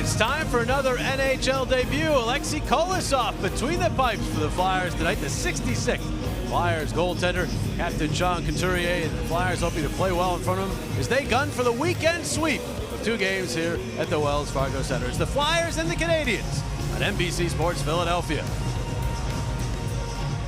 It's time for another NHL debut. Alexei Kolosov between the pipes for the Flyers tonight. The 66th Flyers goaltender, Captain Sean Couturier, and the Flyers hoping to play well in front of him as they gun for the weekend sweep of 2 games here at the Wells Fargo Center. It's the Flyers and the Canadiens on NBC Sports Philadelphia.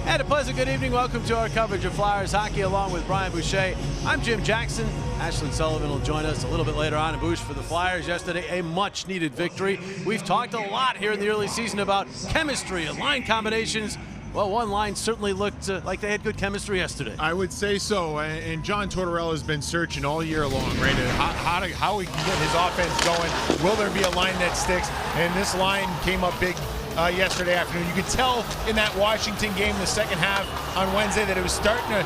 And a pleasant good evening. Welcome to our coverage of Flyers hockey along with Brian Boucher. I'm Jim Jackson. Ashlyn Sullivan will join us a little bit later on. And Bouch, for the Flyers yesterday, a much needed victory. We've talked a lot here in the early season about chemistry and line combinations. Well, one line certainly looked like they had good chemistry yesterday. I would say so, and John Tortorella has been searching all year long, right? How he can get his offense going. Will there be a line that sticks? And this line came up big yesterday afternoon. You could tell in that Washington game, the second half on Wednesday, that it was starting to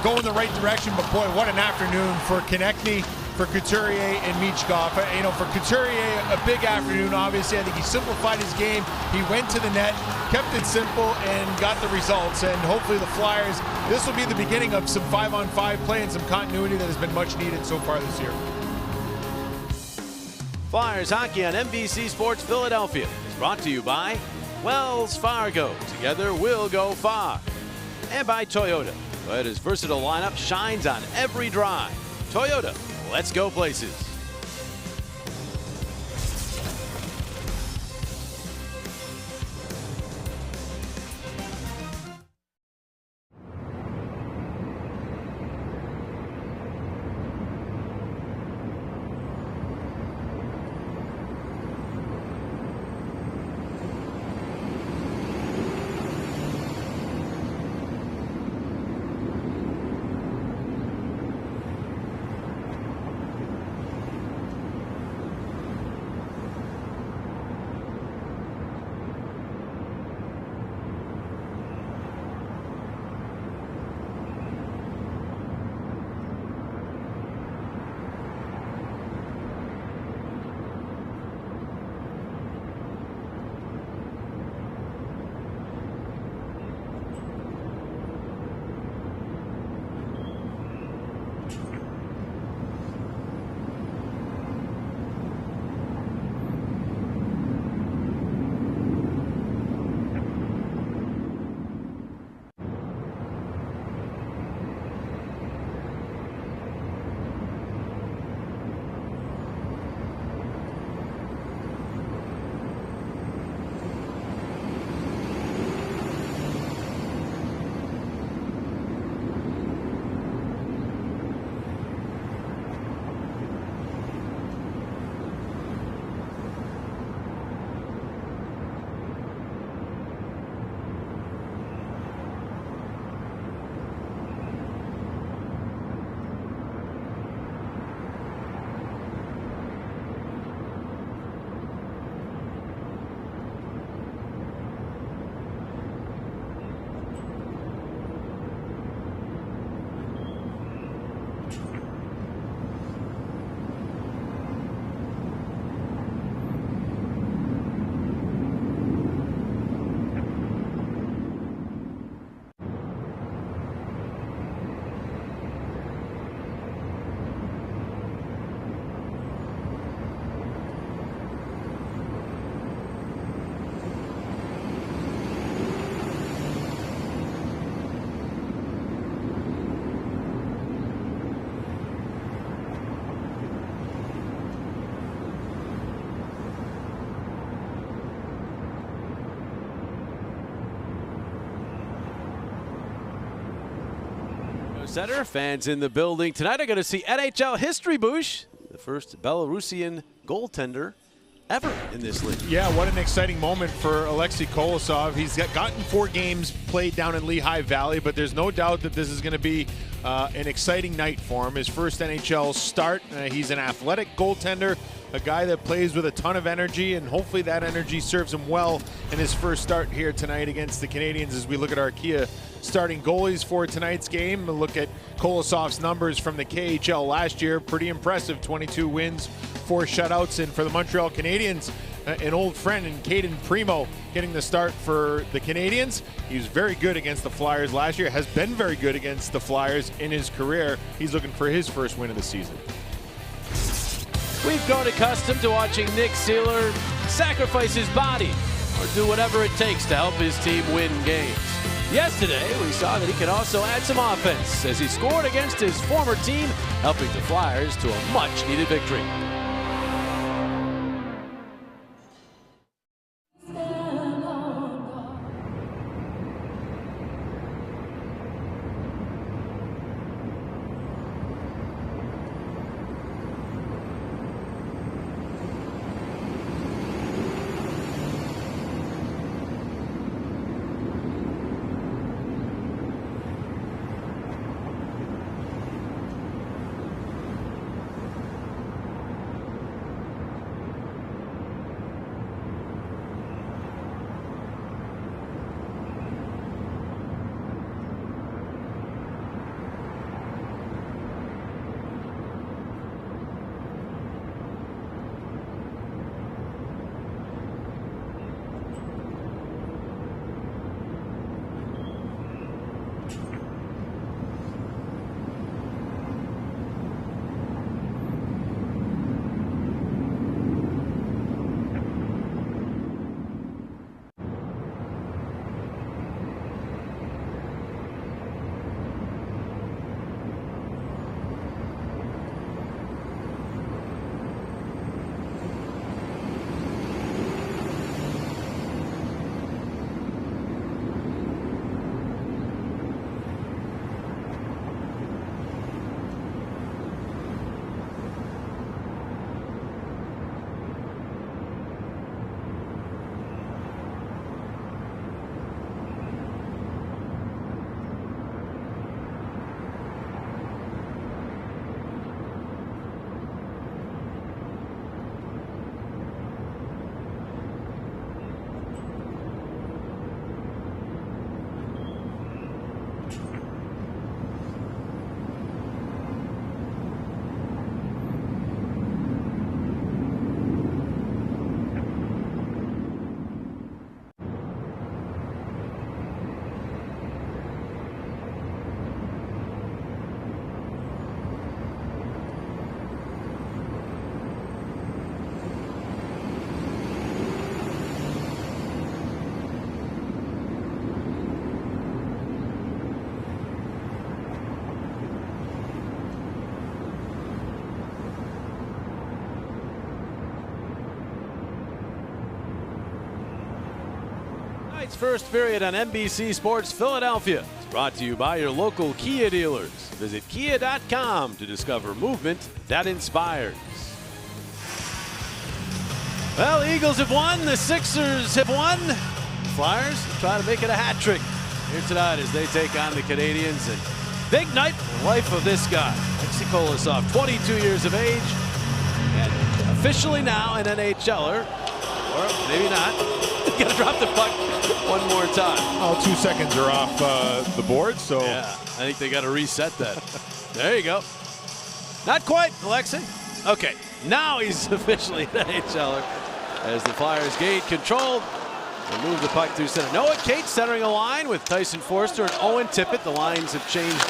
go in the right direction. But boy, what an afternoon for Konechny, for Couturier and Michkov. You know, for Couturier, a big afternoon. Obviously, I think he simplified his game. He went to the net, kept it simple, and got the results. And hopefully the Flyers, this will be the beginning of some 5-on-5 play and some continuity that has been much needed so far this year. Flyers hockey on NBC Sports Philadelphia is brought to you by Wells Fargo. Together we'll go far. And by Toyota. Toyota's versatile lineup shines on every drive. Toyota, let's go places. Center fans in the building tonight are going to see NHL history, Bouch. The first Belarusian goaltender ever in this league. Yeah, what an exciting moment for Alexei Kolosov. He's gotten 4 games played down in Lehigh Valley, but there's no doubt that this is going to be an exciting night for him. His first NHL start. He's an athletic goaltender, a guy that plays with a ton of energy, and hopefully that energy serves him well in his first start here tonight against the Canadiens. As we look at our Kia starting goalies for tonight's game, we'll look at Kolosov's numbers from the KHL last year. Pretty impressive, 22 wins, 4 shutouts. And for the Montreal Canadiens, an old friend in Caden Primo getting the start for the Canadiens. He was very good against the Flyers last year, has been very good against the Flyers in his career. He's looking for his first win of the season. We've grown accustomed to watching Nick Seeler sacrifice his body or do whatever it takes to help his team win games. Yesterday, we saw that he could also add some offense as he scored against his former team, helping the Flyers to a much-needed victory. Tonight's first period on NBC Sports Philadelphia is brought to you by your local Kia dealers. Visit kia.com to discover movement that inspires. Well, the Eagles have won. The Sixers have won. Flyers try to make it a hat trick here tonight as they take on the Canadiens. And big night in the life of this guy, Alexei Kolosov, 22 years of age, and officially now an NHLer, or maybe not. Gonna drop the puck one more time. Oh, 2 seconds are off the board, so yeah, I think they got to reset that. There you go. Not quite, Alexei. Okay, now he's officially an NHLer as the Flyers gain control and move the puck through center. Noah Cates centering a line with Tyson Forster and Owen Tippett. The lines have changed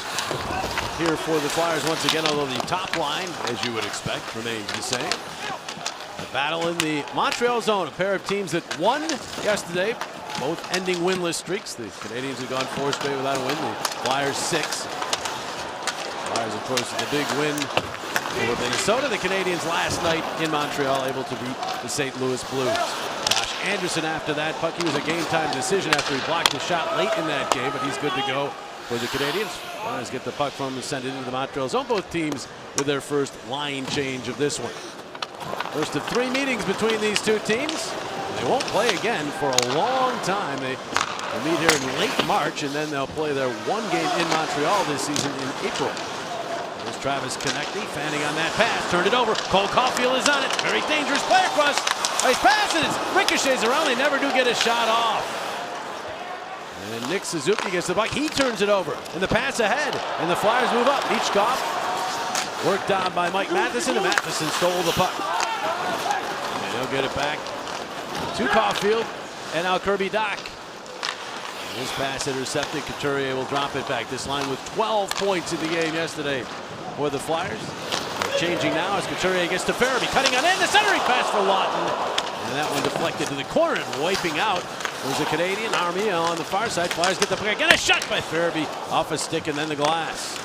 here for the Flyers once again, although the top line, as you would expect, remains the same. A battle in the Montreal zone, a pair of teams that won yesterday, both ending winless streaks. The Canadiens have gone 4 straight without a win. The Flyers 6. Flyers, of course, the big win over Minnesota. The Canadiens last night in Montreal able to beat the St. Louis Blues. Josh Anderson after that puck, he was a game-time decision after he blocked a shot late in that game, but he's good to go for the Canadiens. Flyers get the puck from and send it into the Montreal zone. Both teams with their first line change of this one. First of 3 meetings between these two teams. They won't play again for a long time. They meet here in late March, and then they'll play their 1 game in Montreal this season in April. There's Travis Konecny fanning on that pass. Turned it over. Cole Caulfield is on it. Very dangerous play across. Nice pass, and it ricochets around. They never do get a shot off. And Nick Suzuki gets the puck. He turns it over. And the pass ahead. And the Flyers move up. Michkov worked on by Mike Matheson, and Matheson stole the puck. And he'll get it back to Caulfield, and now Kirby Dach. This pass intercepted. Couturier will drop it back. This line with 12 points in the game yesterday for the Flyers. changing now as Couturier gets to Farabee, cutting on in, the centering pass for Lawton. And that one deflected to the corner and wiping out. There's a Canadian Army on the far side. Flyers get the puck again, a shot by Farabee off a stick and then the glass.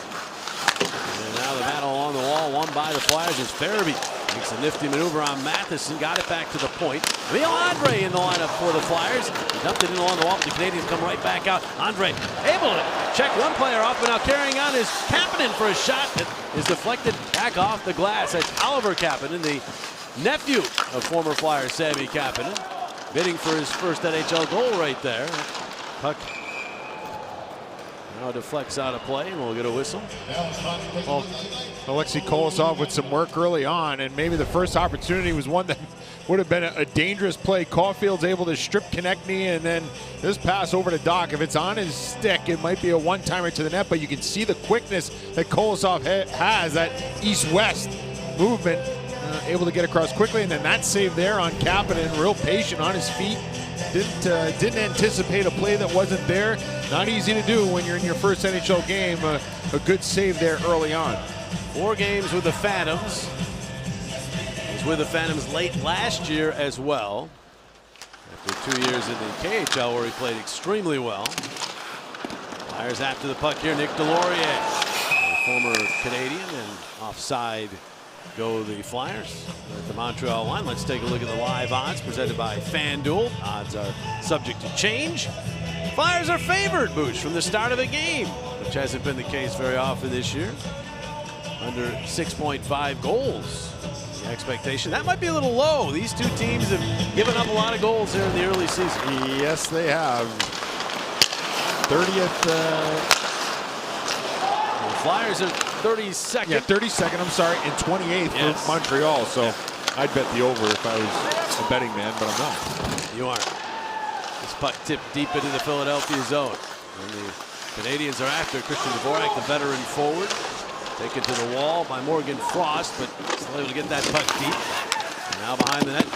And now the battle along the wall won by the Flyers as Farabee makes a nifty maneuver on Matheson, got it back to the point. Emil Andre in the lineup for the Flyers. He dumped it in along the wall, but the Canadians come right back out. Andre able to check one player off, but now carrying on is Kapanen for a shot that is deflected back off the glass. That's Oliver Kapanen, the nephew of former Flyer Sami Kapanen, bidding for his first NHL goal right there. Puck now deflects out of play, and we'll get a whistle. Well, Alexei Kolosov with some work early on, and maybe the first opportunity was one that would have been a dangerous play. Caulfield's able to strip Konechny, and then this pass over to Doc. If it's on his stick, it might be a one-timer to the net, but you can see the quickness that Kolosov has, that east-west movement, able to get across quickly, and then that save there on Kapanen, real patient on his feet. Didn't anticipate a play that wasn't there. Not easy to do when you're in your first NHL game. A good save there early on. 4 games with the Phantoms. He was with the Phantoms late last year as well. After 2 years in the KHL where he played extremely well. Flyers after the puck here. Nick Delorier, former Canadian, and offside go the Flyers at the Montreal line. Let's take a look at the live odds presented by FanDuel. Odds are subject to change. Flyers are favored, Booch, from the start of the game, which hasn't been the case very often this year. Under 6.5 goals. The expectation. That might be a little low. These two teams have given up a lot of goals here in the early season. Yes, they have. 30th. The Flyers are 32nd. Yeah, 32nd, I'm sorry, and 28th for Montreal. So I'd bet the over if I was a betting man, but I'm not. You aren't. This puck tipped deep into the Philadelphia zone. And the Canadians are after Christian Dvorak, the veteran forward. Taken to the wall by Morgan Frost, but still able to get that puck deep. And now behind the net,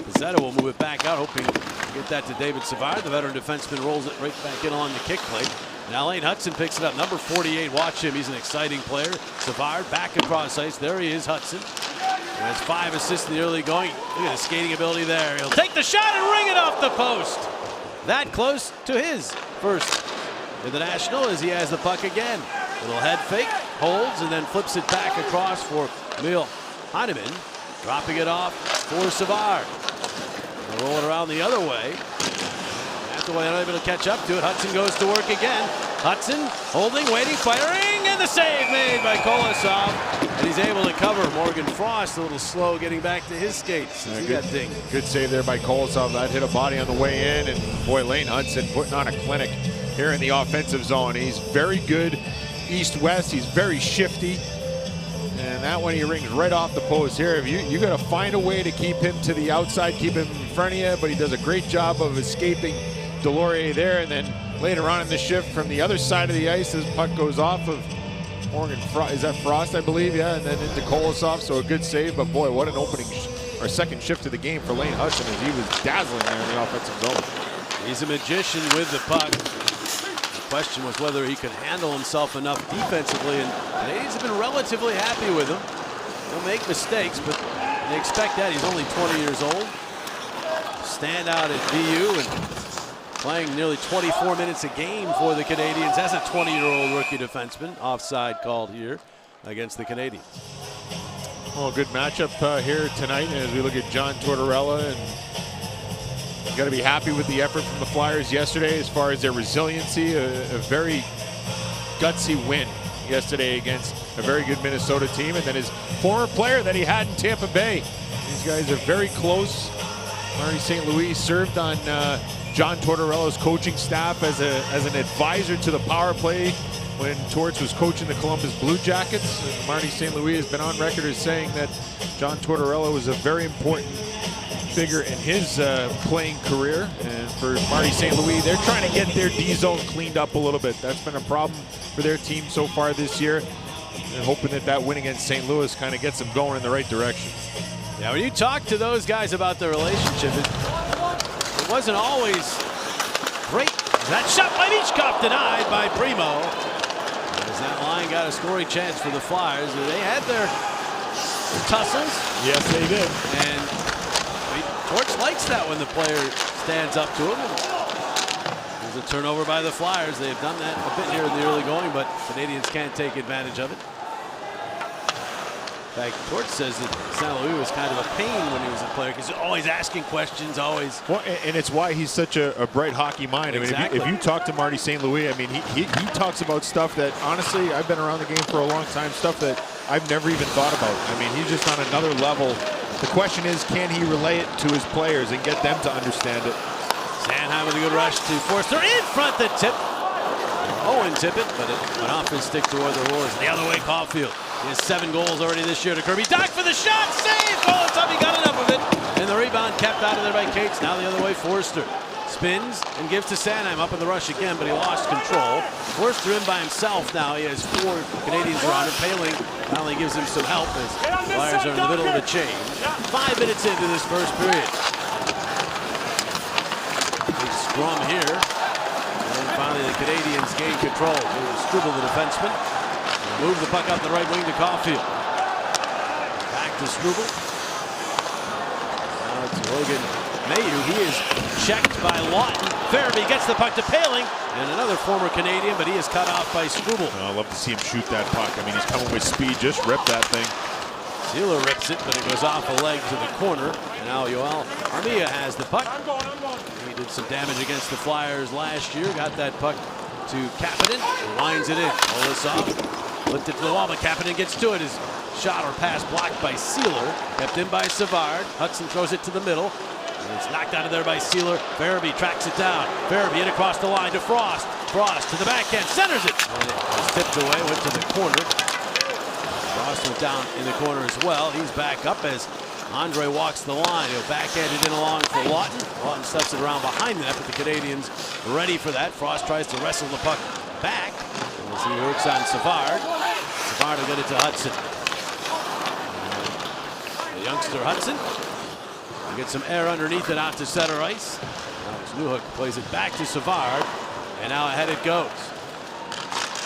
Pezzetta will move it back out, hoping to get that to David Savard. The veteran defenseman rolls it right back in along the kick plate. Now Lane Hudson picks it up. Number 48, watch him. He's an exciting player. Savard back across ice. There he is, Hudson. He has 5 assists in the early going. Look at his skating ability there. He'll take the shot and ring it off the post. That close to his first in the National as he has the puck again. Little head fake, holds, and then flips it back across for Emil Heineman. Dropping it off for Savard. They'll roll it around the other way. After they're not able to catch up to it, Hudson goes to work again. Hudson holding, waiting, firing, and the save made by Kolosov. And he's able to cover Morgan Frost, a little slow getting back to his skates. Good save there by Kolosov. That hit a body on the way in, and boy, Lane Hudson putting on a clinic here in the offensive zone. He's very good east-west. He's very shifty. And that one he rings right off the post here. If you got to find a way to keep him to the outside, keep him in front of you, but he does a great job of escaping Delorier there. And then later on in the shift from the other side of the ice, this puck goes off of Morgan Frost. Is that Frost, I believe? Yeah, and then into Kolosov. So a good save, but boy, what an opening or second shift of the game for Lane Hudson as he was dazzling there in the offensive zone. He's a magician with the puck. The question was whether he could handle himself enough defensively, and the Canadians have been relatively happy with him. He'll make mistakes, but they expect that. He's only 20 years old. Stand out at VU and playing nearly 24 minutes a game for the Canadians as a 20-year-old rookie defenseman. Offside called here against the Canadians. Well, good matchup here tonight as we look at John Tortorella, and got to be happy with the effort from the Flyers yesterday as far as their resiliency. A very gutsy win yesterday against a very good Minnesota team, and then his former player that he had in Tampa Bay. These guys are very close. Marty St. Louis served on John Tortorella's coaching staff as an advisor to the power play when Torts was coaching the Columbus Blue Jackets. And Marty St. Louis has been on record as saying that John Tortorella was a very important figure in his playing career. And for Marty St. Louis, they're trying to get their D zone cleaned up a little bit. That's been a problem for their team so far this year, and hoping that win against St. Louis kind of gets them going in the right direction. Yeah, when you talk to those guys about their relationship, it wasn't always great. That shot by Michkov denied by Primo. As that line got a scoring chance for the Flyers. They had their tussles. Yes, they did. And Torch likes that when the player stands up to him. There's a turnover by the Flyers. They have done that a bit here in the early going, but Canadians can't take advantage of it. In fact, Torch says that St. Louis was kind of a pain when he was a player because he's always asking questions, always. Well, and it's why he's such a bright hockey mind. Exactly. I mean, if you talk to Marty St. Louis, I mean, he talks about stuff that, honestly, I've been around the game for a long time, stuff that I've never even thought about. I mean, he's just on another level. The question is, can he relay it to his players and get them to understand it? Sanheim with a good rush to Forster in front, the tip. Owen Tippett, but it went off his stick toward the Roars. The other way, Caulfield. He has 7 goals already this year to Kirby. Dach for the shot, save! Kolasov, he got enough of it. And the rebound kept out of there by Cates. Now the other way, Forster. Spins and gives to Sanheim up in the rush again, but he lost control. Forster in by himself now. He has 4 Canadians around him. Paling finally gives him some help as the Flyers are in the middle of a change. 5 minutes into this first period. Big scrum here. And finally the Canadians gain control. Struble, the defenseman. Move the puck up the right wing to Caulfield. Back to Struble. Now it's Logan Mailloux. He is checked by Lawton. Farabee gets the puck to Paling. And another former Canadian, but he is cut off by Struble. Oh, I love to see him shoot that puck. I mean, he's coming with speed. Just rip that thing. Sealer rips it, but it goes off a leg to the corner. And now Yoel Armia has the puck. He did some damage against the Flyers last year. Got that puck to Kapanen. Winds it in. Kolasov lifted to the wall, but Kapanen gets to it. His shot or pass blocked by Sealer. Kept in by Savard. Hudson throws it to the middle. And it's knocked out of there by Sealer. Farabee tracks it down. Farabee in across the line to Frost. Frost to the backhand. Centers it. And it was tipped away. Went to the corner. Frost went down in the corner as well. He's back up as Andre walks the line. He'll backhand it in along for Lawton. Lawton steps it around behind that, but the Canadians ready for that. Frost tries to wrestle the puck back as he works on Savard. Savard will get it to Hudson. The youngster Hudson. He gets some air underneath it out to center ice. Now it's Newhook plays it back to Savard, and now ahead it goes.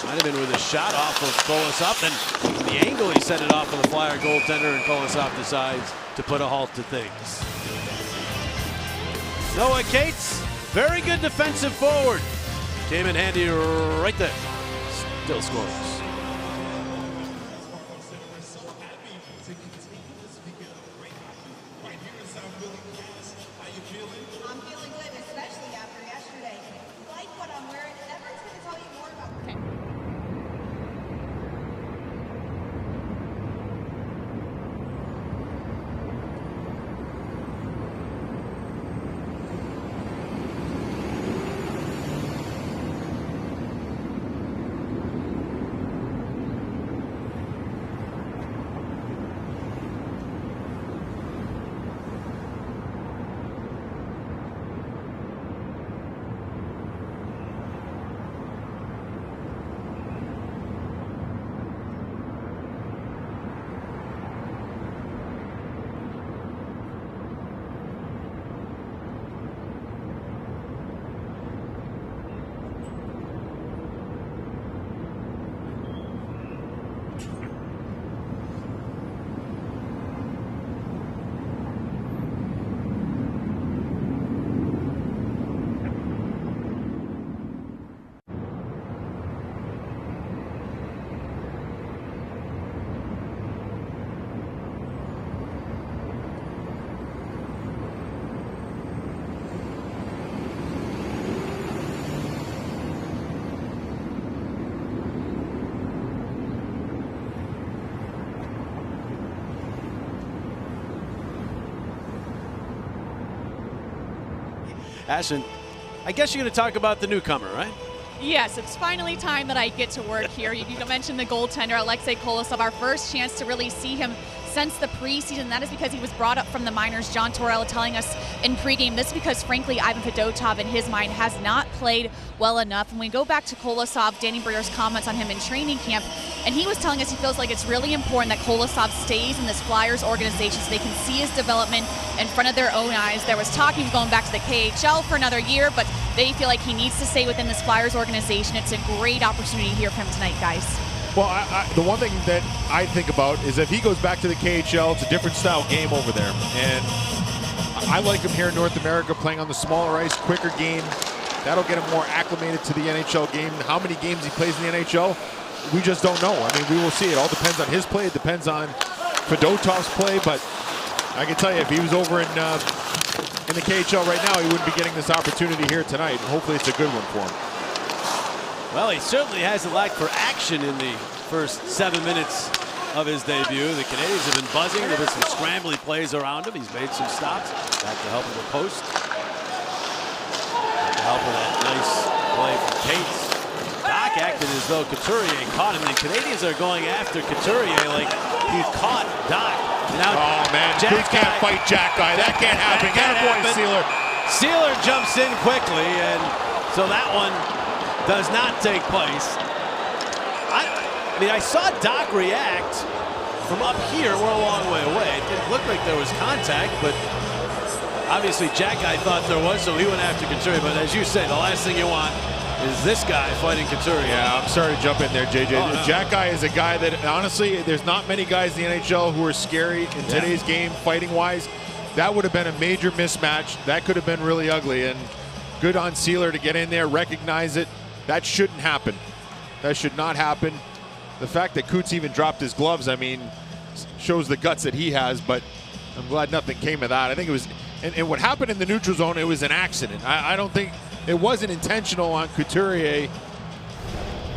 Might have been with a shot off of Kolasov, and the angle he sent it off of the Flyer goaltender, and Kolasov decides to put a halt to things. Noah Cates, very good defensive forward. Came in handy right there. Still scores. I'm feeling good, especially after yesterday. Like what I'm wearing, and everyone's going to tell you more about it. Ashton, I guess you're going to talk about the newcomer, right? Yes, it's finally time that I get to work here. You mentioned the goaltender, Alexei Kolosov, our first chance to really see him since the preseason. That is because he was brought up from the minors. John Torrell telling us in pregame this is because, frankly, Ivan Fedotov, in his mind, has not played well enough. And we go back to Kolosov, Danny Briere's comments on him in training camp, and he was telling us he feels like it's really important that Kolosov stays in this Flyers organization so they can see his development in front of their own eyes. There was talk he was going back to the KHL for another year, but they feel like he needs to stay within this Flyers organization. It's a great opportunity here for him tonight, guys. Well, the one thing that I think about is if he goes back to the KHL, it's a different style game over there. And I like him here in North America playing on the smaller ice, quicker game. That'll get him more acclimated to the NHL game. How many games he plays in the NHL, we just don't know. I mean, we will see. It all depends on his play. It depends on Fedotov's play. But I can tell you, if he was over in the KHL right now, he wouldn't be getting this opportunity here tonight. And hopefully it's a good one for him. Well, he certainly has a lack for action in the first 7 minutes of his debut. The Canadians have been buzzing. There have been some scrambly plays around him. He's made some stops. Back to help of the post. Back to help of that nice play from Cates. Doc acted as though Couturier caught him. And the Canadians are going after Couturier like he caught Doc. Now, oh, man. Jack can't fight Jack Guy. That can't happen. Get a boy, Sealer. Sealer jumps in quickly, and so that one does not take place. I mean, I saw Doc react from up here. We're a long way away. It didn't look like there was contact, but obviously Jack Guy thought there was, so he went after Couturier. But as you say, the last thing you want is this guy fighting Couturier. Yeah, I'm sorry to jump in there, JJ. Oh, no. Jack Guy is a guy that, honestly, there's not many guys in the NHL who are scary in today's game, fighting-wise. That would have been a major mismatch. That could have been really ugly, and good on Sealer to get in there, recognize it. That shouldn't happen. That should not happen. The fact that Coots even dropped his gloves, I mean, shows the guts that he has, but I'm glad nothing came of that. I think it was, and what happened in the neutral zone, it was an accident. I don't think, it wasn't intentional on Couturier.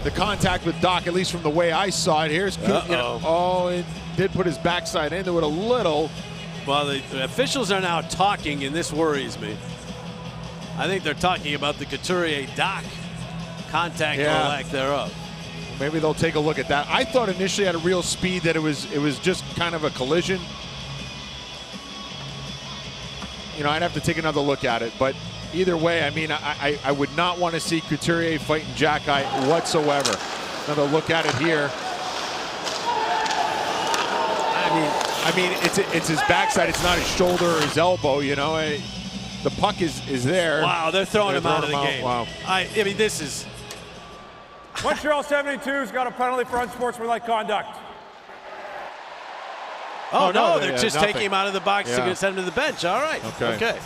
The contact with Doc, at least from the way I saw it. Here's Couturier. You know, oh, it did put his backside into it a little. Well, the officials are now talking, and this worries me. I think they're talking about the Couturier-Doc contact or lack thereof. Maybe they'll take a look at that. I thought initially at a real speed that it was just kind of a collision. You know, I'd have to take another look at it, but either way, I mean, I would not want to see Couturier fighting Jack Guy whatsoever. Another look at it here. I mean, it's his backside. It's not his shoulder or his elbow. You know, the puck is there. Wow, they're throwing him out of the game. Wow. I mean, this is. Montreal 72's got a penalty for unsportsmanlike conduct. Oh, no, they're just taking him out of the box to send him to the bench. All right. Okay.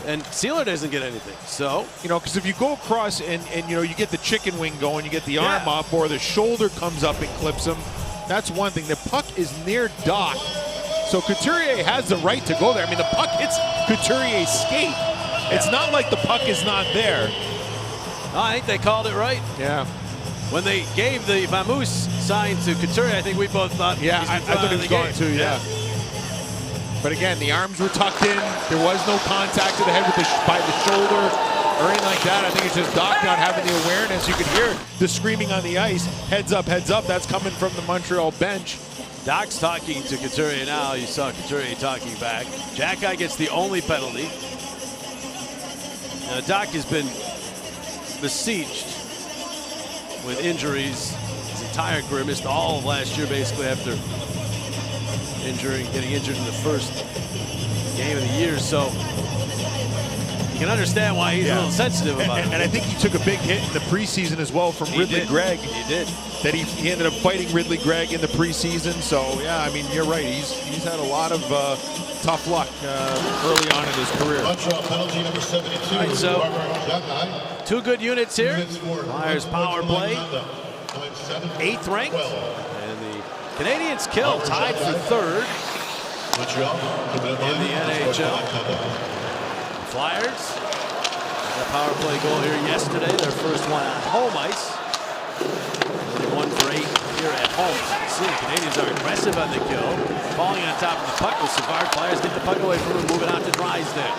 And Sealer doesn't get anything. So, you know, because if you go across and you know, you get the chicken wing going, you get the arm up, or the shoulder comes up and clips him, that's one thing. The puck is near Doc, so Couturier has the right to go there. I mean, the puck hits Couturier's skate. It's not like the puck is not there. I think they called it right. Yeah. When they gave the Vamoose sign to Couturier, I think we both thought. Yeah, I thought it was going to. Yeah. But again, the arms were tucked in. There was no contact to the head with by the shoulder or anything like that. I think it's just Doc not having the awareness. You could hear the screaming on the ice. Heads up, heads up. That's coming from the Montreal bench. Doc's talking to Couturier now. You saw Couturier talking back. Jack Guy gets the only penalty. Now, Doc has been besieged with injuries his entire career. Missed all of last year basically after getting injured in the first game of the year. So you can understand why he's a little sensitive about it. And I think he took a big hit in the preseason as well from Ridley Gregg. He did. That he ended up fighting Ridley Gregg in the preseason. So yeah, I mean, you're right. He's had a lot of tough luck early on in his career. Penalty number 72. All right, so two good units here. Flyers power play, 8th ranked, and the Canadians kill tied for 3rd in the NHL. Flyers had a power play goal here yesterday, their first one on home ice. They 1 for 8 here at home. See, the Canadians are aggressive on the kill, falling on top of the puck with Savard. Flyers get the puck away from him, moving out to Drysdale.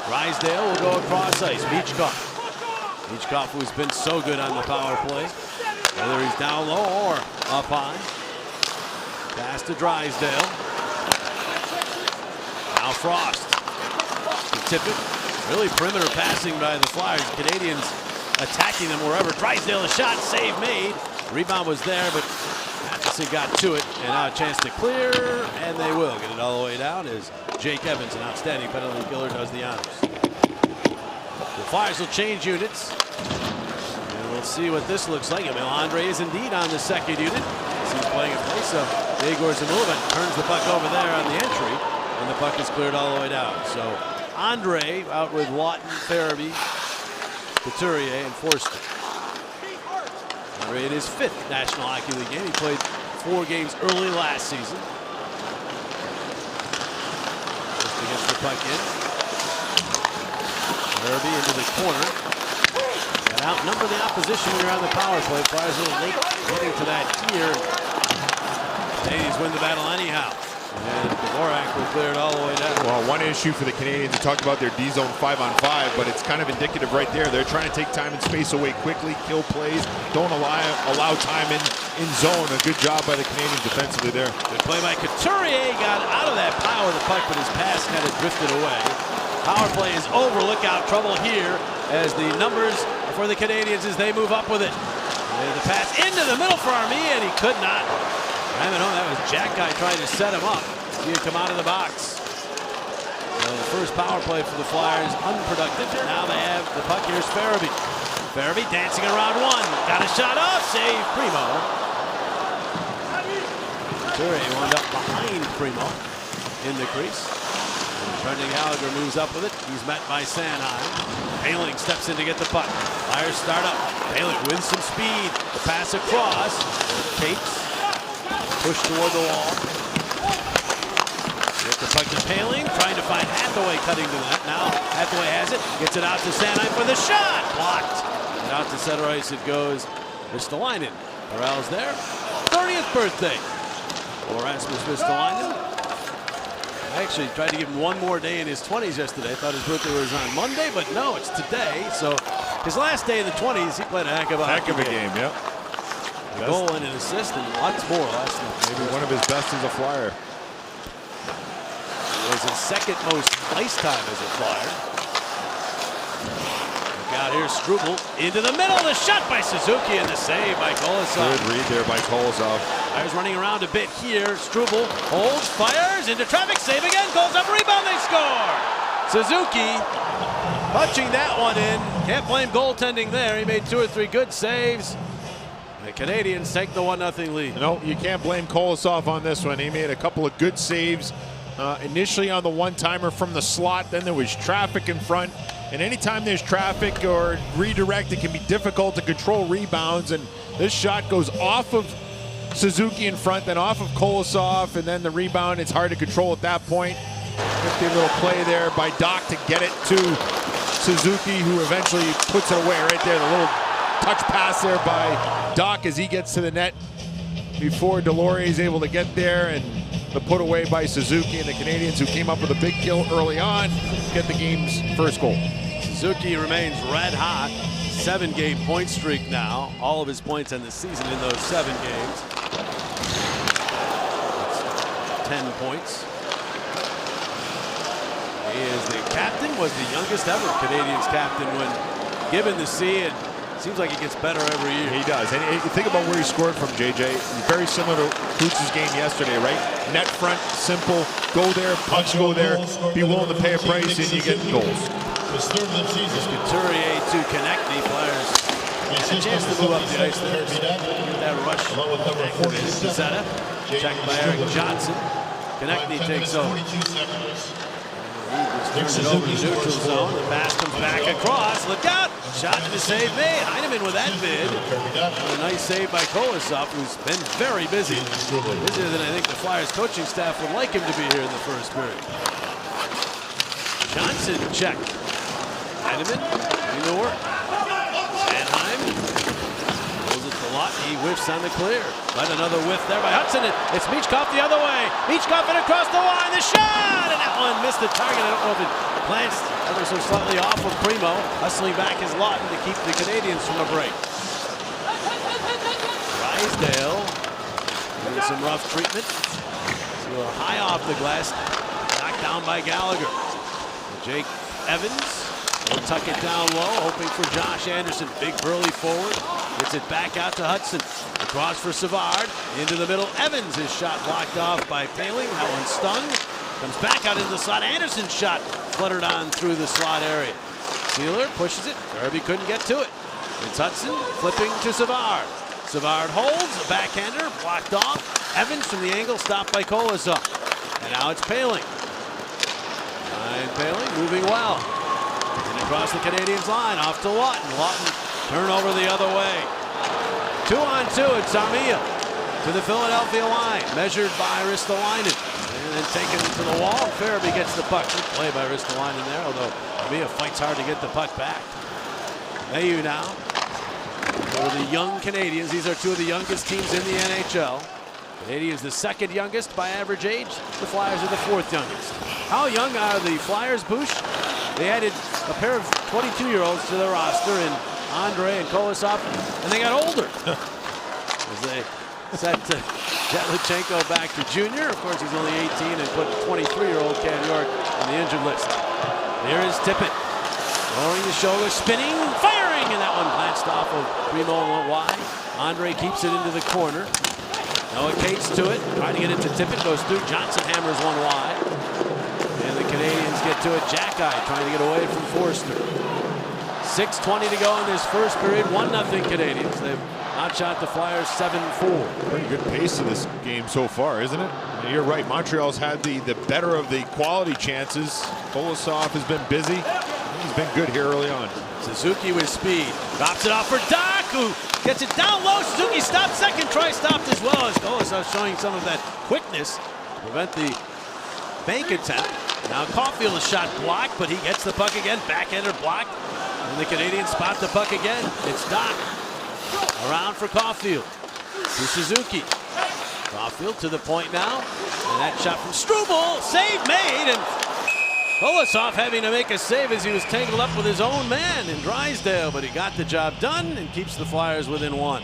Drysdale will go across ice. Michkov, who's been so good on the power play, whether he's down low or up high. Pass to Drysdale. Now Frost. Tippett. Really perimeter passing by the Flyers. Canadians attacking them wherever. Drysdale, a shot, save made. Rebound was there, but Matheson got to it. And now a chance to clear, and they will get it all the way down as Jake Evans, an outstanding penalty killer, does the honors. The Flyers will change units. And We'll see what this looks like. Emil Andre is indeed on the second unit. He's playing in place of Yegor Zamulovin. Turns the puck over there on the entry, and the puck is cleared all the way down. So Andre out with Lawton, Farabee, Couturier, and Forster. Andre in his 5th National Hockey League game. He played 4 games early last season. Forster gets the puck in. Farabee into the corner. And outnumber the opposition when you're on the power play. Flyers a little late getting to that here. Canadians win the battle anyhow. And Dvorak will clear it all the way down. Well, one issue for the Canadians, we talked about their D-zone 5-on-5, but it's kind of indicative right there. They're trying to take time and space away quickly, kill plays, don't allow time in zone. A good job by the Canadians defensively there. Good play by Couturier. Got out of that pile of the puck, but his pass kind of drifted away. Power play is over. Look out, trouble here as the numbers for the Canadians as they move up with it. And the pass into the middle for Armia, and he could not. I don't know, that was Jack Guy trying to set him up. See him come out of the box. So the first power play for the Flyers, unproductive. Now they have the puck. Here's Farabee. Farabee dancing around one. Got a shot off. Save Primo. Couturier wound up behind Primo in the crease. Brendan Gallagher moves up with it. He's met by Sanheim. Paling steps in to get the puck. Flyers start up. Paling with some speed. The pass across. Takes. Push toward the wall. Get the puck to Paling. Trying to find Hathaway cutting to that. Now Hathaway has it. Gets it out to Sanheim for the shot. Blocked. And out to center ice it goes. Ristolainen. Morel's there. 30th birthday for Rasmus Ristolainen. I actually tried to give him one more day in his 20s yesterday. I thought his birthday was on Monday, but no, it's today. So his last day in the 20s, he played a heck of a game. Yep. A goal and an assist and lots more last night. Maybe one of his best as a Flyer. It was his 2nd most ice time as a Flyer. Look out here, Struble into the middle. The shot by Suzuki and the save by Kolosov. Good read there by Kolosov. Flyers running around a bit here. Struble holds, fires into traffic, save again. Kolosov rebound, they score. Suzuki punching that one in. Can't blame goaltending there. He made 2 or 3 good saves. The Canadians take the 1-0 lead. No, you can't blame Kolosov on this one. He made a couple of good saves initially on the one-timer from the slot. Then there was traffic in front. And anytime there's traffic or redirect, it can be difficult to control rebounds. And this shot goes off of Suzuki in front, then off of Kolosov, and then the rebound. It's hard to control at that point. 50 little play there by Doc to get it to Suzuki, who eventually puts it away right there. The little touch pass there by Doc as he gets to the net before Deslauriers is able to get there, and the put away by Suzuki, and the Canadians, who came up with a big kill early on, get the game's first goal. Suzuki remains red hot. 7-game point streak now. All of his points in the season in those 7 games. That's 10 points. He is the captain, was the youngest ever Canadians captain when given the C, and seems like he gets better every year. He does. And you think about where he scored from, JJ. Very similar to Klutz's game yesterday, right? Net front, simple, go there, punch, go there, be willing to pay a price, and you get goals. Couturier to Konechny. Flyers had a chance to move up the ice there. Get that rush. Zeta. Checked by Eric Johnson. Konechny takes over. He just turns it over to neutral zone. The pass comes back across. Look out! Shot and a save made. Heineman with that bid. A nice save by Kolosov, who's been very busy. Busier than I think the Flyers coaching staff would like him to be here in the first period. Johnson check. Heineman doing the work. Sanheim pulls it to Lott. He whiffs on the clear. But another whiff there by Hudson. It's Michkov the other way. Michkov and across the line. The shot! And that one missed the target. I don't know if it glanced ever so slightly off of Primo. Hustling back his Lawton to keep the Canadians from a break. Drysdale getting some rough treatment. So high off the glass. Knocked down by Gallagher. Jake Evans will tuck it down low, hoping for Josh Anderson. Big burly forward. Gets it back out to Hudson. Across for Savard. Into the middle. Evans, his shot blocked off by Paling. That one stung. Comes back out into the slot. Anderson's shot fluttered on through the slot area. Sealer pushes it. Kirby couldn't get to it. It's Hudson flipping to Savard. Savard holds, a backhander, blocked off. Evans from the angle, stopped by Kolosov. And now it's Poehling. Ryan Poehling moving well. And across the Canadiens line, off to Lawton. Lawton turnover the other way. 2-on-2, it's Armia to the Philadelphia line. Measured by Ristolainen. And then taken to the wall. Farabee gets the puck. Good play by Ristolainen there, although Armia fights hard to get the puck back. Mayu now. For the young Canadiens, these are two of the youngest teams in the NHL. Canadiens the second youngest by average age. The Flyers are the fourth youngest. How young are the Flyers, Bush? They added a pair of 22-year-olds to their roster in Andre and Kolosov, and they got older. As they sent Jetlichenko back to junior. Of course, he's only 18 and put 23-year-old Cam York on the injured list. There is Tippett. Lowering the shoulder, spinning, firing, and that one glanced off of Primo and went wide. Andre keeps it into the corner. Noah Cates to it, trying to get it to Tippett, goes through. Johnson hammers one wide. And the Canadiens get to it. Jackeye trying to get away from Forster. 6:20 to go in this first period. 1-0 Canadiens. They've outshot the Flyers 7-4. Pretty good pace of this game so far, isn't it? And you're right. Montreal's had the better of the quality chances. Kolosov has been busy. He's been good here early on. Suzuki with speed. Drops it off for Doc, who gets it down low. Suzuki stopped. Second try stopped as well as Kolosov showing some of that quickness to prevent the bank attempt. Now Caulfield is shot blocked, but he gets the puck again. Backhander blocked. And the Canadiens spot the puck again. It's Doc. Around for Caulfield. To Suzuki. Caulfield to the point now. And that shot from Struble. Save made. And Kolosov having to make a save as he was tangled up with his own man in Drysdale. But he got the job done and keeps the Flyers within one.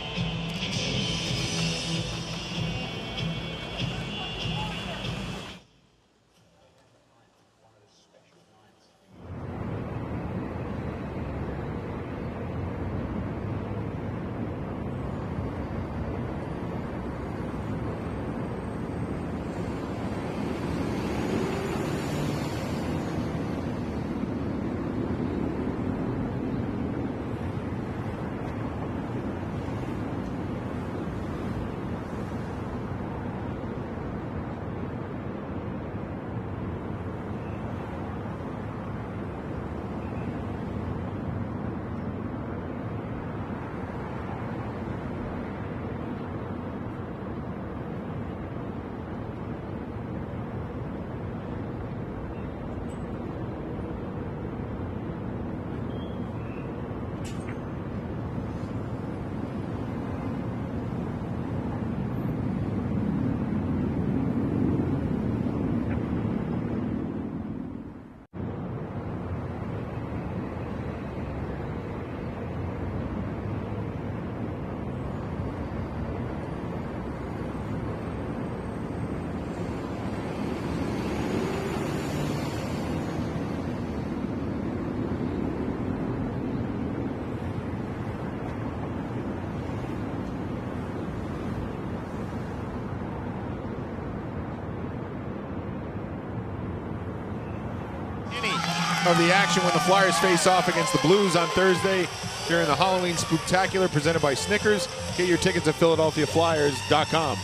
Of the action when the Flyers face off against the Blues on Thursday during the Halloween Spooktacular presented by Snickers. Get your tickets at PhiladelphiaFlyers.com.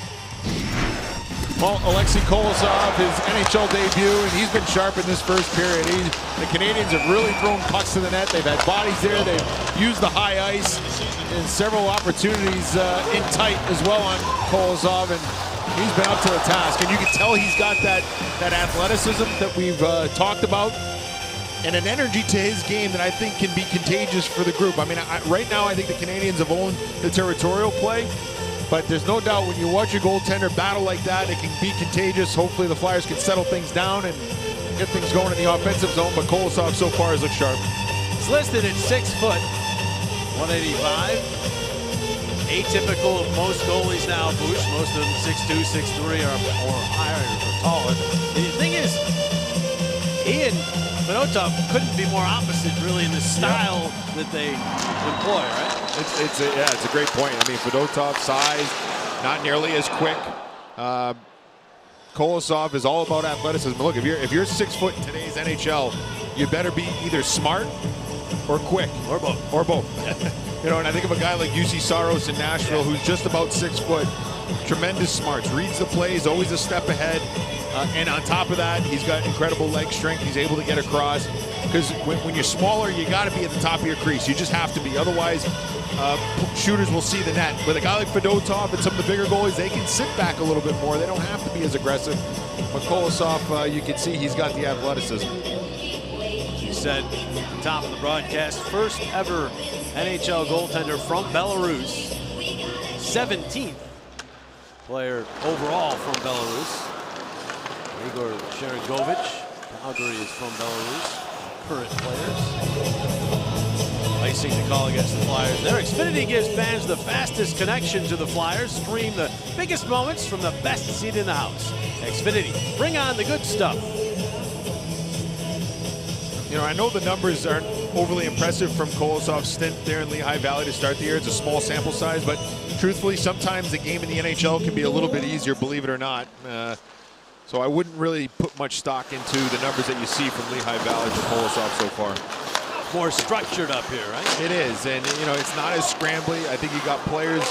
Well, Alexei Kolosov, his NHL debut, and he's been sharp in this first period. The Canadiens have really thrown pucks to the net. They've had bodies there. They've used the high ice and several opportunities in tight as well on Kolosov, and he's been up to the task. And you can tell he's got that athleticism that we've talked about, and an energy to his game that I think can be contagious for the group. I mean, right now I think the Canadiens have owned the territorial play, but there's no doubt when you watch your goaltender battle like that, it can be contagious. Hopefully the Flyers can settle things down and get things going in the offensive zone, but Kolosov so far has looked sharp. He's listed at 6 foot, 185. Atypical of most goalies now, Bush. Most of them 6'2", 6'3", or higher or taller. The thing is, he and Fedotov couldn't be more opposite, really, in the style that they employ, right? It's a great point. I mean, Fedotov size, not nearly as quick. Kolosov is all about athleticism. Look, if you're 6 foot in today's NHL, you better be either smart or quick. Or both. Or both. You know, and I think of a guy like UC Saros in Nashville, who's just about 6 foot. Tremendous smarts, reads the plays, always a step ahead. And on top of that, he's got incredible leg strength. He's able to get across. Because when you're smaller, you got to be at the top of your crease. You just have to be. Otherwise, shooters will see the net. With a guy like Fedotov and some of the bigger goalies, they can sit back a little bit more. They don't have to be as aggressive. But Kolosov, you can see he's got the athleticism. He said at the top of the broadcast, first ever NHL goaltender from Belarus, 17th player overall from Belarus. Igor Sharangovich, Calgary is from Belarus. Current players. Icing the call against the Flyers there. Xfinity gives fans the fastest connection to the Flyers. Stream the biggest moments from the best seat in the house. Xfinity, bring on the good stuff. You know, I know the numbers aren't overly impressive from Kolosov's stint there in Lehigh Valley to start the year. It's a small sample size, but truthfully, sometimes the game in the NHL can be a little bit easier, believe it or not. So I wouldn't really put much stock into the numbers that you see from Lehigh Valley for Kolosov so far. More structured up here, right? It is, and you know, it's not as scrambly. I think you got players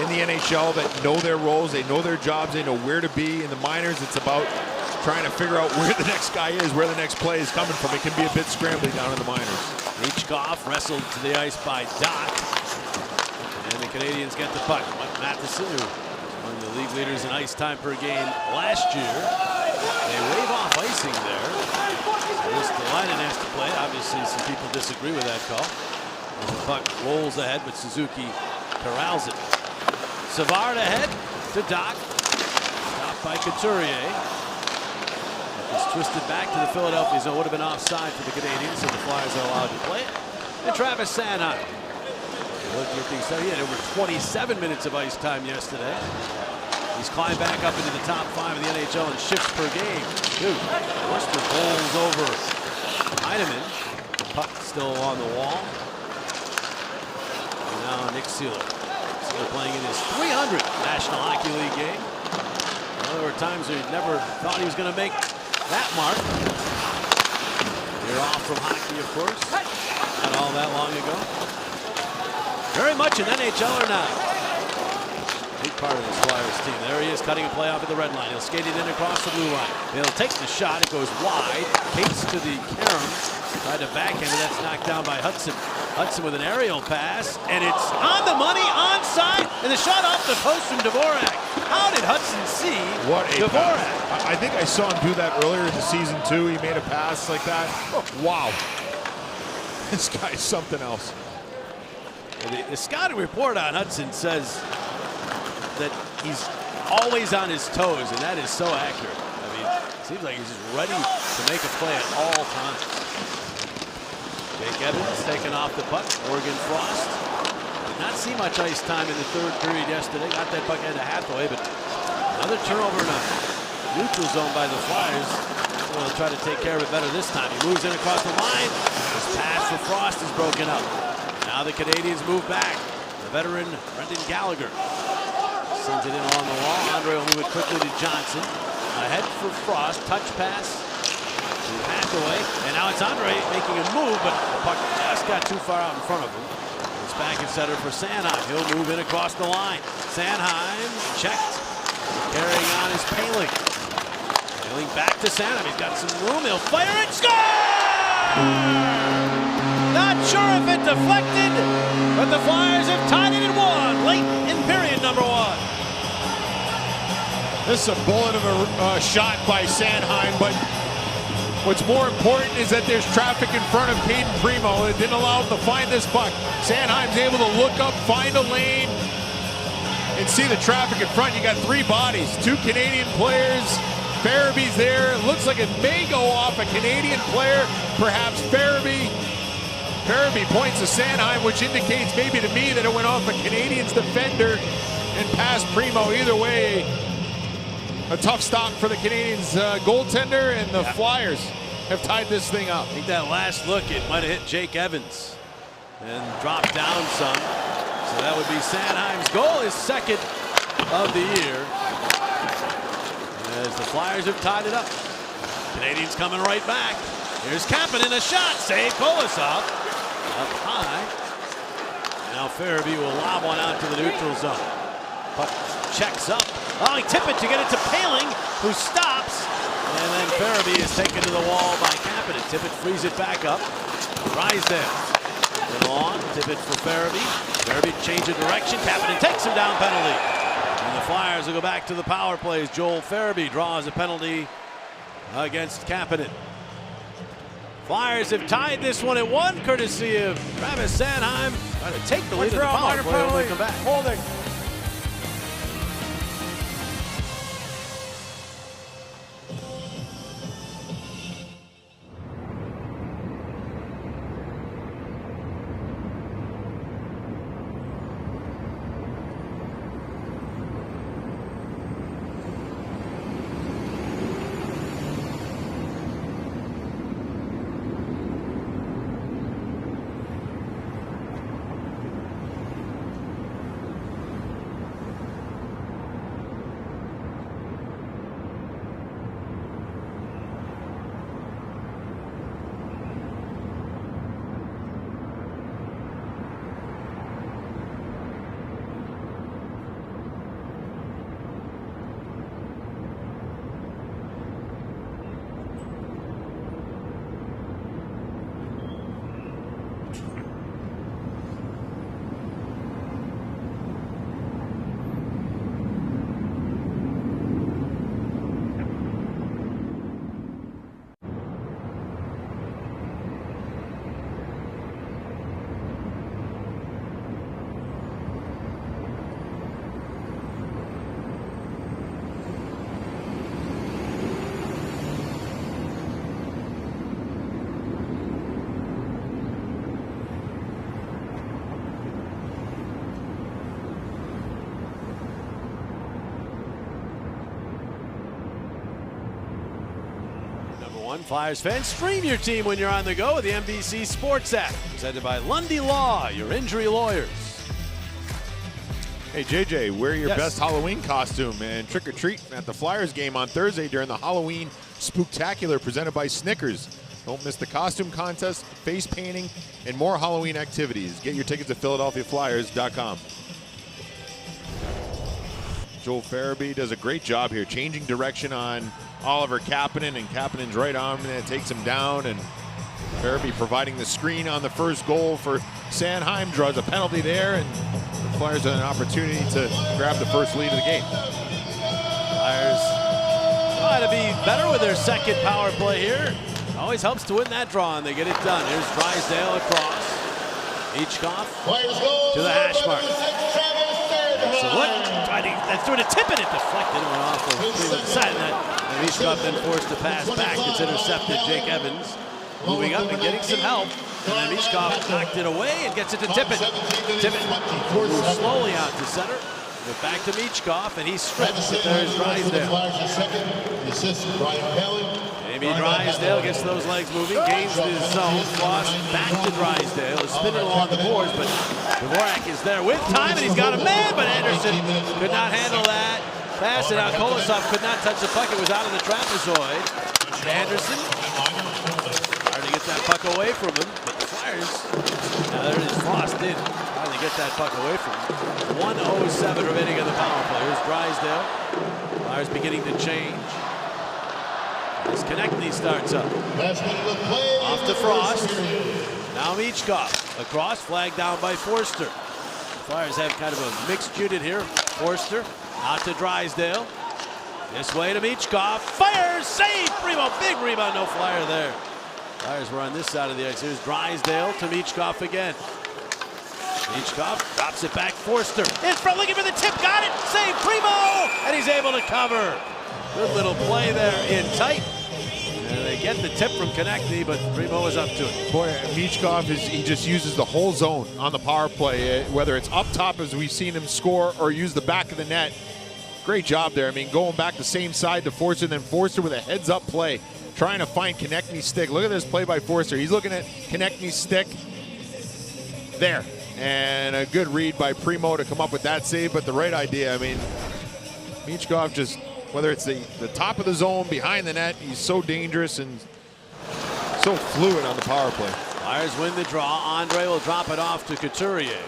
in the NHL that know their roles, they know their jobs, they know where to be. In the minors, it's about trying to figure out where the next guy is, where the next play is coming from. It can be a bit scrambly down in the minors. Hitchcock wrestled to the ice by Dach. And the Canadians get the puck. Mike Matheson, who was one of the league leaders in ice time per game last year. They wave off icing there. So the line has to play. Obviously, some people disagree with that call. As the puck rolls ahead, but Suzuki corrals it. Savard ahead to Dach. Stopped by Couturier. It's twisted back to the Philadelphia zone. Would have been offside for the Canadians, so the Flyers are allowed to play it. And Travis Sanheim. Looking at things, he had over 27 minutes of ice time yesterday. He's climbed back up into the top 5 of the NHL in shifts per game. Dude, Worcester bowls over Heineman. Puck still on the wall. And now Nick Seeler. Seeler playing in his 300th National Hockey League game. Well, there were times where he never thought he was going to make that mark. You're off from hockey, of course. Not all that long ago. Very much an NHLer now. Big part of this Flyers team. There he is, cutting a play off at the red line. He'll skate it in across the blue line. He'll take the shot. It goes wide. Pace to the carom. Tried to backhand it. That's knocked down by Hudson. Hudson with an aerial pass, and it's on the money, onside, and the shot off the post from Dvorak. How did Hudson see Dvorak? I think I saw him do that earlier in the season too. He made a pass like that. Oh, wow. This guy's something else. The scouting report on Hudson says that he's always on his toes, and that is so accurate. I mean, it seems like he's just ready to make a play at all times. Jake Evans taking off the puck. Morgan Frost did not see much ice time in the third period yesterday. Got that puck into Hathaway, but another turnover in a neutral zone by the Flyers. They'll try to take care of it better this time. He moves in across the line. His pass for Frost is broken up. Now the Canadians move back. The veteran Brendan Gallagher sends it in along the wall. Andre will move it quickly to Johnson. Ahead for Frost. Touch pass to Hathaway. And now it's Andre making a move, but the puck just got too far out in front of him. It's back and center for Sanheim. He'll move in across the line. Sanheim checked. Carrying on is Paling. Paling back to Sanheim. He's got some room. He'll fire it. Score! Not sure if it deflected, but the Flyers have tied it at 1 late in period number 1. This is a bullet of a shot by Sanheim, but what's more important is that there's traffic in front of Caden Primo. It didn't allow him to find this puck. Sanheim's able to look up, find a lane, and see the traffic in front. You got 3 bodies, 2 Canadian players. Farabee's there. It looks like it may go off a Canadian player, perhaps Farabee. Farabee points to Sanheim, which indicates maybe to me that it went off a Canadiens defender and past Primo. Either way, a tough stop for the Canadiens goaltender, and the Flyers have tied this thing up. I think that last look, it might have hit Jake Evans and dropped down some. So that would be Sanheim's goal, his second of the year. As the Flyers have tied it up. Canadians coming right back. Here's Kapanen, a shot. Save Kolosov. Up high. Now Farabee will lob one out to the neutral zone. Puck checks up. Oh, he tipped it to get it to Poehling, who stops. And then Farabee is taken to the wall by Kapanen. Tippett frees it back up. Drysdale. Then on. Tippett for Farabee. Farabee changes direction. Kapanen takes him down, penalty. And the Flyers will go back to the power plays. Joel Farabee draws a penalty against Kapanen. Flyers have tied this one at 1, courtesy of Travis Sanheim. Trying to take the lead of the power play when we come back. Holding. Flyers fans, stream your team when you're on the go with the NBC Sports app. Presented by Lundy Law, your injury lawyers. Hey, JJ, wear your Yes. best Halloween costume and trick or treat at the Flyers game on Thursday during the Halloween Spooktacular presented by Snickers. Don't miss the costume contest, face painting, and more Halloween activities. Get your tickets at PhiladelphiaFlyers.com. Joel Farabee does a great job here, changing direction on Oliver Kapanen, and Kapanen's right arm and it takes him down, and Farabee providing the screen on the first goal for Sanheim, draws a penalty there, and the Flyers have an opportunity to grab the first lead of the game. Flyers try to be better with their second power play here. Always helps to win that draw, and they get it done. Here's Drysdale across. Ichkov to the hash mark. So look, that's doing a tip and it deflected and went off of Cleveland's side. And Ichkov then forced to pass back. It's intercepted. Jake Evans moving up and getting some help. And then Ichkov knocked it away and gets it to Tippett. Tippett moves slowly out to center. But back to Michkov, and he's stripped. But there's Drysdale. Maybe Drysdale gets those legs moving, gains his zone, Floss back to Drysdale, is spinning along the boards, but Dvorak is there with time, and he's got a man, but Anderson could not handle that pass, and now Kolosov could not touch the puck. It was out of the trapezoid. Anderson, hard to get that puck away from him, but the Flyers, now there it is, Floss did trying to get that puck away from him. 1:07 remaining in the power play. Here's Drysdale. Flyers beginning to change. As Konechny starts up. Off to Frost. Now Michkov. Across, flagged down by Forster. Flyers have kind of a mixed unit here. Forster out to Drysdale. This way to Michkov. Fires! Save! Primo! Big rebound. No Flyer there. Flyers were on this side of the ice. Here's Drysdale to Michkov again. Michkov drops it back. Forster in front, looking for the tip. Got it! Save! Primo! And he's able to cover. Good little play there in tight. And they get the tip from Konechny, but Primo is up to it. Boy, Michkov, he just uses the whole zone on the power play, whether it's up top as we've seen him score or use the back of the net. Great job there. I mean, going back the same side to Forster, then Forster with a heads-up play, trying to find Konechny's stick. Look at this play by Forster. He's looking at Konechny's stick there. And a good read by Primo to come up with that save, but the right idea. I mean, Michkov just, whether it's the top of the zone, behind the net, he's so dangerous and so fluid on the power play. Flyers win the draw. Andre will drop it off to Couturier.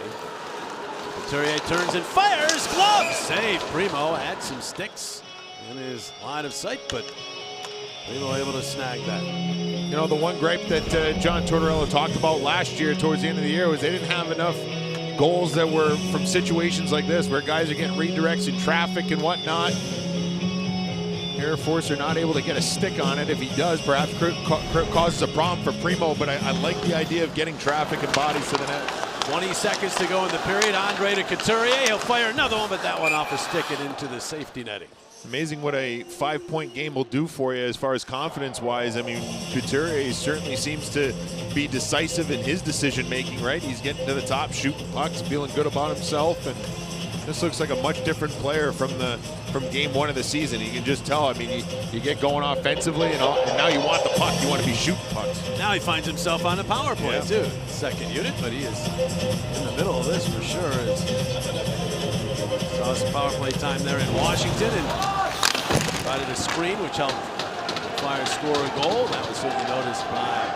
Couturier turns and fires. Glove save. Primo had some sticks in his line of sight, but Primo able to snag that. You know, the one gripe that John Tortorella talked about last year towards the end of the year was they didn't have enough goals that were from situations like this where guys are getting redirects in traffic and whatnot. Air Force are not able to get a stick on it. If he does, perhaps causes a problem for Primo, but I like the idea of getting traffic and bodies to the net. 20 seconds to go in the period. Andre to Couturier. He'll fire another one, but that one off a stick and into the safety netting. Amazing what a 5-point game will do for you as far as confidence-wise. I mean, Couturier certainly seems to be decisive in his decision-making, right? He's getting to the top, shooting pucks, feeling good about himself, and this looks like a much different player from game one of the season. You can just tell. I mean, you get going offensively, and now you want the puck. You want to be shooting pucks. Now he finds himself on the power play, too. Second unit, but he is in the middle of this for sure. Saw some power play time there in Washington and provided a screen, which helped the Flyers score a goal. That was certainly noticed by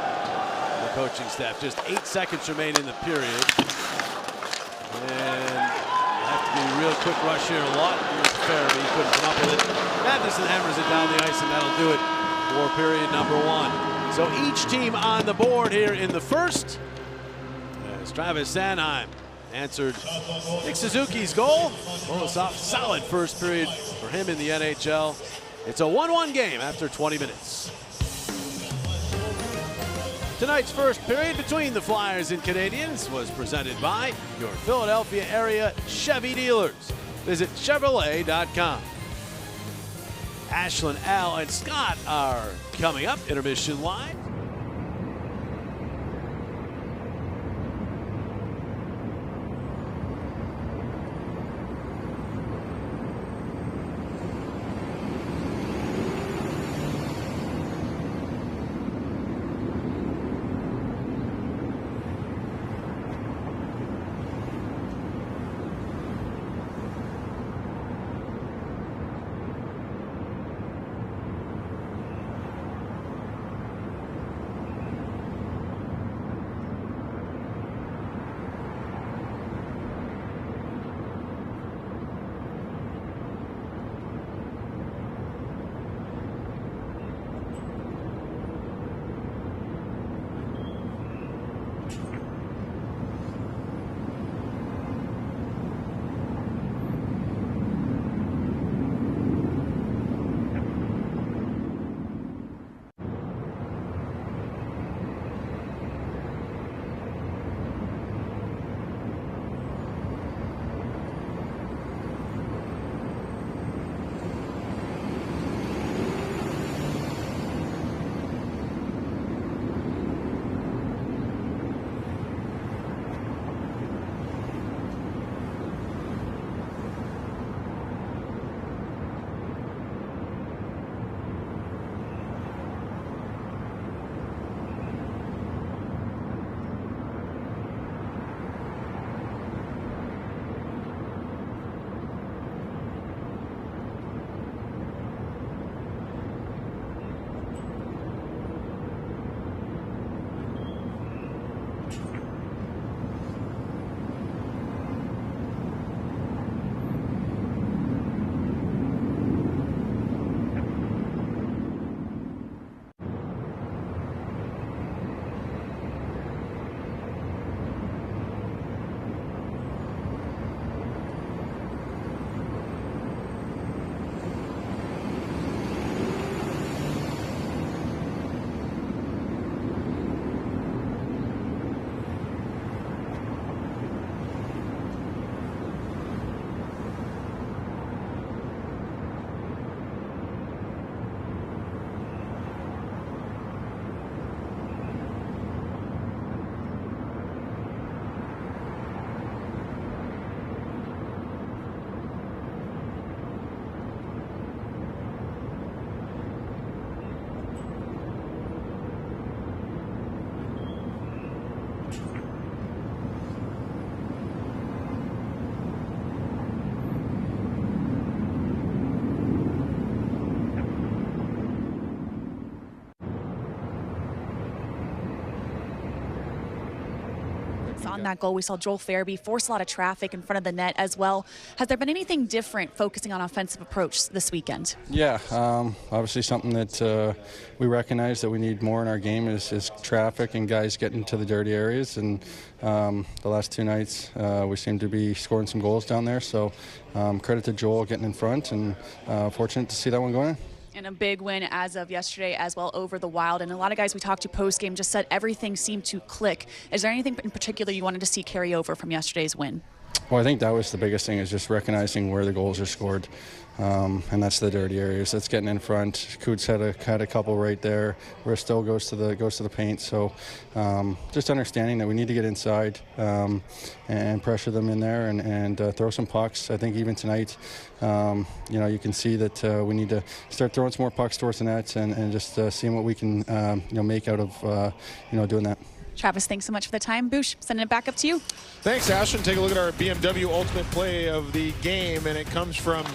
the coaching staff. Just 8 seconds remain in the period. And have to be a real quick rush here. A lot fair, but he couldn't come up with it. Matheson hammers it down the ice, and that'll do it for period number 1. So each team on the board here in the first. As Travis Sanheim answered Nick Suzuki's goal. Kolosov, solid first period for him in the NHL. It's a 1-1 game after 20 minutes. Tonight's first period between the Flyers and Canadiens was presented by your Philadelphia area Chevy dealers. Visit Chevrolet.com. Ashlyn, Al, and Scott are coming up. Intermission live. on that goal. We saw Joel Farabee force a lot of traffic in front of the net as well. Has there been anything different focusing on offensive approach this weekend? Yeah, obviously something that we recognize that we need more in our game is traffic and guys getting to the dirty areas. And the last 2 nights we seem to be scoring some goals down there. So credit to Joel getting in front, and fortunate to see that one going in. And a big win as of yesterday as well over the Wild. And a lot of guys we talked to post-game just said everything seemed to click. Is there anything in particular you wanted to see carry over from yesterday's win? Well, I think that was the biggest thing, is just recognizing where the goals are scored. And that's the dirty areas. That's getting in front. Coots had a couple right there. Risto goes to the paint. So just understanding that we need to get inside and pressure them in there and throw some pucks. I think even tonight, you can see that we need to start throwing some more pucks towards the nets and just seeing what we can make out of doing that. Travis, thanks so much for the time. Boosh, sending it back up to you. Thanks, Ashton. Take a look at our BMW Ultimate Play of the game, and it comes from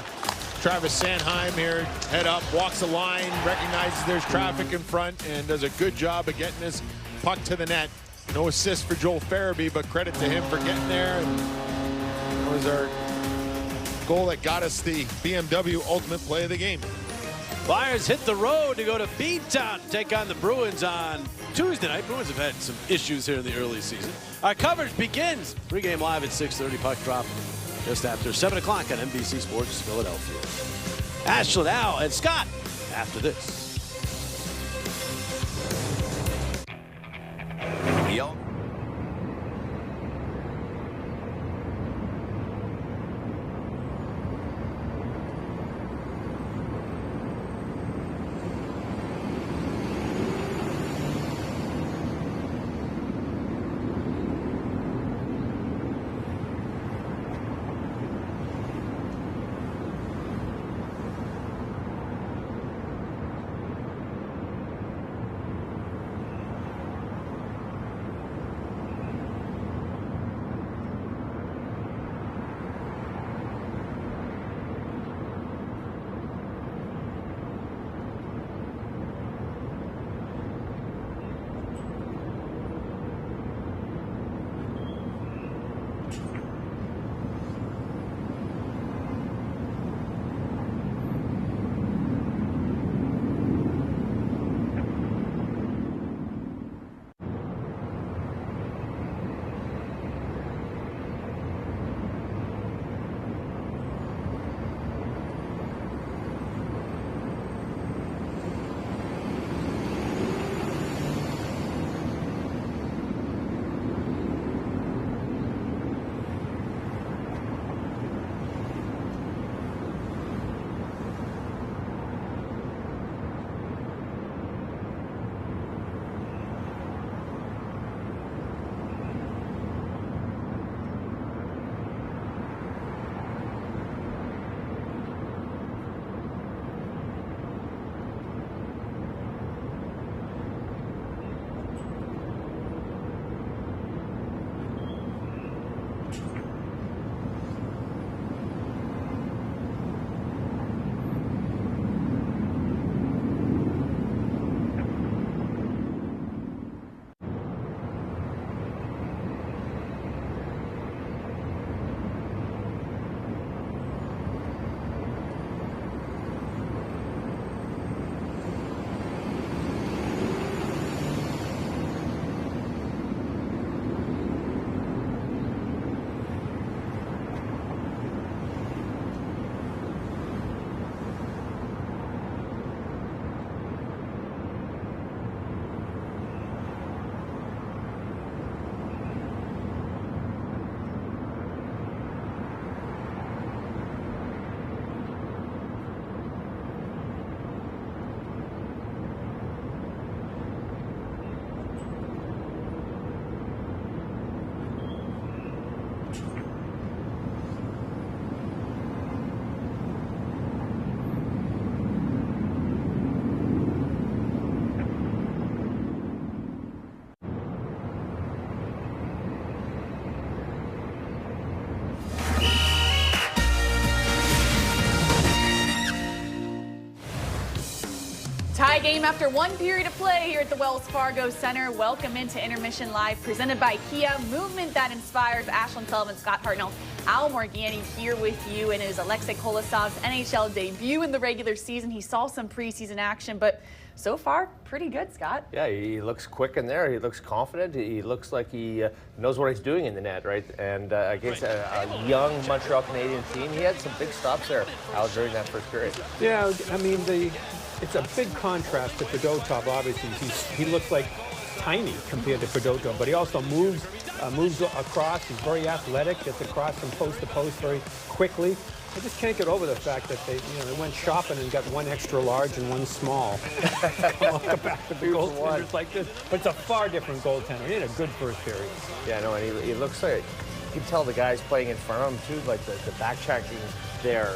Travis Sanheim here. Head up, walks the line, recognizes there's traffic in front, and does a good job of getting this puck to the net. No assist for Joel Farabee, but credit to him for getting there. And that was our goal that got us the BMW Ultimate Play of the game. Flyers hit the road to go to Beantown to take on the Bruins on Tuesday night. Bruins have had some issues here in the early season. Our coverage begins pregame live at 6:30. Puck drop just after 7 o'clock on NBC Sports Philadelphia. Ashlyn, Al, and Scott after this. Tie game after 1 period of play here at the Wells Fargo Center. Welcome into Intermission Live, presented by Kia. Movement that inspires. Ashlyn Sullivan, Scott Hartnell, Al Morganti here with you. And it is Alexei Kolosov's NHL debut in the regular season. He saw some preseason action, but so far, pretty good, Scott. Yeah, he looks quick in there. He looks confident. He looks like he knows what he's doing in the net, right? And against a young Montreal Canadian team, he had some big stops there, Al, during that first period. Yeah, I mean, it's a big contrast to Fedotov. Obviously, he looks like tiny compared to Fedotov, but he also moves across. He's very athletic, gets across from post to post very quickly. I just can't get over the fact that they went shopping and got one extra large and one small. Come back to the goaltenders like this, but it's a far different goaltender. He had a good first period. Yeah, no, and he looks like, you can tell the guys playing in front of him too, like the back checking there,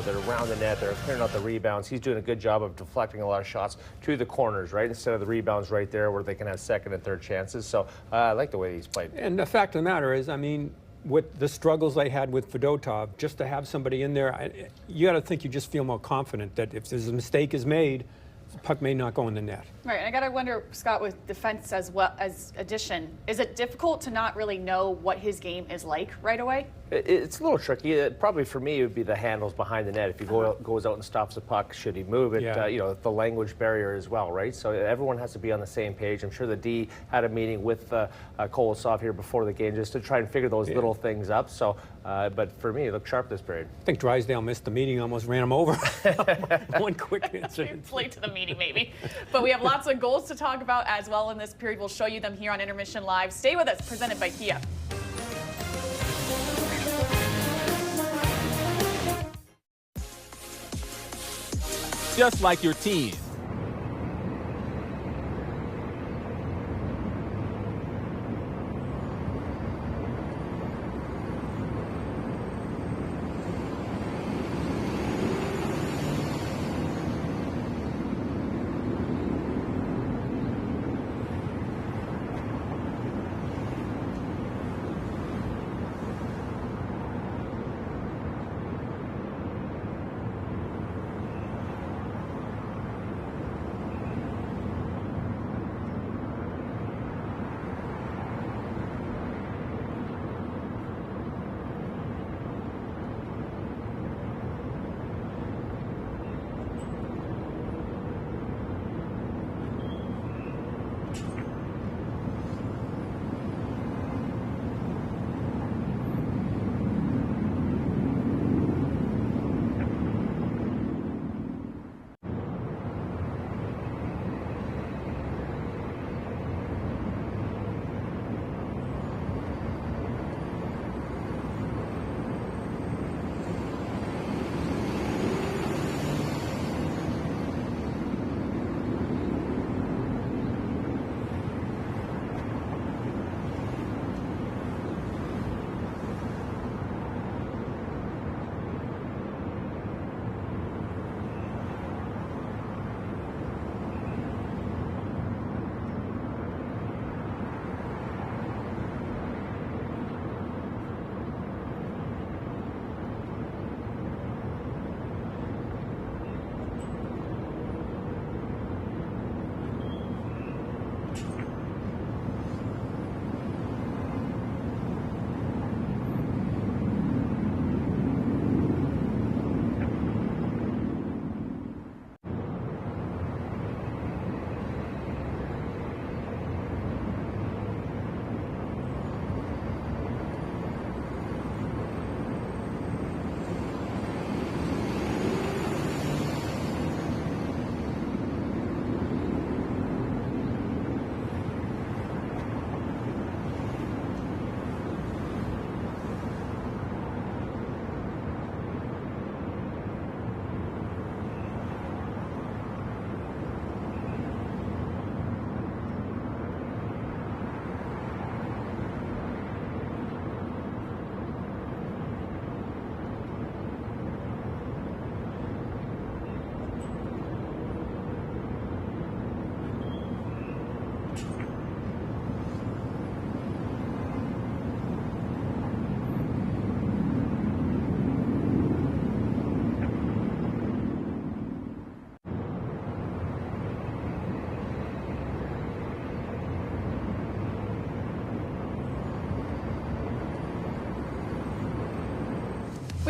they're around the net, they're clearing out the rebounds. He's doing a good job of deflecting a lot of shots to the corners, right, instead of the rebounds right there where they can have second and third chances. So I like the way he's played. And the fact of the matter is, I mean, with the struggles they had with Fedotov, just to have somebody in there, you got to think you just feel more confident that if there's a mistake is made, the puck may not go in the net. Right, and I got to wonder, Scott, with defense as well as addition, is it difficult to not really know what his game is like right away? It's a little tricky. Probably for me, it would be the handles behind the net. If he goes out and stops the puck, should he move it? Yeah. The language barrier as well, right? So everyone has to be on the same page. I'm sure the D had a meeting with Kolosov here before the game just to try and figure those little things up. So, but for me, it looked sharp this period. I think Drysdale missed the meeting, almost ran him over. One quick answer. Late to the meeting, maybe. But we have lots of goals to talk about as well in this period. We'll show you them here on Intermission Live. Stay with us, presented by Kia. Just like your team.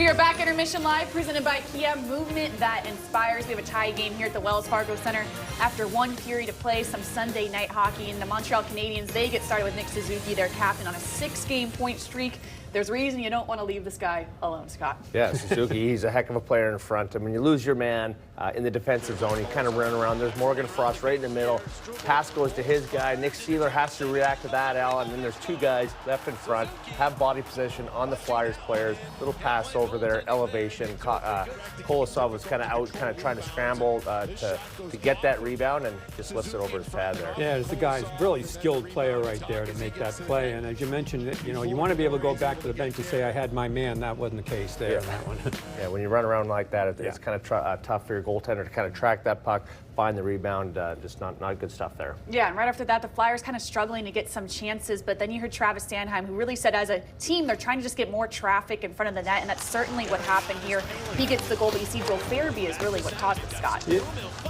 We are back Intermission Live, presented by Kia. Movement that inspires. We have a tie game here at the Wells Fargo Center after one period of play, some Sunday night hockey. And the Montreal Canadiens, they get started with Nick Suzuki, their captain, on a 6-game point streak. There's a reason you don't want to leave this guy alone, Scott. Yeah, Suzuki, he's a heck of a player in front. I mean, you lose your man in the defensive zone. You kind of run around. There's Morgan Frost right in the middle. Pass goes to his guy. Nick Seeler has to react to that, Al. And then there's two guys left in front, have body position on the Flyers players. Little pass over there, elevation. Kolosov was kind of out, kind of trying to scramble to get that rebound, and just lifts it over his pad there. Yeah, it's the guy's really skilled player right there to make that play. And as you mentioned, you know, you want to be able to go back to the bench and say, I had my man. That wasn't the case there in that one. Yeah, when you run around like that, it's kind of tough for your goaltender to kind of track that puck, find the rebound. Just not good stuff there. Yeah, and right after that, the Flyers kind of struggling to get some chances, but then you heard Travis Sanheim, who really said as a team, they're trying to just get more traffic in front of the net, and that's certainly what happened here. He gets the goal, but you see Joel Farabee is really what caused it, Scott.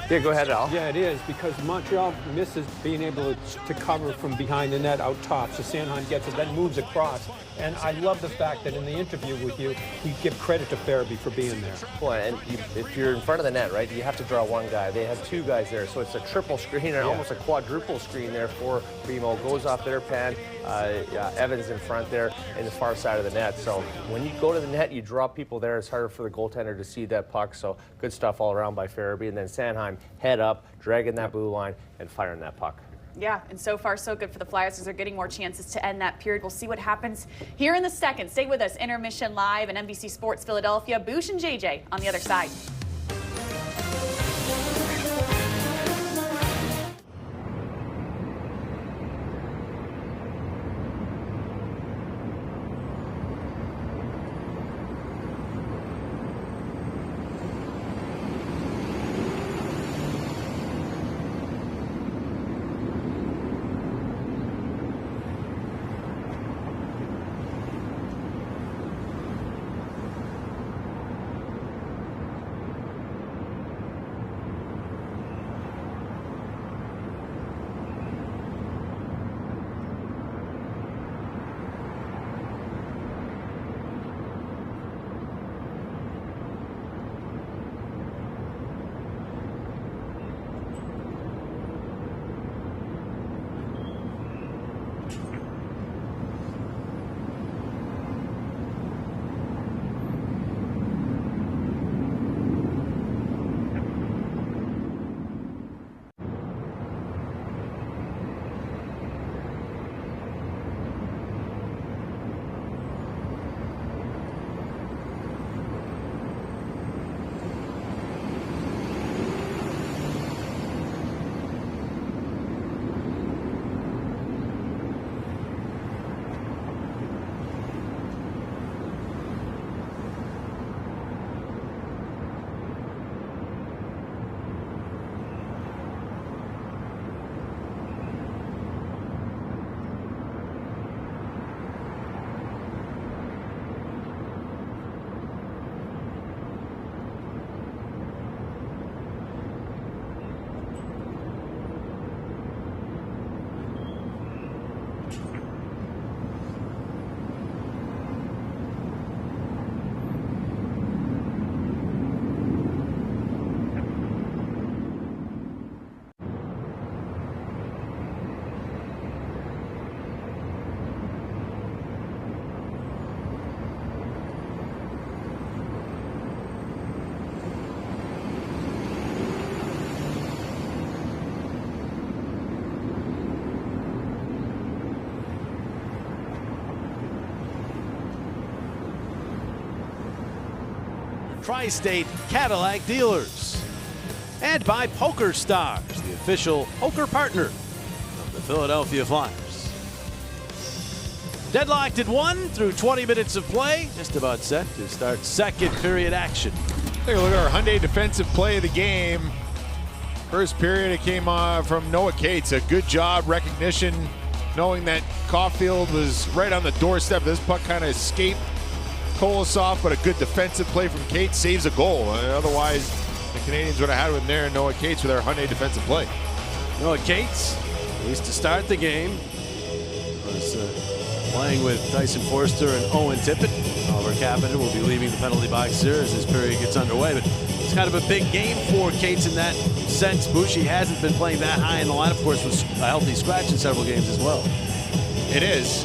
Yeah, go ahead, Al. Yeah, it is, because Montreal misses being able to cover from behind the net out top. So Sanheim gets it, then moves across. And I love the fact that in the interview with you, he give credit to Farabee for being there. Well, and if you're in front of the net, right, you have to draw one guy. They have two guys there, so it's a triple screen, or almost a quadruple screen there for Remo. Goes off their pan. Evans in front there in the far side of the net. So when you go to the net, you draw people there. It's harder for the goaltender to see that puck. So good stuff all around by Farabee. And then Sanheim, head up, dragging that blue line and firing that puck. Yeah, and so far so good for the Flyers as they're getting more chances to end that period. We'll see what happens here in the second. Stay with us. Intermission Live and NBC Sports Philadelphia. Boosh and JJ on the other side. Tri-State Cadillac dealers, and by Poker Stars, the official poker partner of the Philadelphia Flyers. Deadlocked at 1 through 20 minutes of play, just about set to start second period action. Take a look at our Hyundai defensive play of the game. First period, it came from Noah Cates. A good job, recognition, knowing that Caulfield was right on the doorstep. This puck kind of escaped Kolosov, but a good defensive play from Cates saves a goal. Otherwise, the Canadians would have had one there. Noah Cates with our Hyundai defensive play. Noah Cates, at least to start the game, was playing with Tyson Forster and Owen Tippett. Oliver Kapanen will be leaving the penalty box here as this period gets underway. But it's kind of a big game for Cates in that sense. Boucher hasn't been playing that high in the line, of course, with a healthy scratch in several games as well. It is.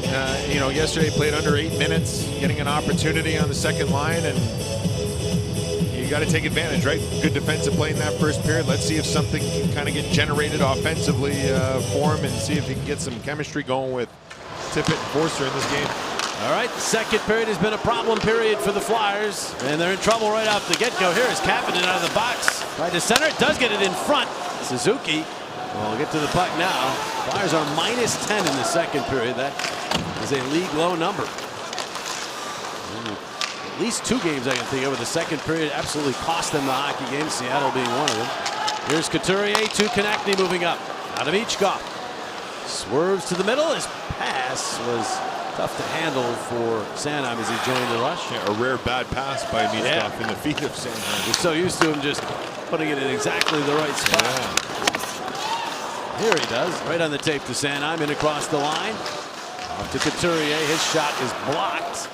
You know, yesterday played under 8 minutes, getting an opportunity on the second line, and you got to take advantage, right? Good defensive play in that first period. Let's see if something can kind of get generated offensively for him, and see if he can get some chemistry going with Tippett and Forster in this game. All right, the second period has been a problem period for the Flyers, and they're in trouble right off the get-go. Here is Kapanen out of the box. Right to center, does get it in front. Suzuki will get to the puck now. Flyers are -10 in the second period. That is a league low number. At least 2 games I can think of where the second period absolutely cost them the hockey game, Seattle being one of them. Here's Couturier to Konechny moving up. Out of Michkov. Swerves to the middle. His pass was tough to handle for Sanheim as he joined the rush. Yeah, a rare bad pass by Michkov in the feet of Sanheim. We're so used to him just putting it in exactly the right spot. Yeah. Here he does, right on the tape to Sanheim, in across the line. Off to Couturier, his shot is blocked.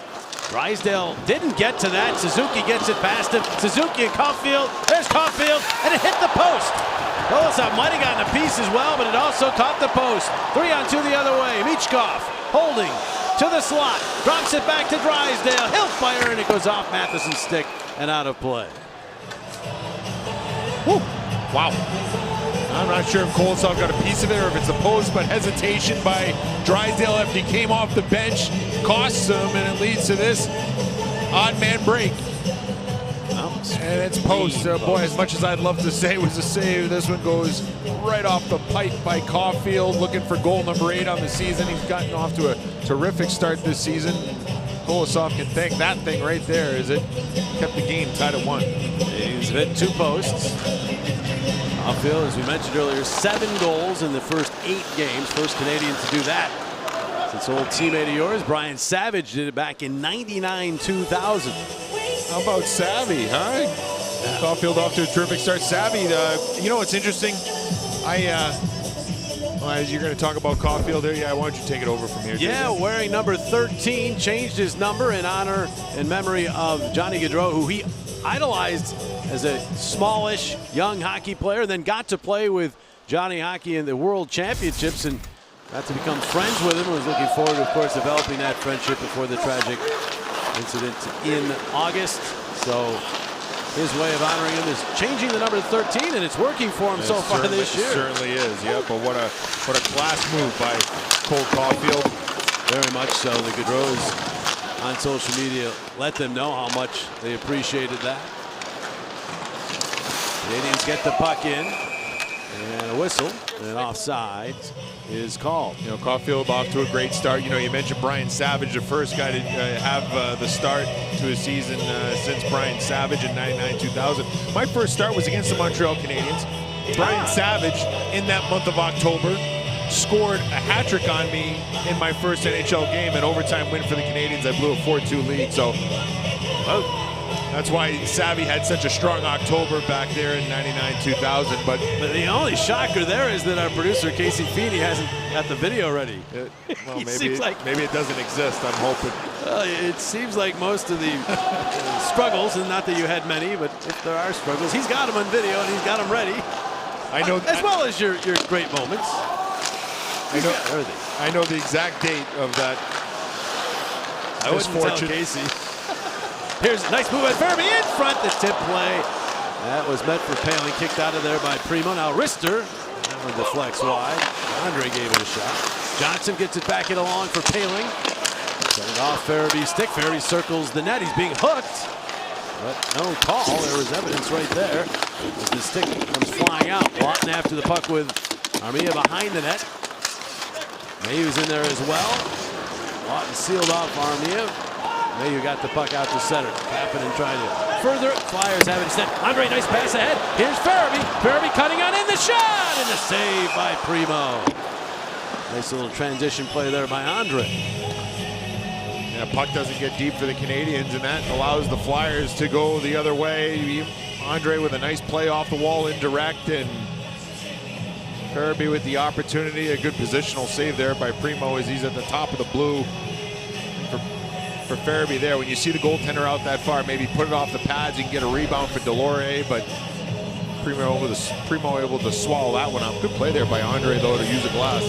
Drysdale didn't get to that. Suzuki gets it past him. Suzuki and Caulfield. There's Caulfield, and it hit the post. Kolosov might have gotten a piece as well, but it also caught the post. 3-on-2 the other way. Michkov holding to the slot. Drops it back to Drysdale. He'll fire, and it goes off Matheson's stick and out of play. Woo. Wow. I'm not sure if Kolosov got a piece of it or if it's the post, but hesitation by Drysdale after he came off the bench costs him, and it leads to this odd man break. And it's post. Boy, as much as I'd love to say it was a save, this one goes right off the pipe by Caulfield, looking for goal number 8 on the season. He's gotten off to a terrific start this season. Kolosov can thank that thing right there as it kept the game tied at 1. He's hit 2 posts. Caulfield, as we mentioned earlier, 7 goals in the first 8 games. First Canadian to do that since old teammate of yours, Brian Savage, did it back in '99-2000. How about Savvy, huh? Yeah. Caulfield off to a terrific start. Savvy, you know what's interesting? As you're going to talk about Caulfield there, yeah, why don't you take it over from here? Yeah, wearing number 13, changed his number in honor and memory of Johnny Gaudreau, who he idolized as a smallish young hockey player, then got to play with Johnny Hockey in the World Championships and got to become friends with him. Was looking forward to, of course, developing that friendship before the tragic incident in August. So his way of honoring him is changing the number 13, and it's working for him so far this year. It certainly is, yeah. But what a class move by Cole Caulfield. Very much so. The Gaudreaus on social media let them know how much they appreciated that. Canadians get the puck in, and a whistle, and offside is called. You know, Caulfield off to a great start. You know, you mentioned Brian Savage, the first guy to have the start to a season since Brian Savage in '99-2000. My first start was against the Montreal Canadiens. Brian Savage, in that month of October, scored a hat-trick on me in my first NHL game, an overtime win for the Canadiens. I blew a 4-2 lead, so that's why Savvy had such a strong October back there in '99-2000. But the only shocker there is that our producer Casey Feeney hasn't got the video ready. Well, maybe it doesn't exist. I'm hoping. It seems like most of the struggles, and not that you had many, but if there are struggles, he's got them on video and he's got them ready. I know, as well as your great moments. I know the exact date of that. I wouldn't tell Casey. Here's a nice move by Fairby in front. The tip play. That was meant for Poehling. Kicked out of there by Primo. Now Rister. That one deflects wide. Andre gave it a shot. Johnson gets it back in along for Poehling. Set it off Fairby's stick. Fairby circles the net. He's being hooked. But no call. There was evidence right there as the stick comes flying out. Lawton after the puck with Armia behind the net. Mayhew's in there as well. Lawton sealed off Armia. Mayhew got the puck out to center. Kapanen trying to further it. Flyers have it instead. Andre, nice pass ahead. Here's Fairby. Fairby cutting on in the shot. And the save by Primo. Nice little transition play there by Andre. Yeah, puck doesn't get deep for the Canadians, and that allows the Flyers to go the other way. Andre with a nice play off the wall, indirect, and Fairby with the opportunity. A good positional save there by Primo as he's at the top of the blue. for Farabee there. When you see the goaltender out that far, maybe put it off the pads. You can get a rebound for Delorier, but Primo able to swallow that one up. Good play there by Andre, though, to use a glass.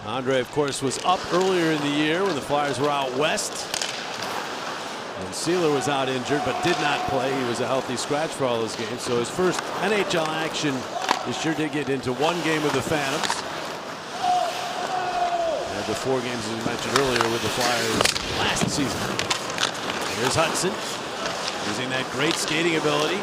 Andre, of course, was up earlier in the year when the Flyers were out west. And Sealer was out injured but did not play. He was a healthy scratch for all those games. So his first NHL action this year did get into one game with the Phantoms. And the 4 games, as we mentioned earlier, with the Flyers last season. Here's Hudson using that great skating ability.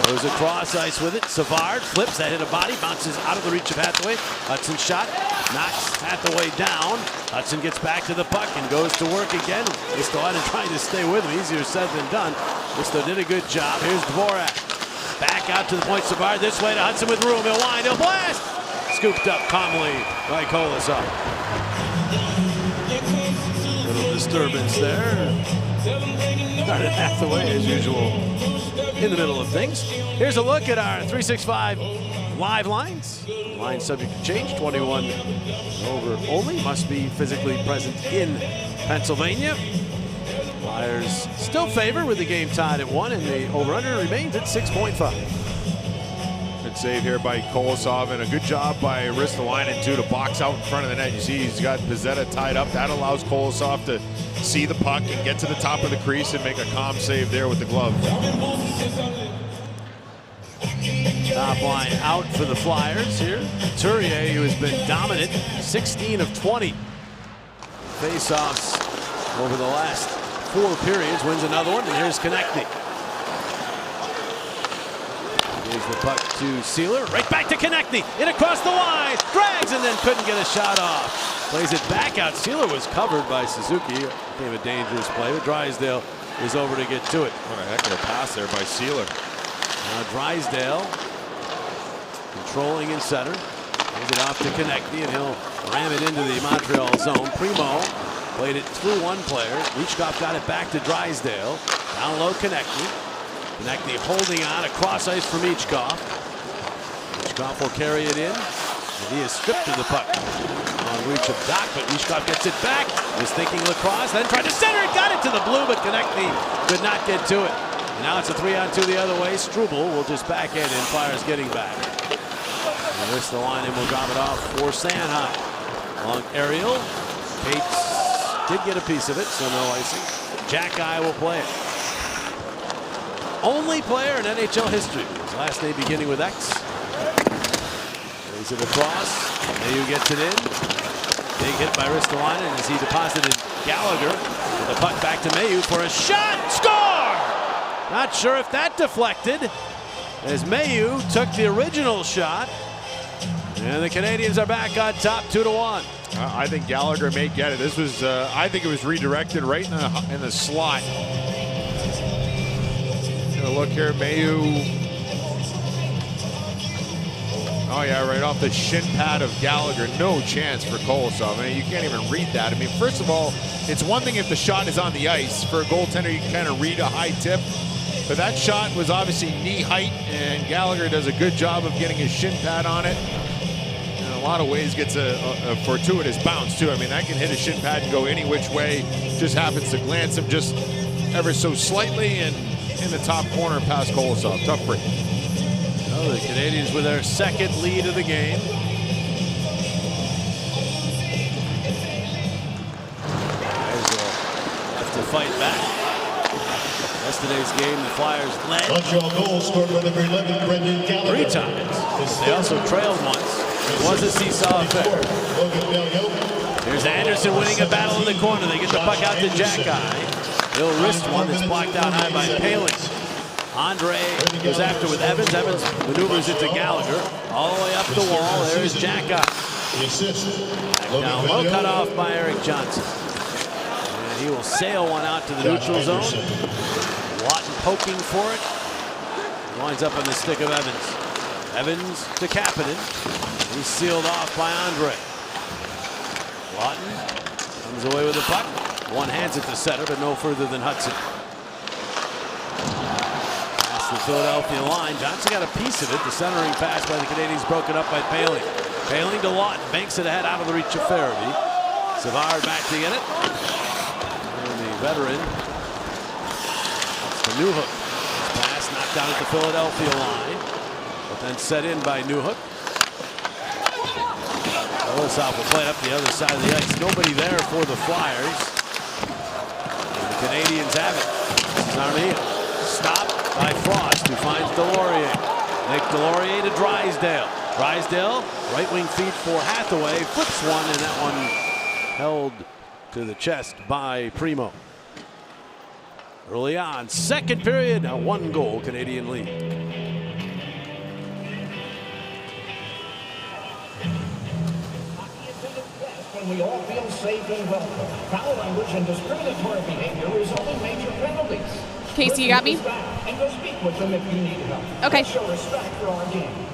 Goes across ice with it. Savard flips, that hit a body, bounces out of the reach of Hathaway. Hudson shot, knocks Hathaway down. Hudson gets back to the puck and goes to work again. Ristolainen trying to stay with him. Easier said than done. Risto did a good job. Here's Dvorak. Back out to the point. Savard this way to Hudson with room. He'll wind, he'll blast. Scooped up calmly by Kolosov. Little disturbance there. Started Hathaway as usual in the middle of things. Here's a look at our 365 live lines. Line subject to change. 21 over only. Must be physically present in Pennsylvania. Flyers still favor with the game tied at 1, and the over-under remains at 6.5. Good save here by Kolosov, and a good job by Ristolainen too to box out in front of the net. You see he's got Pezzetta tied up. That allows Kolosov to see the puck and get to the top of the crease and make a calm save there with the glove. Top line out for the Flyers here. Couturier, who has been dominant, 16 of 20 face-offs over the last 4 periods, wins another one, and here's Konechny. Gives the puck to Sealer, right back to Konechny, in across the line, drags and then couldn't get a shot off. Plays it back out. Sealer was covered by Suzuki. Became a dangerous play, but Drysdale is over to get to it. What a heck of a pass there by Sealer. Now Drysdale controlling in center. Gives it off to Konechny, and he'll ram it into the Montreal zone. Primo played it through one player. Michkov got it back to Drysdale. Down low, Konechny. Konechny holding on across ice for Michkov. Michkov will carry it in. And he is stripped of the puck on reach of Doc, but Michkov gets it back. Was thinking lacrosse, then tried to center it, got it to the blue, but Konechny could not get to it. And now it's a 3-on-2 the other way. Struble will just backhand in. Flyers getting back. And Ristolainen will drop it off for Sanheim. Long aerial. Cates did get a piece of it, so no icing. Jack Eye will play it. Only player in NHL history. His last name beginning with X. Plays it across. Mayu gets it in. Big hit by Ristolainen as he deposited Gallagher. With the puck back to Mayu for a shot. Score! Not sure if that deflected, as Mayu took the original shot. And the Canadians are back on top 2-1. I think Gallagher may get it. This was, I think it was redirected right in the slot. Gonna look here, Mayu. Oh yeah, right off the shin pad of Gallagher. No chance for Kolosov. I mean, you can't even read that. I mean, first of all, it's one thing if the shot is on the ice. For a goaltender, you can kind of read a high tip. But that shot was obviously knee height, and Gallagher does a good job of getting his shin pad on it. In a lot of ways gets a fortuitous bounce too. I mean, that can hit a shin pad and go any which way. Just happens to glance him just ever so slightly and in the top corner past Kolosov. Tough break. Well, the Canadians with their second lead of the game. Flyers will have to fight back. Yesterday's game, the Flyers led Montreal goal scored by number 11, Brendan Gallagher. 3 times. They also trailed once. It was a seesaw affair. Here's Anderson winning a battle in the corner. They get the puck out to Jack Eye. He'll wrist one that's blocked out high by Paling. Andre goes after with Evans. Evans maneuvers it to Gallagher. All the way up the wall. There's Jack Eye. Back down low, cut off by Eric Johnson. And he will sail one out to the neutral zone. Lawton poking for it. Winds up on the stick of Evans. Evans to Kapanen. He's sealed off by Andre. Lawton comes away with the puck. One hands it to center, but no further than Hudson. Past the Philadelphia line. Johnson got a piece of it. The centering pass by the Canadians broken up by Paling. Paling to Lawton. Banks it ahead out of the reach of Farabee. Savard back to get it. And veteran. That's the Newhook. His pass knocked down at the Philadelphia line, but then set in by Newhook. Kolosov will play it up the other side of the ice. Nobody there for the Flyers. And the Canadians have it. This is Armia. Stopped by Frost, who finds Delorier. Nick Delorier to Drysdale. Drysdale, right wing feed for Hathaway, flips one, and that one held to the chest by Primo. Early on, second period, a 1-goal Canadian lead. When we all feel safe and welcome, foul language and discriminatory behavior result in major penalties. Casey, you got me? And go speak with them if you need help. Okay. Show respect for our game.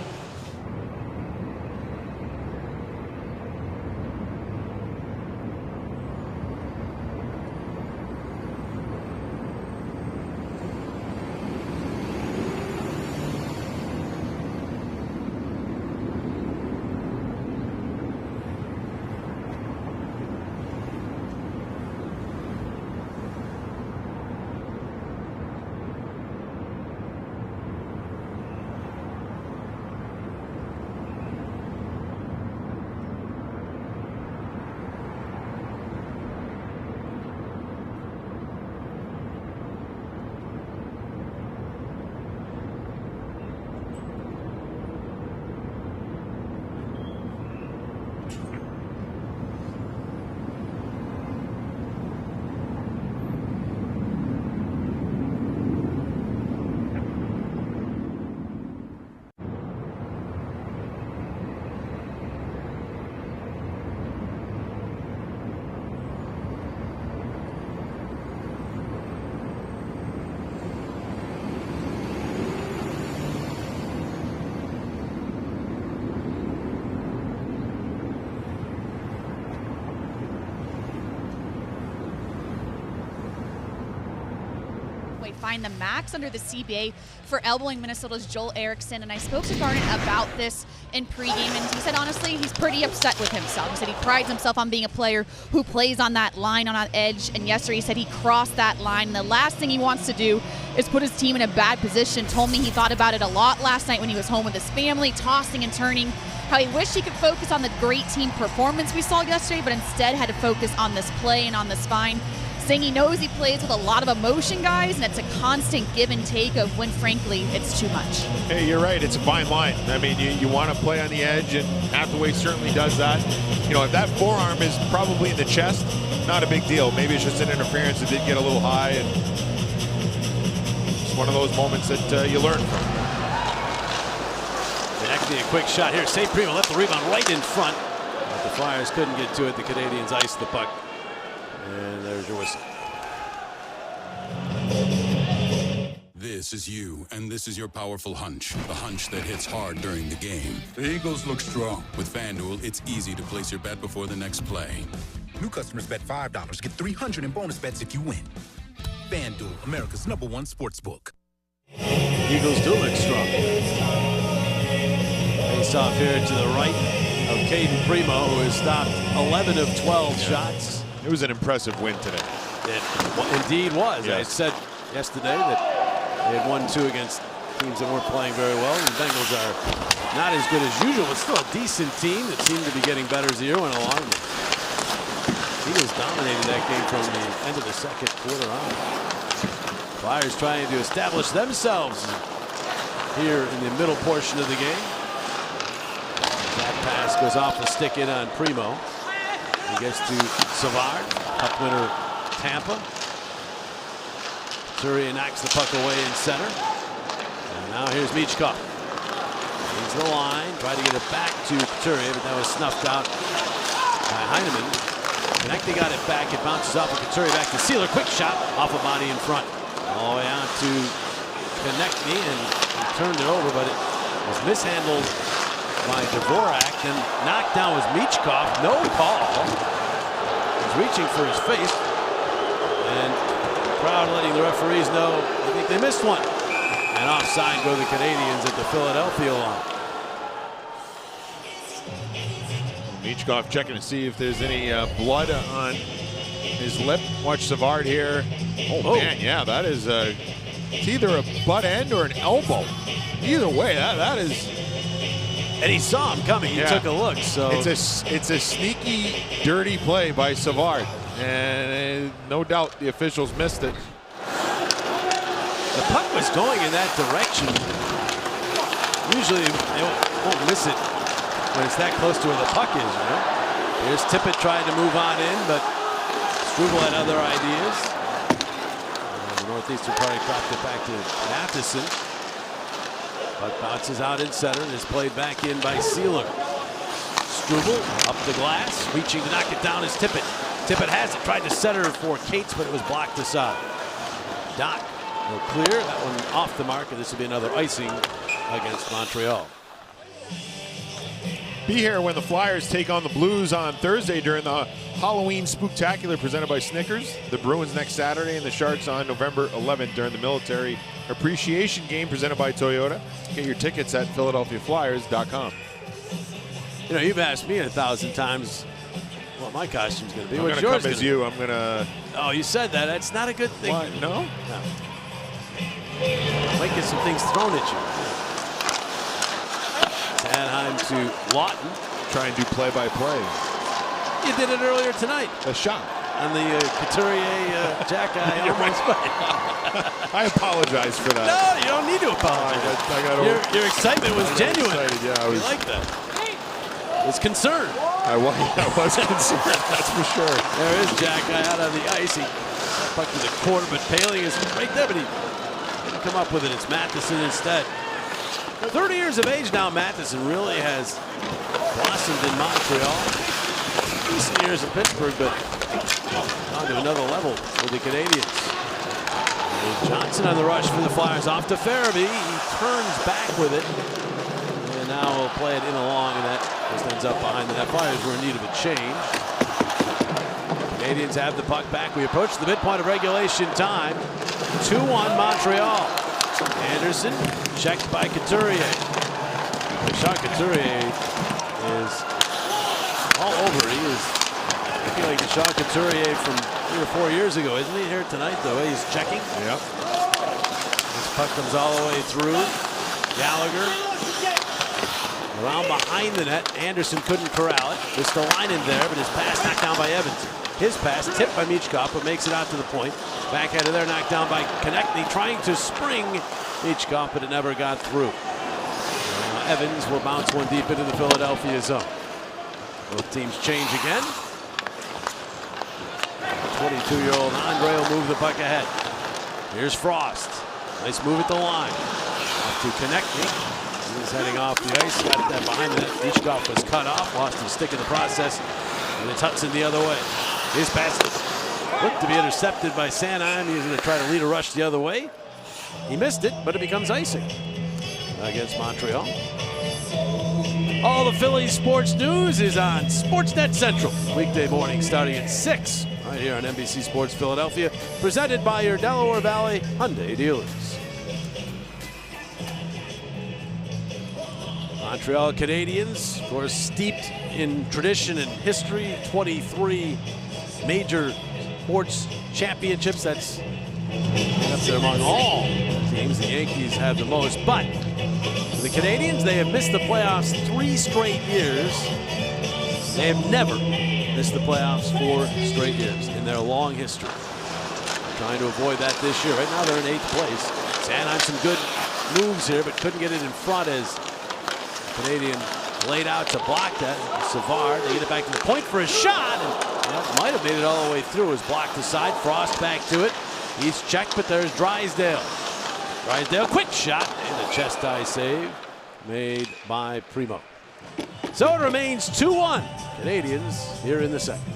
Find the max under the CBA for elbowing Minnesota's Joel Eriksson, and I spoke to Garnet about this in pregame, and he said honestly he's pretty upset with himself. He said he prides himself on being a player who plays on that line, on that edge, and yesterday he said he crossed that line, and the last thing he wants to do is put his team in a bad position. Told me he thought about it a lot last night when he was home with his family, tossing and turning, how he wished he could focus on the great team performance we saw yesterday, but instead had to focus on this play and on this spine. Saying he knows he plays with a lot of emotion, guys, and it's a constant give and take of when, frankly, it's too much. Hey, you're right. It's a fine line. I mean, you want to play on the edge, and Hathaway certainly does that. You know, if that forearm is probably in the chest, not a big deal. Maybe it's just an interference that did get a little high, and it's one of those moments that you learn from. Actually, a quick shot here. St. Primo left the rebound right in front, but the Flyers couldn't get to it. The Canadians iced the puck. And there's your whistle. This is you, and this is your powerful hunch. The hunch that hits hard during the game. The Eagles look strong. With FanDuel, it's easy to place your bet before the next play. New customers bet $5, get $300 in bonus bets if you win. FanDuel, America's #1 sportsbook. Eagles do look strong. Face off here to the right of Caden Primo, who has stopped 11 of 12 shots. It was an impressive win today. It indeed was. Yes. I had said yesterday that they had won 2 against teams that weren't playing very well. The Bengals are not as good as usual, but still a decent team that seemed to be getting better as the year went along. The Eagles dominated that game from the end of the second quarter on. Flyers trying to establish themselves here in the middle portion of the game. That pass goes off the stick in on Primo. He gets to Savard, puck winner Tampa. Couturier knocks the puck away in center. And now here's Michkov. He's the line, tried to get it back to Couturier, but that was snuffed out by Heineman. Konechny got it back, it bounces off of Couturier back to Sealer. Quick shot off a body in front. All the way out to Konechny, and he turned it over, but it was mishandled by Dvorak, then knocked down was Michkov. No call. He's reaching for his face, and the crowd letting the referees know I think they missed one. And offside go the Canadians at the Philadelphia line. Michkov checking to see if there's any blood on his lip. Watch Savard here. Oh, man, yeah, that is it's either a butt end or an elbow. Either way, that is. And he saw him coming. He took a look. So it's a sneaky, dirty play by Savard, and no doubt the officials missed it. The puck was going in that direction. Usually they won't miss it when it's that close to where the puck is, you know? Here's Tippett trying to move on in, but Struble had other ideas. And the Northeastern Party dropped it back to Matheson. Puck bounces out in center and is played back in by Sealer. Struble up the glass, reaching to knock it down is Tippett. Tippett has it, tried to center for Cates, but it was blocked aside. Doc, no clear, that one off the mark, and this will be another icing against Montreal. Be here when the Flyers take on the Blues on Thursday during the Halloween Spooktacular presented by Snickers. The Bruins next Saturday and the Sharks on November 11th during the Military Appreciation Game presented by Toyota. Get your tickets at PhiladelphiaFlyers.com. You know, you've asked me 1,000 times what my costume's going to be. I'm What's going yours to come as you. I'm going to... Oh, you said that. That's not a good thing. What? No? No. Might get some things thrown at you. Sanheim to Lawton. Try and do play-by-play. You did it earlier tonight. A shot. On the Couturier Jack Eye. I apologize for that. No, you don't need to apologize. Your excitement was genuine. Yeah, I was. You like that. It was concerned. I was concerned, that's for sure. There is Jack Eye out on the ice. He pucked to the corner, but Paling is right there, but he didn't come up with it. It's Matheson instead. 30 years of age now, Matheson really has blossomed in Montreal. Recent years in Pittsburgh, but on to another level for the Canadians. And Johnson on the rush for the Flyers, off to Farabee. He turns back with it, and now he'll play it in along, and that just ends up behind the net. Flyers were in need of a change. Canadians have the puck back. We approach the midpoint of regulation time. 2-1 Montreal. Anderson checked by Couturier. Sean Couturier is all over. He is looking like the Sean Couturier from 3 or 4 years ago, isn't he? Here tonight, the way he's checking. Yep. This puck comes all the way through. Gallagher around behind the net. Anderson couldn't corral it. There's the line in there, but his pass knocked down by Evans. His pass tipped by Michkov, but makes it out to the point. Backhand of there, knocked down by Konechny, trying to spring Michkov, but it never got through. Evans will bounce one deep into the Philadelphia zone. Both teams change again. 22-year-old Andre will move the puck ahead. Here's Frost. Nice move at the line. Off to Konechny. He's heading off the ice. Got that behind the net. Michkov was cut off. Lost his stick in the process. And it's Hudson the other way. His pass looked to be intercepted by Sanheim. He's going to try to lead a rush the other way. He missed it, but it becomes icing against Montreal. All the Phillies sports news is on Sportsnet Central. Weekday morning starting at 6 right here on NBC Sports Philadelphia. Presented by your Delaware Valley Hyundai dealers. Montreal Canadiens, of course, steeped in tradition and history. 23 major sports championships. That's up there among all teams. The Yankees have the most, but for the Canadiens, they have missed the playoffs 3 straight years. They have never missed the playoffs 4 straight years in their long history. Trying to avoid that this year. Right now they're in 8th place. Sanheim some good moves here, but couldn't get it in front as the Canadian laid out to block that. Savard, they get it back to the point for a shot, and might have made it all the way through. It was blocked aside. Frost back to it. He's checked, but there's Drysdale. Drysdale, quick shot, and a chest-eye save made by Primo. So it remains 2-1. Canadians here in the second.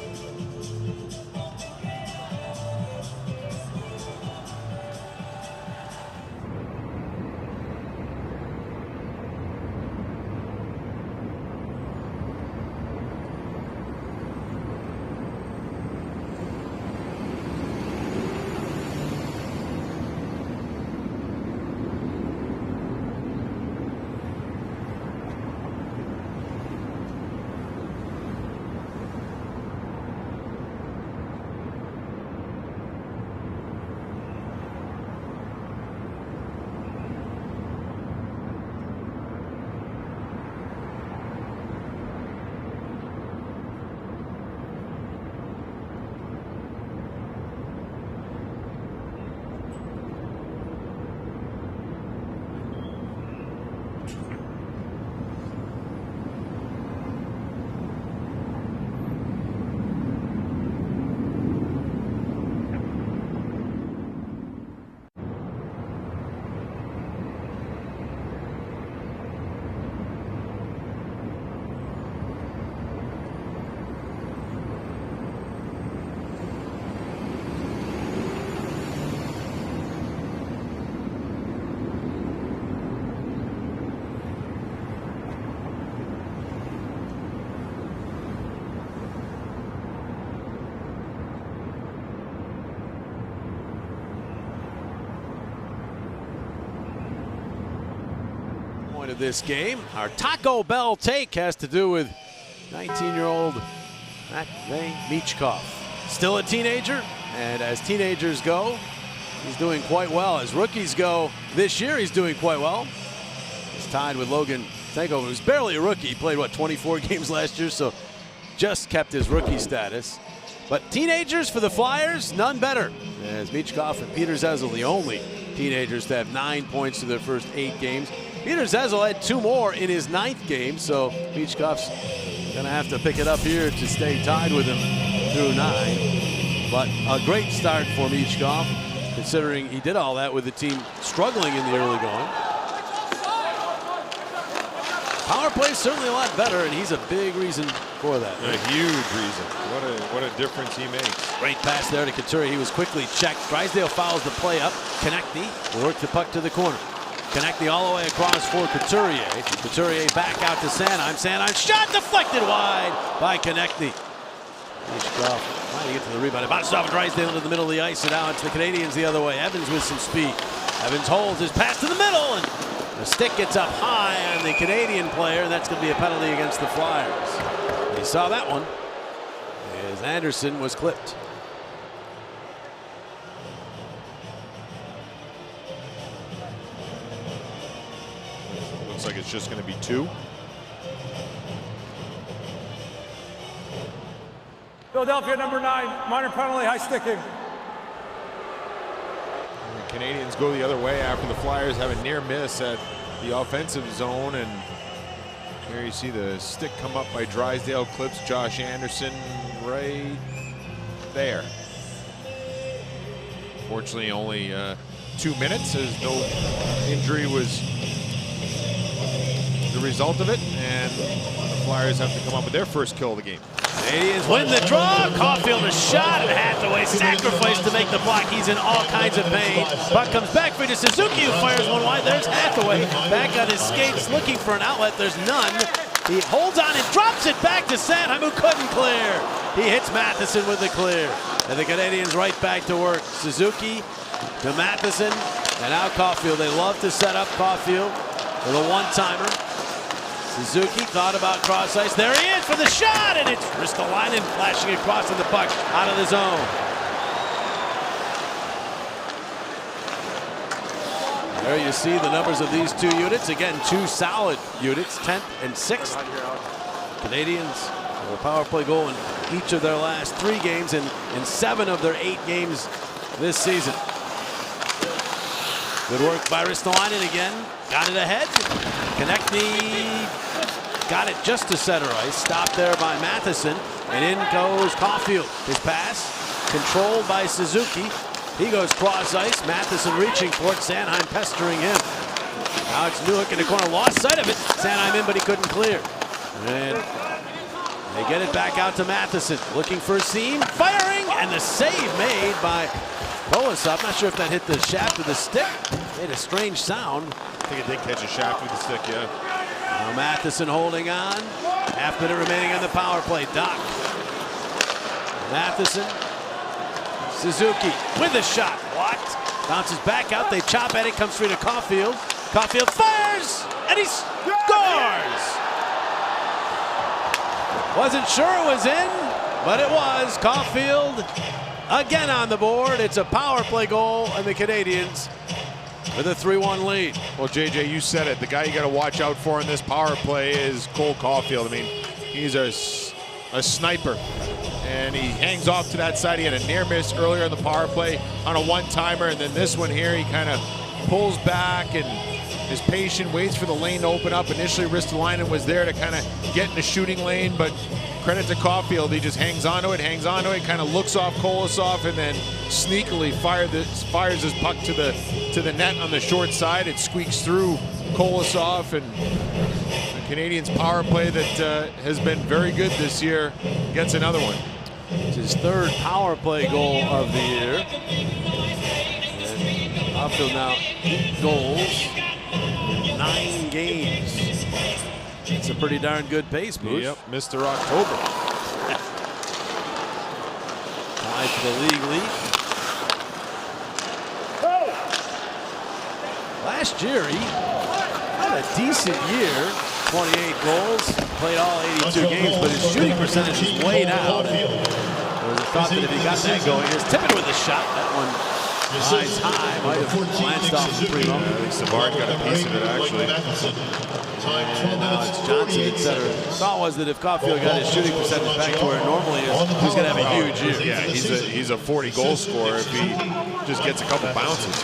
Point of this game. Our Taco Bell take has to do with 19-year-old Matvey Michkov. Still a teenager, and as teenagers go, he's doing quite well. As rookies go this year, he's doing quite well. He's tied with Logan Stanko, who's barely a rookie. He played, what, 24 games last year, so just kept his rookie status. But teenagers for the Flyers, none better. As Michkov and Peter Zezel, the only teenagers to have 9 points to their first 8 games. Peter Zezel had 2 more in his 9th game, so Michkov's going to have to pick it up here to stay tied with him through 9. But a great start for Michkov, considering he did all that with the team struggling in the early going. Power play certainly a lot better, and he's a big reason for that. A huge reason. What a difference he makes. Great pass there to Couturier. He was quickly checked. Drysdale fouls the play up. Konecny will work the puck to the corner. Konecny all the way across for Couturier. Couturier back out to Sanheim. Sanheim shot deflected wide by Konecny. Michkov trying to get to the rebound. It bounces off Drysdale into the middle of the ice, and now it's the Canadians the other way. Evans with some speed. Evans holds his pass to the middle, and the stick gets up high on the Canadian player, and that's going to be a penalty against the Flyers. You saw that one as Anderson was clipped. Looks like it's just going to be 2. Philadelphia, number 9, minor penalty, high sticking. The Canadians go the other way after the Flyers have a near miss at the offensive zone, and here you see the stick come up by Drysdale, clips Josh Anderson right there. Fortunately, only 2 minutes, as no injury was the result of it, and the Flyers have to come up with their first kill of the game. Canadians win the draw. Caulfield a shot, and Hathaway sacrificed to make the block. He's in all kinds of pain. Puck comes back for Suzuki, who fires one wide. There's Hathaway back on his skates looking for an outlet. There's none. He holds on and drops it back to Sanheim, who couldn't clear. He hits Matheson with the clear. And the Canadians right back to work. Suzuki to Matheson, and now Caulfield. They love to set up Caulfield with a one-timer. Suzuki thought about cross ice. There he is for the shot, and it's Ristolainen flashing across to the puck out of the zone. There you see the numbers of these 2 units. Again, 2 solid units, 10th and 6th. Canadians with a power play goal in each of their last 3 games and in 7 of their 8 games this season. Good work by Ristolainen again. Got it ahead. Konecny got it just to center ice. Stopped there by Matheson. And in goes Caulfield. His pass controlled by Suzuki. He goes cross ice. Matheson reaching for it. Sanheim pestering him. Now it's Newhook in the corner. Lost sight of it. Sanheim in, but he couldn't clear. And they get it back out to Matheson. Looking for a seam. Firing. And the save made by Kolosov. Not sure if that hit the shaft of the stick. Made a strange sound. I think it did catch a shaft with the stick, yeah. Now Matheson holding on. Half minute remaining on the power play. Doc. Matheson. Suzuki with the shot. What? Bounces back out. They chop at it. Comes through to Caulfield. Caulfield fires. And he scores. Wasn't sure it was in, but it was. Caulfield again on the board. It's a power play goal, and the Canadians with a 3-1 lead. Well, JJ, you said it. The guy you got to watch out for in this power play is Cole Caulfield. I mean, he's a sniper, and he hangs off to that side. He had a near miss earlier in the power play on a one-timer, and then this one here, he kind of pulls back and is patient, waits for the lane to open up. Initially, Ristolainen was there to kind of get in the shooting lane, but credit to Caulfield. He just hangs onto it, kind of looks off Kolosov, and then sneakily fires his puck to the net on the short side. It squeaks through Kolosov, and the Canadians' power play that has been very good this year gets another one. It's his 3rd power play goal of the year. And Caulfield now 8 goals, 9 games. It's a pretty darn good pace, Booth. Yep, Mr. October. Tied to the league lead. Last year, he had a decent year, 28 goals, played all 82 games, but his shooting percentage is way down. And there was a thought that if he got that going, here's Tippett with a shot. That one rides high, might have glanced off the Primo. I think Savard got a piece of it, actually. And now it's Johnson at center. The thought was that if Caulfield got his shooting percentage back to where it normally is, he's going to have a huge year. Yeah, he's a 40-goal scorer if he just gets a couple bounces.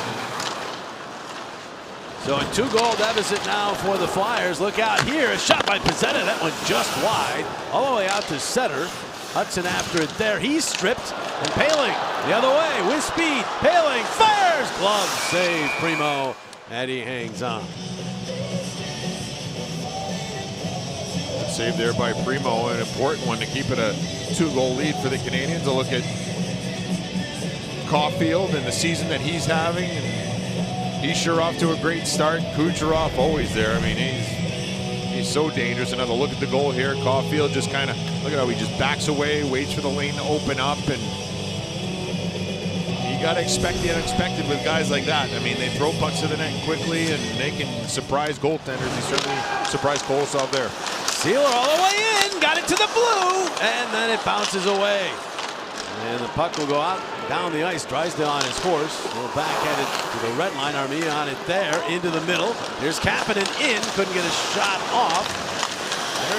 So a 2-goal deficit now for the Flyers. Look out here, a shot by Pezzetta. That one just wide, all the way out to center. Hudson after it there. He's stripped, and Poehling the other way with speed. Poehling fires, glove save Primo, and he hangs on. Save there by Primo, an important one to keep it a 2-goal lead for the Canadians. A look at Caulfield and the season that he's having. And he's sure off to a great start. Kucherov always there. I mean, he's so dangerous. Another look at the goal here. Caulfield just kind of, look at how he just backs away, waits for the lane to open up, and you got to expect the unexpected with guys like that. I mean, they throw pucks to the net quickly, and they can surprise goaltenders. He certainly surprised Kolosov there. Sealer all the way in, got it to the blue, and then it bounces away. And the puck will go out down the ice. Drysdale on his horse. We'll backhead it to the red line. Armia on it there, into the middle. Here's Kapanen in, couldn't get a shot off.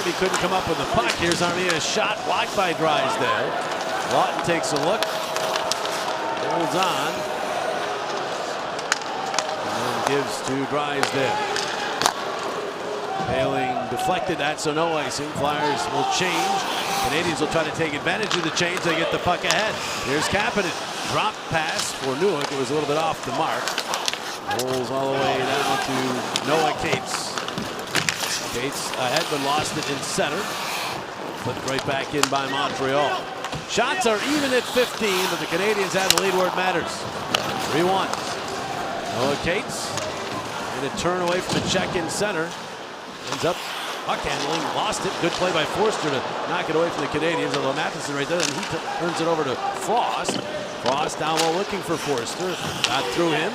He couldn't come up with the puck. Here's Armia's shot, blocked by Drysdale. Lawton takes a look, holds on, and then gives to Drysdale. Poehling deflected that, so no icing. Flyers will change. Canadians will try to take advantage of the change. They get the puck ahead. Here's Kapanen. Drop pass for Newick. It was a little bit off the mark. Rolls all the way down to Noah Cates. Cates ahead, but lost it in center. Flipped right back in by Montreal. Shots are even at 15, but the Canadians have the lead where it matters. 3-1. Noah Cates. And a turn away from the check in center. Ends up puck handling, lost it. Good play by Forster to knock it away from the Canadians. Although Matheson right there, and he turns it over to Frost. Frost down low looking for Forster. Got through him.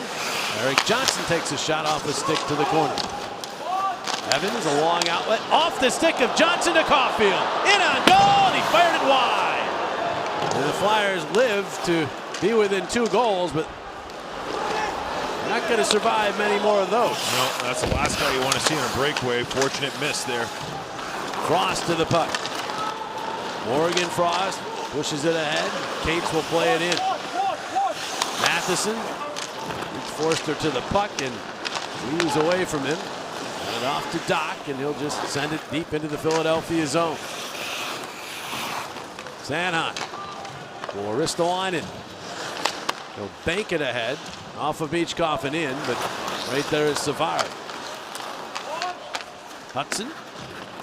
Eric Johnson takes a shot off the stick to the corner. Evans, a long outlet off the stick of Johnson to Caulfield. In on goal, and he fired it wide. And the Flyers live to be within 2 goals, but not going to survive many more of those. No, that's the last guy you want to see on a breakaway. Fortunate miss there. Frost to the puck. Morgan Frost pushes it ahead. Cates will play it in. Matheson. Forster to the puck and moves away from him. And off to Doc, and he'll just send it deep into the Philadelphia zone. Sanheim for Ristolainen. He'll bank it ahead. Off of Beachcoff and in, but right there is Savard. Hudson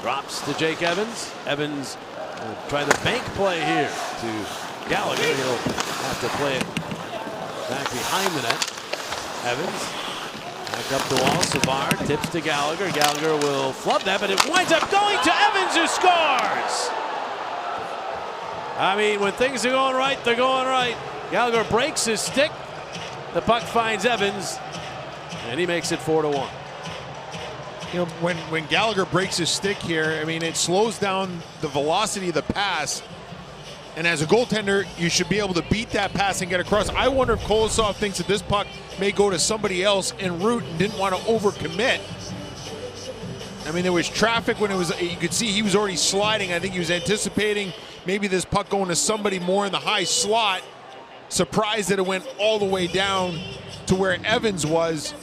drops to Jake Evans. Evans will try the bank play here to Gallagher. He'll have to play it back behind the net. Evans back up the wall. Savard tips to Gallagher. Gallagher will flub that, but it winds up going to Evans, who scores. I mean, when things are going right, they're going right. Gallagher breaks his stick. The puck finds Evans, and he makes it 4-1. You know, when Gallagher breaks his stick here, I mean, it slows down the velocity of the pass. And as a goaltender, you should be able to beat that pass and get across. I wonder if Kolosov thinks that this puck may go to somebody else en route and didn't want to overcommit. I mean, there was traffic when it was, you could see he was already sliding. I think he was anticipating maybe this puck going to somebody more in the high slot. Surprised that it went all the way down to where Evans was.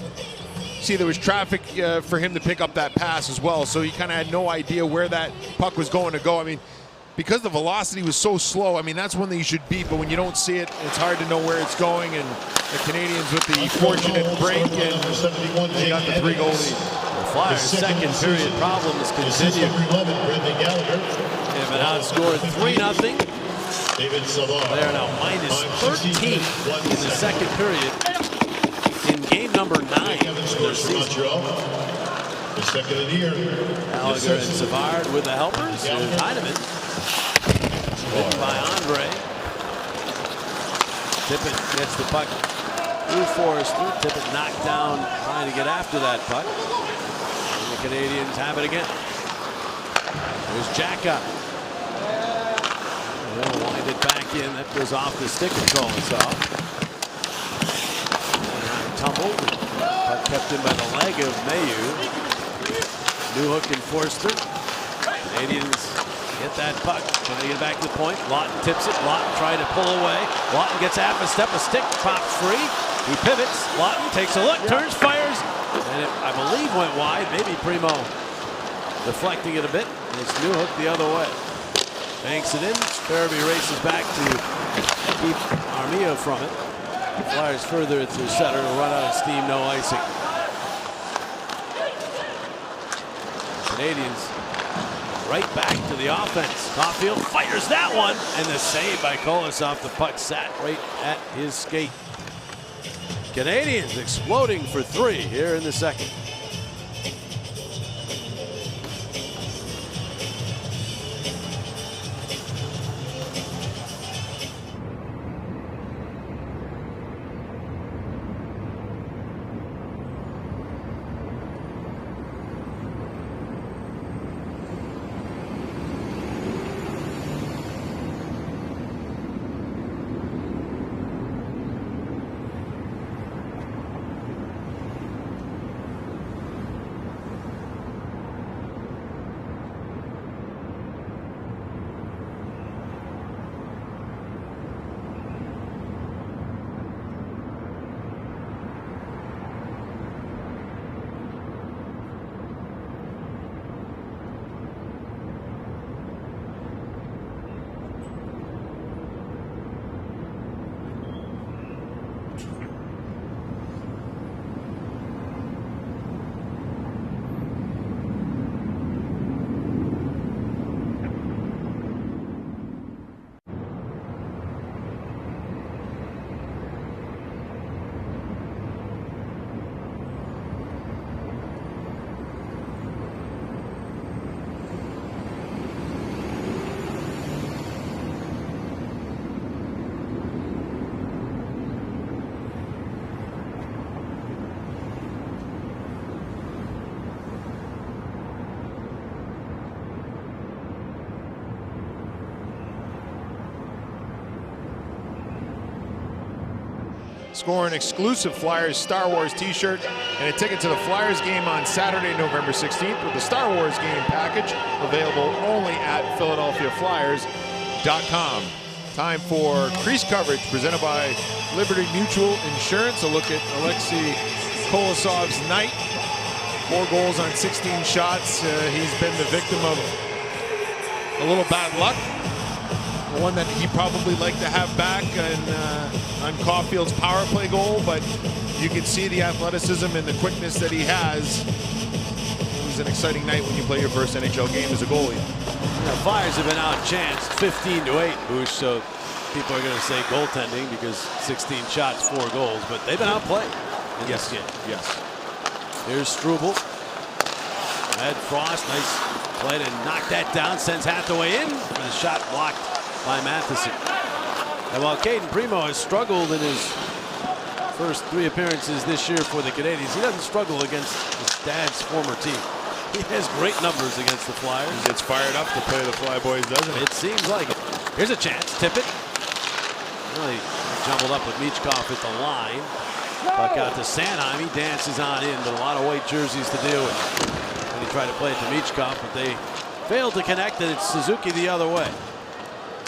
See, there was traffic for him to pick up that pass as well, so he kind of had no idea where that puck was going to go. I mean, because the velocity was so slow, I mean, that's one that you should beat, but when you don't see it, it's hard to know where it's going, and the Canadians with the fortunate break, and they got the 3-goal lead. The Flyers' second period problems continue. They've been outscored 3-0. They are now minus 13 in the second period in game number 9 of their season. Gallagher and Savard with the helpers. Here's Heineman. Hit by Andre. Tippett gets the puck through Forrester. Tippett knocked down trying to get after that puck. Canadians have it again. There's Jacka. They'll wind it back in. That goes off the stick of Kolosov. Tumbled. But kept in by the leg of Mayu. Newhook and Forster. Canadians get that puck. Trying to get back to the point. Lawton tips it. Lawton trying to pull away. Lawton gets half a step. A stick pops free. He pivots. Lawton takes a look. Turns, fires. And it, I believe, went wide. Maybe Primo deflecting it a bit. And it's Newhook the other way. Banks it in. Farabee races back to keep Armia from it. Flyers further to center to run out of steam. No icing. Canadians right back to the offense. Caulfield fires that one. And the save by Kolosov. The puck sat right at his skate. Canadians exploding for 3 here in the second. Score an exclusive Flyers Star Wars t-shirt and a ticket to the Flyers game on Saturday, November 16th with the Star Wars game package available only at PhiladelphiaFlyers.com. Time for crease coverage presented by Liberty Mutual Insurance. A look at Alexei Kolosov's night. 4 goals on 16 shots. He's been the victim of a little bad luck. One that he probably liked to have back on Caulfield's power play goal, but you can see the athleticism and the quickness that he has. It was an exciting night when you play your first NHL game as a goalie. The Flyers have been outchanced 15-8, Bush, so people are going to say goaltending because 16 shots, 4 goals, but they've been outplayed in this game. Yes. Here's Struble. Ed Frost, nice play to knock that down, sends Hathaway in, and the shot blocked by Matheson. And while Caden Primo has struggled in his first 3 appearances this year for the Canadians, he doesn't struggle against his dad's former team. He has great numbers against the Flyers. He gets fired up to play the Flyboys, doesn't he? It seems like it. Here's a chance. Tippett. Really jumbled up with Michkov at the line. Puck out to Sanheim. He dances on in, but a lot of white jerseys to deal with. And he tried to play it to Michkov, but they failed to connect, and it's Suzuki the other way.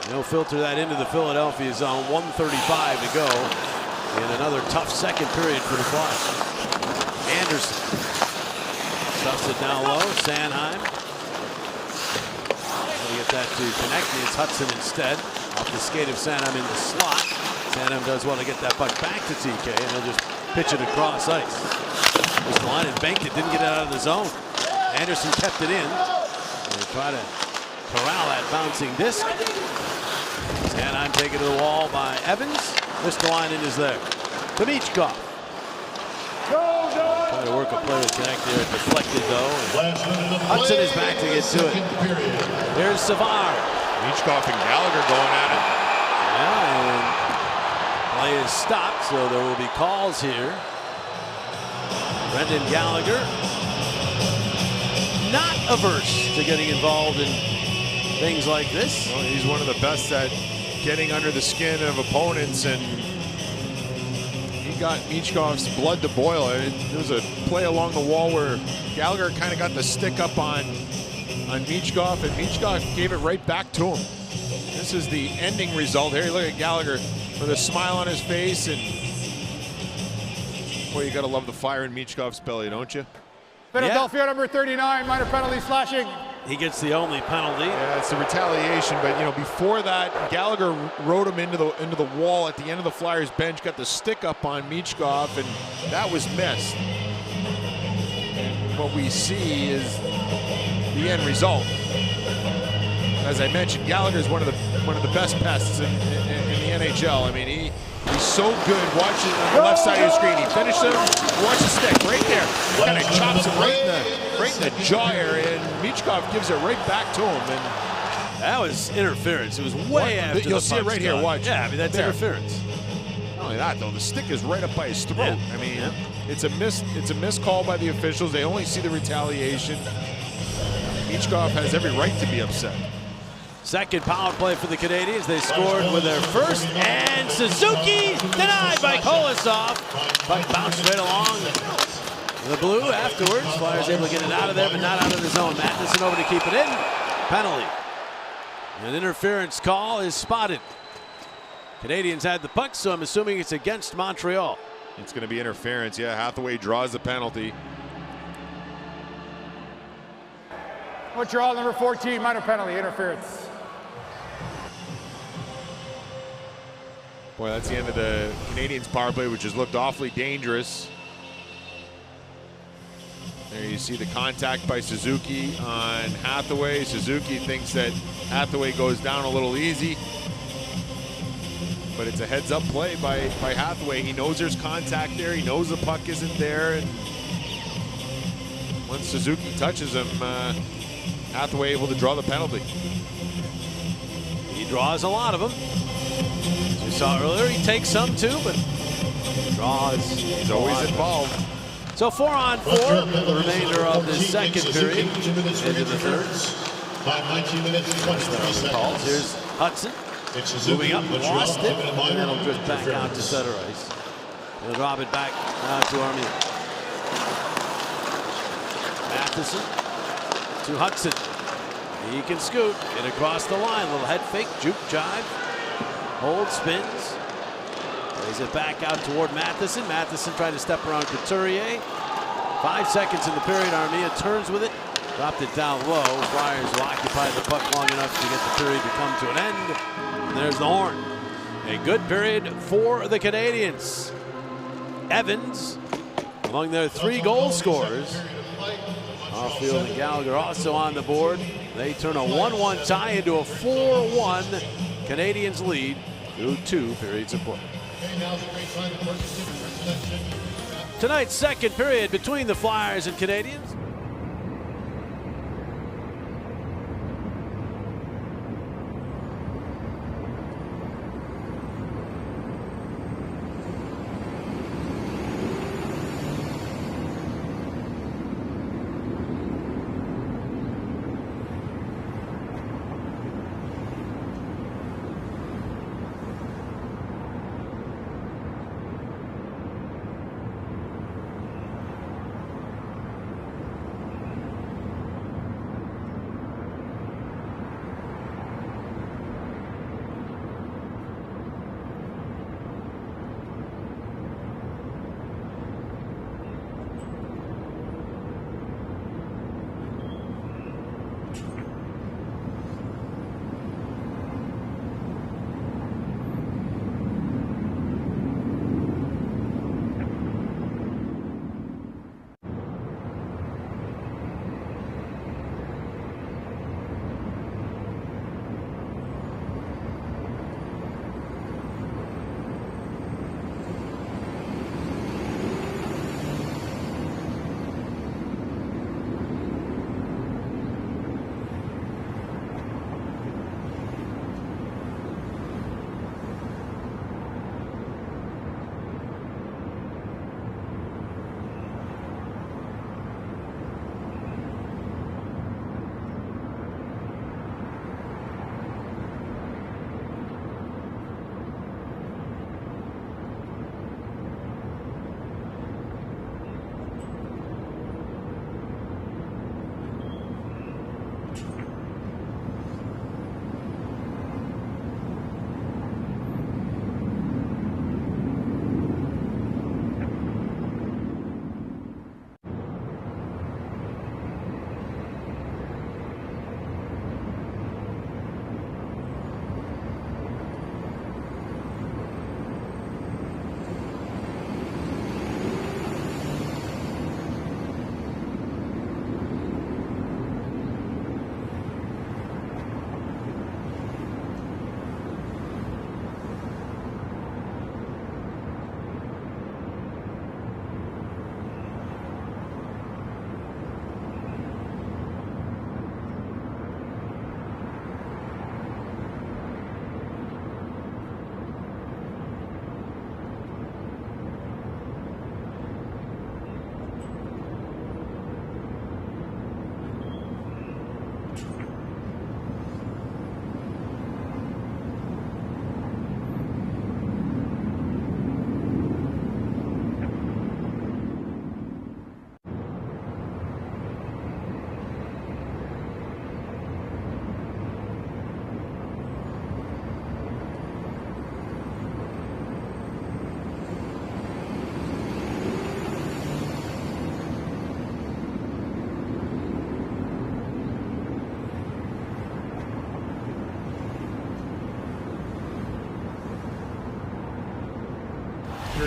They'll filter that into the Philadelphia zone. 1:35 to go in another tough second period for the Flyers. Anderson stuffs it down low. Sanheim. We'll get that to connect. It's Hudson instead. Off the skate of Sanheim in the slot. Sanheim does well to get that puck back to TK, and he'll just pitch it across ice. This line and banked it, didn't get it out of the zone. Anderson kept it in. They try to corral that bouncing disc. Sanheim taken to the wall by Evans. Ristolainen is there. To Michkov. Trying to work a play to connect there. Deflected though. Hudson is back to get to it. Here's Savard. Michkov and Gallagher going at it. Yeah, and play is stopped, so there will be calls here. Brendan Gallagher averse to getting involved in things like this. Well, he's one of the best at getting under the skin of opponents, and he got Michkov's blood to boil. There was a play along the wall where Gallagher kind of got the stick up on Michkov, and Michkov gave it right back to him. This is the ending result here. Look at Gallagher with a smile on his face, and boy, you got to love the fire in Michkov's belly, don't you? Philadelphia number 39, minor penalty, slashing. He gets the only penalty. Yeah, it's a retaliation, but you know, before that, Gallagher rode him into the wall at the end of the Flyers bench, got the stick up on Michkov, and that was missed. And what we see is the end result. As I mentioned, Gallagher is one of the best pests in the NHL. I mean, he's so good. Watch it on the left side of your screen. He finished him. Watch the stick right there. Kind of chops him right in the jaw area, and Michkov gives it right back to him. And that was interference. It was way after. You'll see it right here. Watch. Yeah, I mean that's interference. Not only that, though, the stick is right up by his throat. Yeah. I mean, it's a missed call by the officials. They only see the retaliation. Michkov has every right to be upset. Second power play for the Canadiens. They scored with their first, and Suzuki denied by Kolosov. Puck bounced right along the blue afterwards. Flyers able to get it out of there, but not out of the zone. Matheson over to keep it in. Penalty. An interference call is spotted. Canadiens had the puck, so I'm assuming it's against Montreal. It's going to be interference. Yeah, Hathaway draws the penalty. Montreal number 14, minor penalty, interference. Boy, that's the end of the Canadiens power play, which has looked awfully dangerous. There you see the contact by Suzuki on Hathaway. Suzuki thinks that Hathaway goes down a little easy, but it's a heads-up play by Hathaway. He knows there's contact there. He knows the puck isn't there, and once Suzuki touches him, Hathaway able to draw the penalty. He draws a lot of them. As we saw earlier, he takes some too, but draws. He's always involved. So 4-on-4, the remainder of the second period into the third. 19 minutes and 23 seconds. Here's Hudson moving up, lost it, and then he'll drift back out to center ice. He'll drop it back to Armia. Matheson to Hudson. He can scoot, get across the line. Little head fake, juke jive. Hold, spins. Plays it back out toward Matheson. Matheson trying to step around Couturier. 5 seconds in the period. Armia turns with it. Dropped it down low. Flyers will occupy the puck long enough to get the period to come to an end. And there's the horn. A good period for the Canadiens. Evans among their 3 goal scorers. Caulfield and Gallagher also on the board. They turn a 1-1 tie into a 4-1 Canadiens lead through 2 periods of play. Tonight's second period between the Flyers and Canadiens.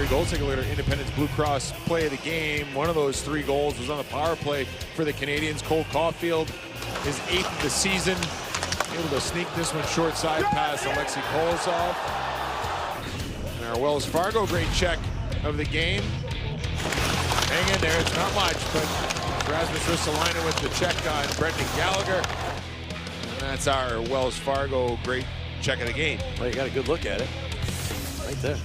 here. Goal take a look at our Independence Blue Cross play of the game. One of those 3 goals was on the power play for the Canadians. Cole Caulfield, his 8th of the season, able to sneak this one short side past Alexei Kolosov. And our Wells Fargo great check of the game. Hang in there, it's not much, but Rasmus Ristolainen with the check on Brendan Gallagher. And that's our Wells Fargo great check of the game. Well, you got a good look at it. Right there.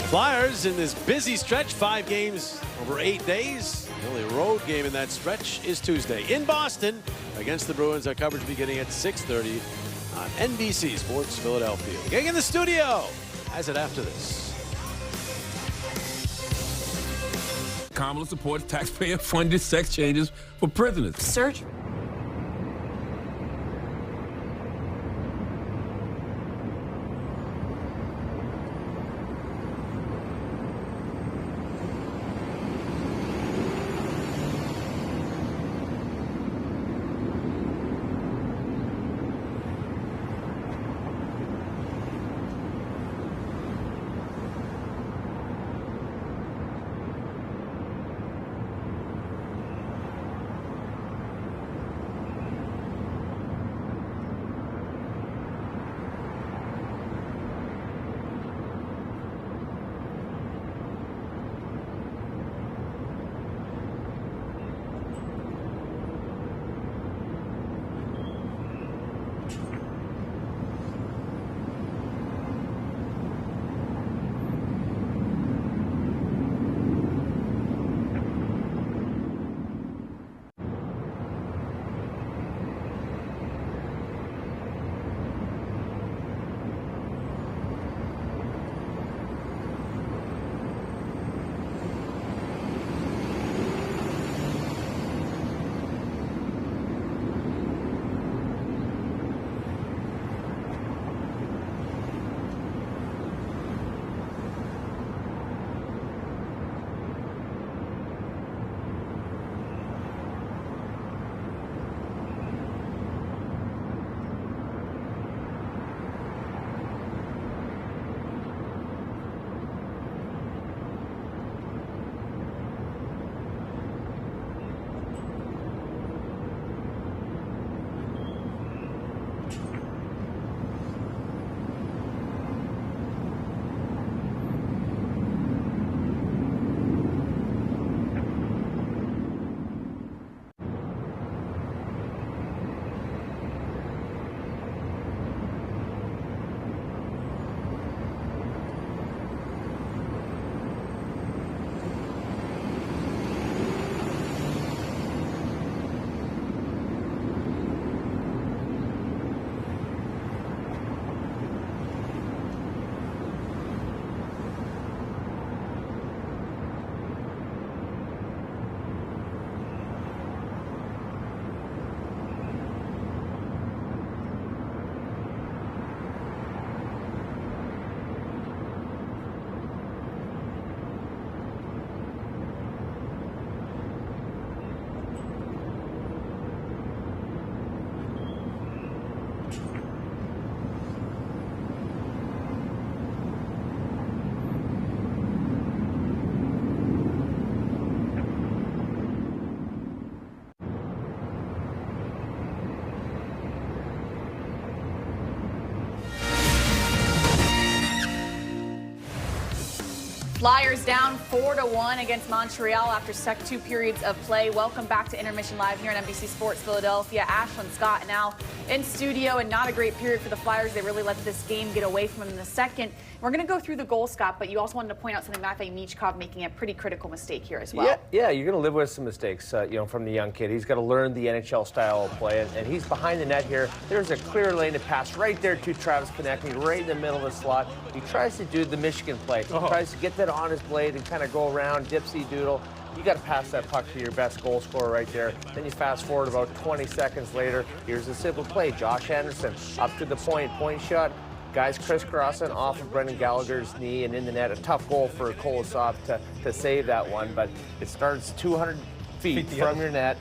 Flyers in this busy stretch, 5 games over 8 days. The only road game in that stretch is Tuesday in Boston against the Bruins. Our coverage beginning at 6:30 on NBC Sports Philadelphia. The gang in the studio has it after this. Kamala supports taxpayer-funded sex changes for prisoners. Search. Flyers down 4-1 against Montreal after 2 periods of play. Welcome back to Intermission Live here on NBC Sports Philadelphia. Ashlyn Scott now in studio, and not a great period for the Flyers. They really let this game get away from them in the second. We're going to go through the goal, Scott, but you also wanted to point out something Matvei Michkov making a pretty critical mistake here as well. Yeah, you're going to live with some mistakes, from the young kid. He's got to learn the NHL style of play, and he's behind the net here. There's a clear lane to pass right there to Travis Konecny, right in the middle of the slot. He tries to do the Michigan play. He tries to get that on his blade and kind of go around, dipsy doodle. You got to pass that puck to your best goal scorer right there. Then you fast forward about 20 seconds later. Here's a simple play. Josh Anderson up to the point shot. Guys crisscrossing off of Brendan Gallagher's knee and in the net. A tough goal for Kolosov to save that one, but it starts 200 feet from your net.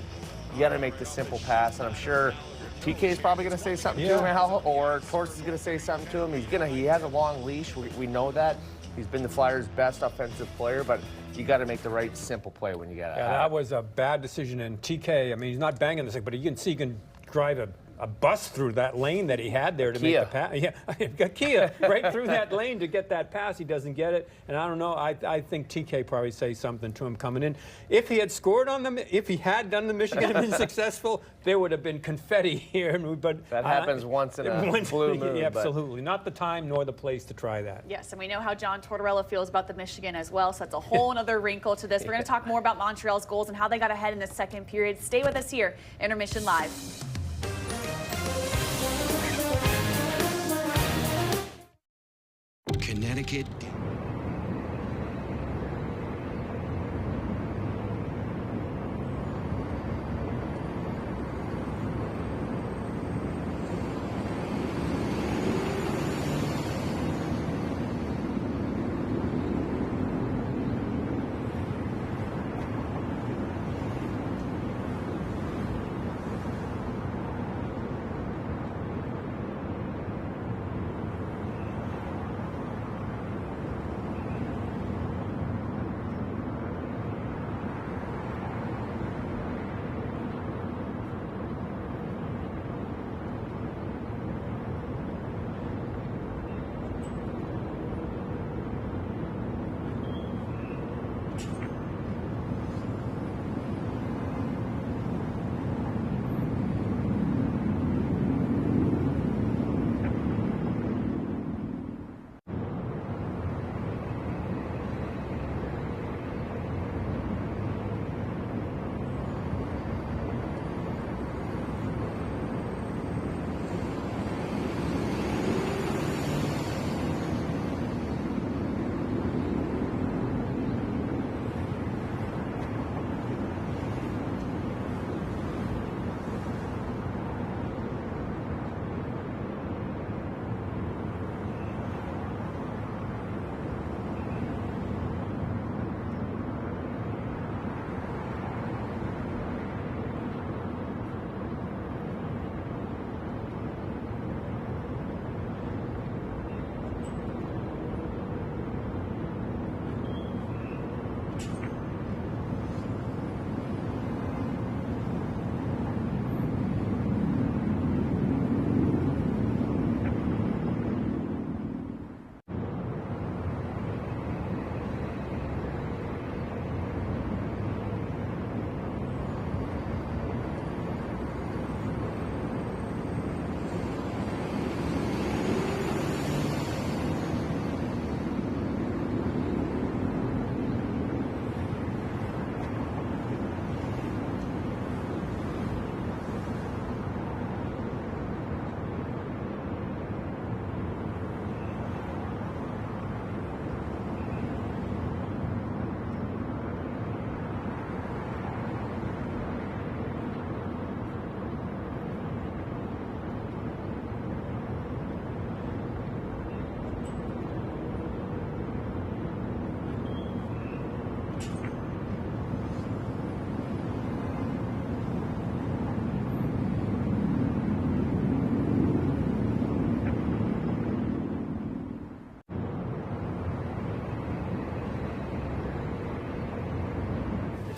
You got to make the simple pass, and I'm sure TK is probably going to say something to him, Al, or Torts is going to say something to him. He has a long leash. We know that. He's been the Flyers' best offensive player, but you got to make the right simple play when you get it. Yeah, that was a bad decision. And TK, I mean, he's not banging this thing, but you can see he can drive a bus through that lane that he had there to make the pass. Yeah, got Kia right through that lane to get that pass. He doesn't get it, and I don't know. I think TK probably say something to him coming in. If he had scored on them, if he had done the Michigan and been successful, there would have been confetti here. But that happens once in a blue moon. Yeah, absolutely, not the time nor the place to try that. Yes, and we know how John Tortorella feels about the Michigan as well, so that's a whole other wrinkle to this. We're going to talk more about Montreal's goals and how they got ahead in the second period. Stay with us here, Intermission Live. Connecticut.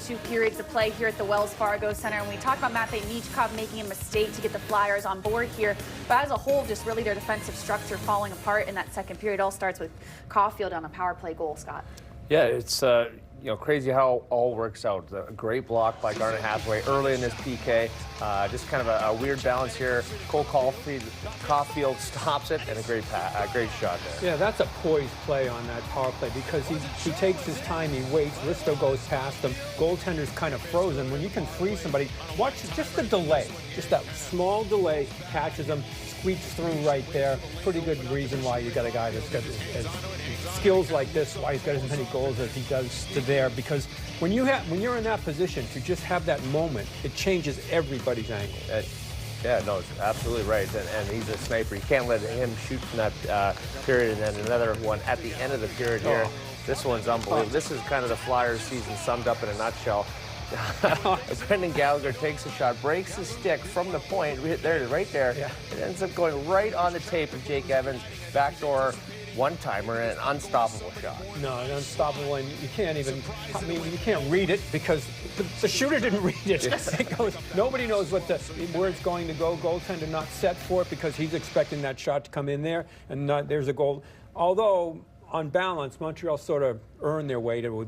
Two periods of play here at the Wells Fargo Center, and we talked about Matvei Michkov making a mistake to get the Flyers on board here, but as a whole, just really their defensive structure falling apart in that second period. All starts with Caulfield on a power play goal, Scott. Yeah, it's crazy how all works out. A great block by Garnet Hathaway early in this PK. Just kind of a weird balance here. Cole Caulfield stops it, and a great shot there. Yeah, that's a poised play on that power play because he takes his time, he waits, Risto goes past him, goaltender's kind of frozen. When you can freeze somebody, watch just the delay, just that small delay, catches him, squeaks through right there. Pretty good reason why you got a guy that's got as skills like this, why he's got as many goals as he does to there, because when you're in that position to just have that moment, it changes everybody's angle. Yeah, no, it's absolutely right, and he's a sniper. You can't let him shoot from that period, and then another one at the end of the period here. This one's unbelievable. This is kind of the Flyers season summed up in a nutshell. Brendan Gallagher takes a shot, breaks his stick from the point, right there. Yeah. It ends up going right on the tape of Jake Evans. Backdoor one-timer and an unstoppable shot. No, unstoppable, and you can't even, I mean, you can't read it because the shooter didn't read it. It goes, nobody knows where it's going to go. Goaltender not set for it because he's expecting that shot to come in there, and there's a goal. Although, on balance, Montreal sort of earned their way to a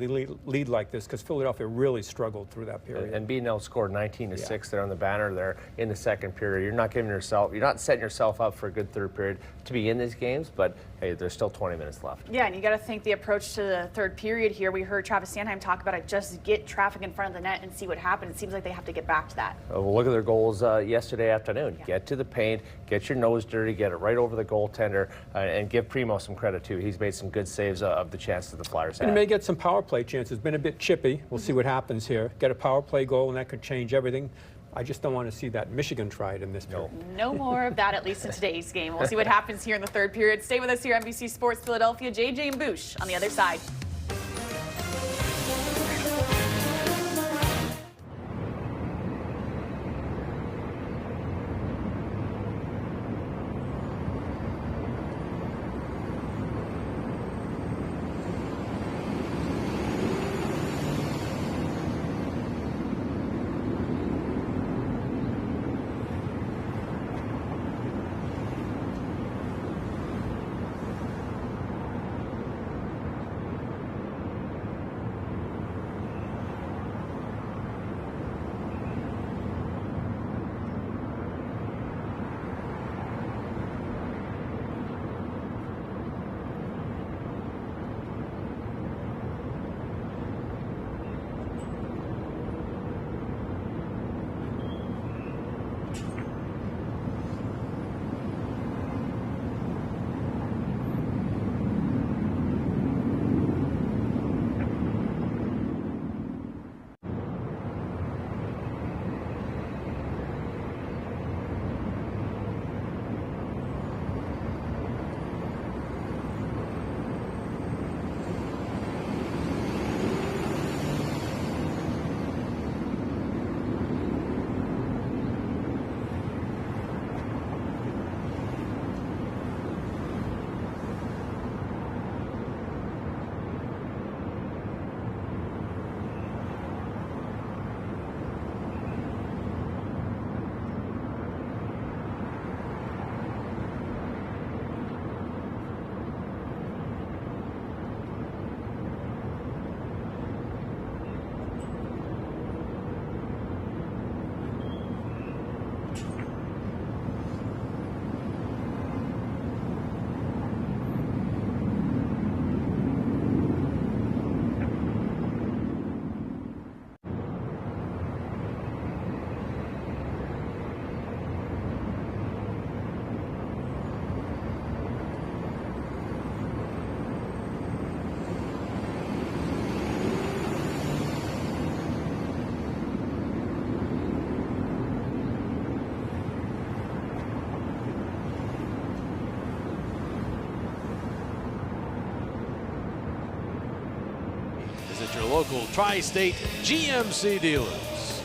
lead like this because Philadelphia really struggled through that period. And being outscored 19-6 there on the banner there in the second period. You're not setting yourself up for a good third period to be in these games, but hey, there's still 20 minutes left. Yeah, and you got to think the approach to the third period here. We heard Travis Sanheim talk about it, just get traffic in front of the net and see what happens. It seems like they have to get back to that. Well, look at their goals yesterday afternoon. Yeah. Get to the paint, get your nose dirty, get it right over the goaltender, and give Primo some credit too. He's made some good saves of the chances the Flyers had. And he may get some power play chances. Been a bit chippy. We'll see what happens here. Get a power play goal, and that could change everything. I just don't want to see that Michigan try it in this period. No more of that, at least in today's game. We'll see what happens here in the third period. Stay with us here, NBC Sports Philadelphia. JJ and Boosh on the other side. Visit your local Tri-State GMC dealers.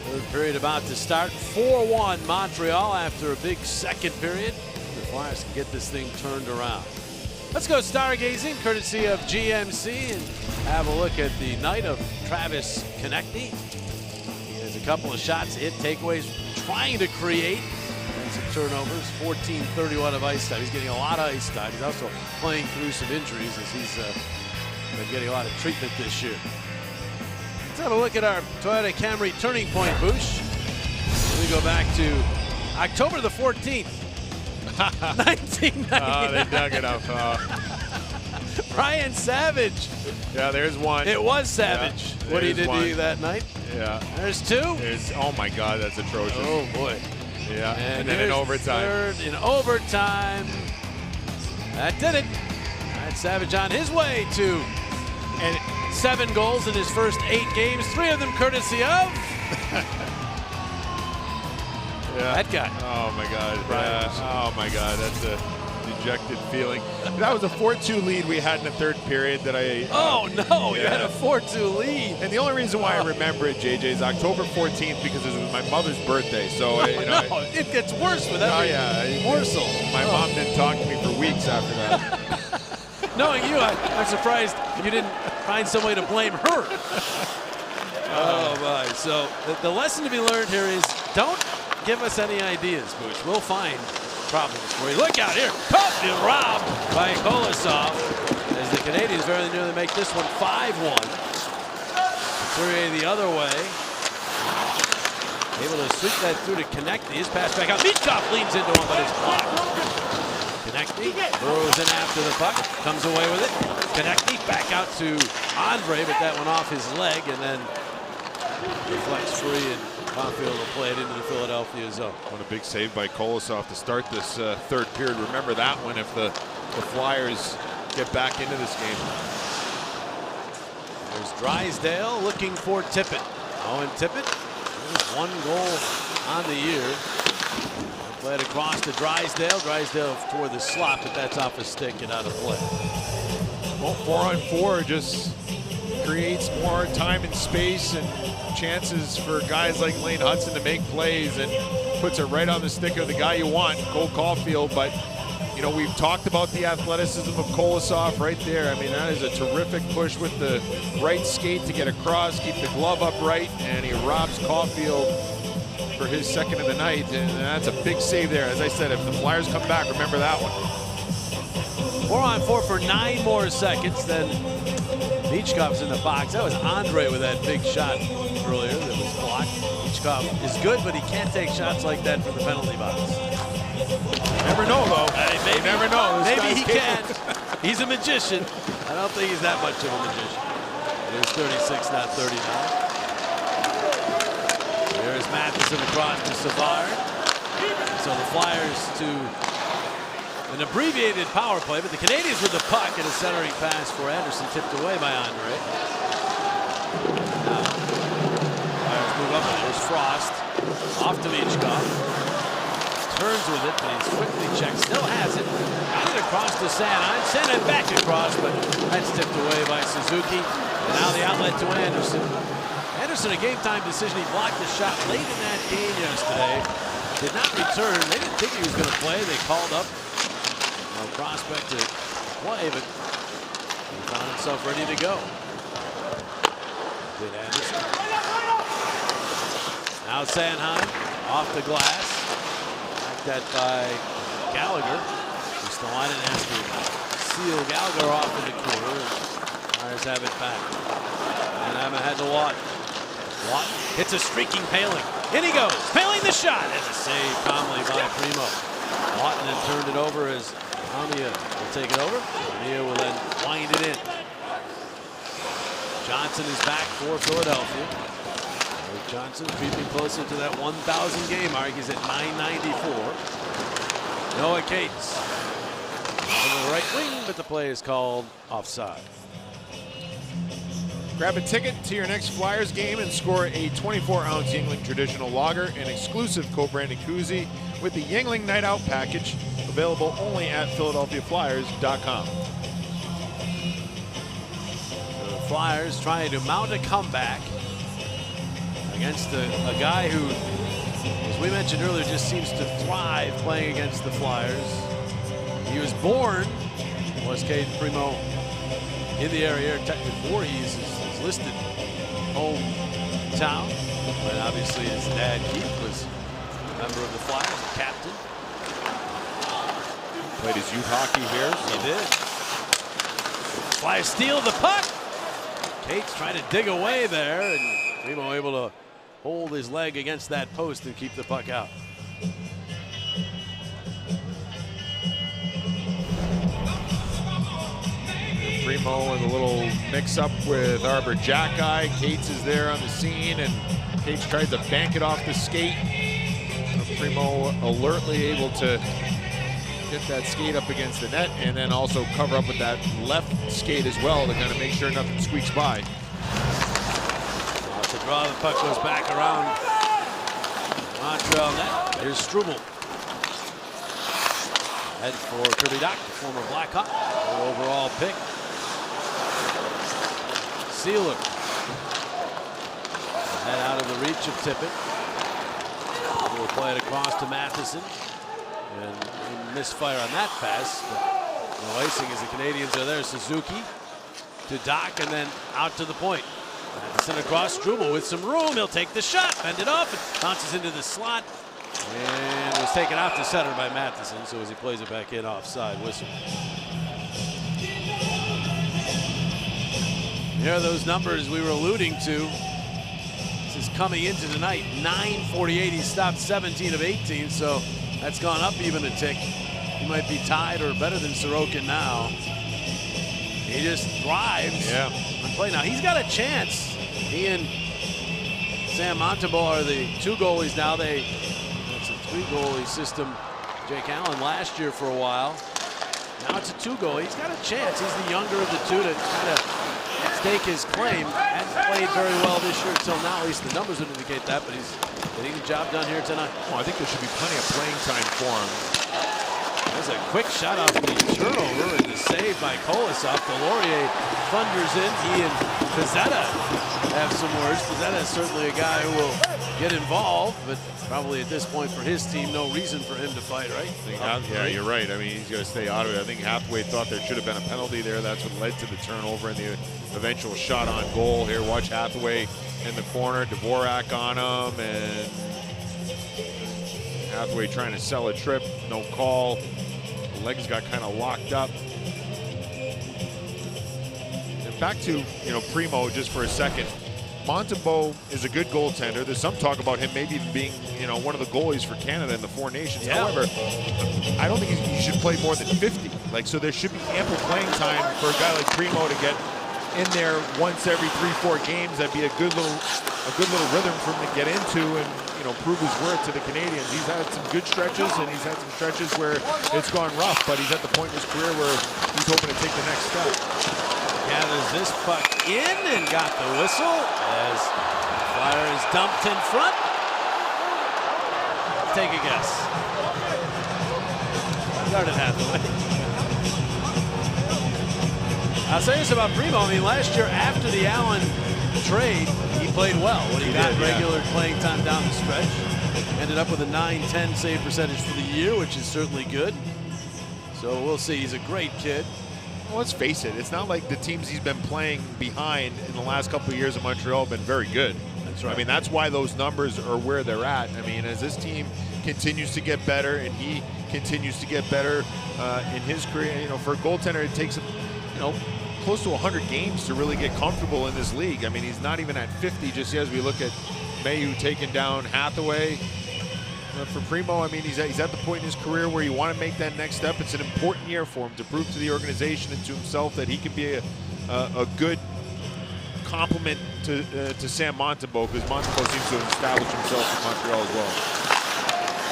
Third period about to start. 4-1 Montreal after a big second period. The Flyers can get this thing turned around. Let's go stargazing, courtesy of GMC, and have a look at the night of Travis Konecny. He has a couple of shots, hit takeaways, trying to create. And some turnovers, 14:31 of ice time. He's getting a lot of ice time. He's also playing through some injuries as he's been getting a lot of treatment this year. Let's have a look at our Toyota Camry turning point, Boosh. Let me go back to October the 14th, 1999. Oh, they dug it up. Brian Savage. Yeah, there's one. It was Savage. Yeah, what he did one. to you that night. Yeah. There's two. Oh my God, that's atrocious. Oh boy. Yeah, and then in overtime. Third in overtime. That did it. Brian Savage on his way to 7 goals in his first 8 games, 3 of them courtesy of that guy. Oh my God. Yeah. Oh my God. dejected feeling. That was a 4-2 lead we had in the third period that I... Oh, no, you had a 4-2 lead. And the only reason why I remember it, JJ, is October 14th because it was my mother's birthday. So, it gets worse with every morsel. My mom didn't talk to me for weeks after that. Knowing you, I'm surprised you didn't find some way to blame her. Oh, my. So the lesson to be learned here is don't give us any ideas, Booch. We'll find problems for you. Look out here. Caught and robbed by Kolosov as the Canadians very nearly make this one 5-1. Couturier the other way. Able to sweep that through to Konecny. His pass back out. Michkov leans into him, but it's blocked. Konecny burrows in after the puck, comes away with it. Konecny back out to Andre, but that went off his leg and then deflects free, and Caulfield will play it into the Philadelphia zone. What a big save by Kolosov to start this third period. Remember that one if the Flyers get back into this game. There's Drysdale looking for Tippett. Owen Tippett, one goal on the year. Played across to Drysdale. Drysdale toward the slot, but that's off a stick and out of play. Well, 4-on-4 just creates more time and space and chances for guys like Lane Hudson to make plays and puts it right on the stick of the guy you want, Cole Caulfield. But, you know, we've talked about the athleticism of Kolosov right there. I mean, that is a terrific push with the right skate to get across, keep the glove upright, and he robs Caulfield for his second of the night, and that's a big save there. As I said, if the Flyers come back, remember that one. 4-on-4 for 9 more seconds. Then Michkov's in the box. That was Andre with that big shot earlier that was blocked. Michkov is good, but he can't take shots like that from the penalty box. Never know, though. Maybe, you never know. Maybe he can. He's a magician. I don't think he's that much of a magician. It is 36, not 39. There's Matheson across to Savard. So the Flyers to an abbreviated power play, but the Canadians with the puck and a centering pass for Anderson, tipped away by Andre. Now, Flyers move up. There's Frost. Off to Michkov. Turns with it, but he's quickly checked. Still has it. Got it across to Sanheim. Sent it back across, but that's tipped away by Suzuki. And now the outlet to Anderson. Anderson, a game-time decision. He blocked the shot late in that game yesterday. Did not return. They didn't think he was going to play. They called up a prospect to play, but he found himself ready to go. Did Anderson. Now Sanheim off the glass. Backed that by Gallagher. Ristolainen has to seal Gallagher off in the corner. Flyers have it back. And I'm ahead to Watt. Watt hits a streaking Paling. In he goes. Paling the shot. And a save calmly by Primo. Watton then turned it over as Amia will take it over. Amia will then wind it in. Johnson is back for Philadelphia. Eric Johnson creeping closer to that 1,000 game mark. He's at 994. Noah Cates on the right wing, but the play is called offside. Grab a ticket to your next Flyers game and score a 24-ounce Yuengling Traditional Lager, an exclusive co-branded koozie with the Yuengling Night Out package, available only at PhiladelphiaFlyers.com. The Flyers trying to mount a comeback against a guy who, as we mentioned earlier, just seems to thrive playing against the Flyers. He was born, was Cade Primo, in the area. Voorhees is listed hometown, but obviously his dad Keith was a member of the Flyers, a captain. Played his youth hockey here. So. He did. Flyers steal the puck. Cates trying to dig away there, and Primo able to hold his leg against that post and keep the puck out. Primo with a little mix-up with Arbor Jackeye. Cates is there on the scene, and Cates tries to bank it off the skate. Primo alertly able to get that skate up against the net, and then also cover up with that left skate as well to kind of make sure nothing squeaks by. To draw, the puck goes back around Montreal net. Here's Struble. Head for Kirby Dach, former Blackhawk, overall pick. Sealer. Head out of the reach of Tippett. We'll play it across to Matheson. And he misfire on that pass. But no icing as the Canadians are there. Suzuki to Dach and then out to the point. Matheson across, Struble with some room. He'll take the shot, bend it off, and bounces into the slot. And was taken out to center by Matheson. So as he plays it back in, offside whistle. Here are those numbers we were alluding to. This is coming into tonight, 9:48. He stopped 17 of 18, so that's gone up even a tick. He might be tied or better than Sorokin now. He just thrives on play. Now he's got a chance. He and Sam Montembeault are the two goalies now. It's a three-goalie system. Jake Allen last year for a while. Now it's a two-goalie. He's got a chance. He's the younger of the two to kind of stake his claim. Hasn't played very well this year until now. At least the numbers would indicate that, but he's getting the job done here tonight. Well, I think there should be plenty of playing time for him. There's a quick shot off the turnover and the save by Kolosov. Delorier thunders in. He and Pizzetta have some words. Pizzetta is certainly a guy who will get involved, but probably at this point for his team, no reason for him to fight, right? Yeah, you're right. I mean, he's got to stay out of it. I think Hathaway thought there should have been a penalty there. That's what led to the turnover and the eventual shot on goal. Here, watch Hathaway in the corner. Dvorak on him, and Hathaway trying to sell a trip. No call. The legs got kind of locked up. And back to, Primo just for a second. Montembeault is a good goaltender. There's some talk about him maybe even being, one of the goalies for Canada in the Four Nations. Yeah. However, I don't think he should play more than 50. So there should be ample playing time for a guy like Primo to get in there once every 3-4 games. That'd be a good little rhythm for him to get into and prove his worth to the Canadians. He's had some good stretches and he's had some stretches where it's gone rough, but he's at the point in his career where he's hoping to take the next step. Gathers this puck in and got the whistle as the Flyer is dumped in front. Take a guess. Started Hathaway. I'll say this about Primo. I mean, last year after the Allen trade, he played well when he got regular playing time down the stretch. Ended up with a .910 save percentage for the year, which is certainly good. So we'll see. He's a great kid. Well, let's face it, it's not like the teams he's been playing behind in the last couple of years in Montreal have been very good. That's right. I mean, that's why those numbers are where they're at. I mean, as this team continues to get better and he continues to get better in his career, for a goaltender, it takes him, close to 100 games to really get comfortable in this league. I mean, he's not even at 50 just as we look at Mailloux taking down Hathaway. For Primo, I mean, he's at the point in his career where you want to make that next step. It's an important year for him to prove to the organization and to himself that he can be a good complement to Sam Montembeault, because Montembeault seems to have established himself in Montreal as well.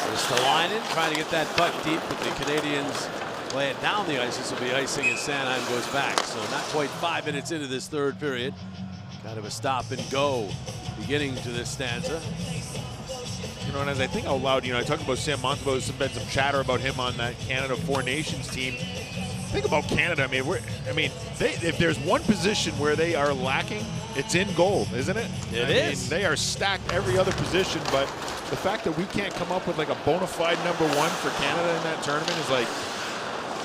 There's Stalainen trying to get that puck deep, but the Canadians play it down the ice. This will be icing as Sanheim goes back. So not quite 5 minutes into this third period. Kind of a stop and go beginning to this stanza. And as I think out loud, I talk about Sam Montembeault, there's been some chatter about him on that Canada Four Nations team. Think about Canada. If there's one position where they are lacking, it's in goal, isn't it? It is. They are stacked every other position, but the fact that we can't come up with like a bona fide number one for Canada in that tournament is like,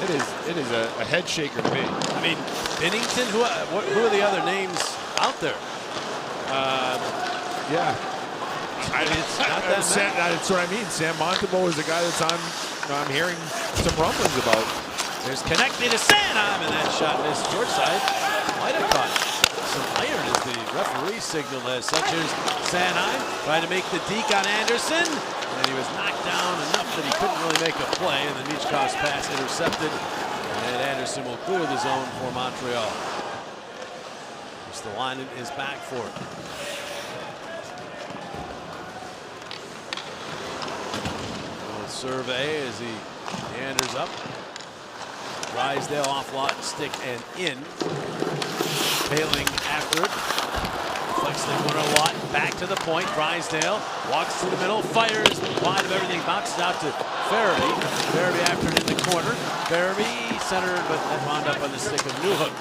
it is a head shaker to me. I mean, Binnington, who are the other names out there? It's not that that's what I mean. Sam Montembeault is a guy that's I'm hearing some rumblings about. There's Konechny to Sanheim, and that shot missed short side. Might have caught some iron as the referee signaled as such as Sanheim trying to make the deke on Anderson, and he was knocked down enough that he couldn't really make a play, and the Michkov's pass intercepted, and Anderson will clear the zone for Montreal. Stalainen is back for it. Survey as he meanders up. Drysdale off lot, stick and in. Paling after it. Flex the corner a lot. Back to the point. Drysdale walks to the middle, fires wide of everything, bounces out to Farabee. Farabee after it in the corner. Farabee centered, but that wound up on the stick of Newhook.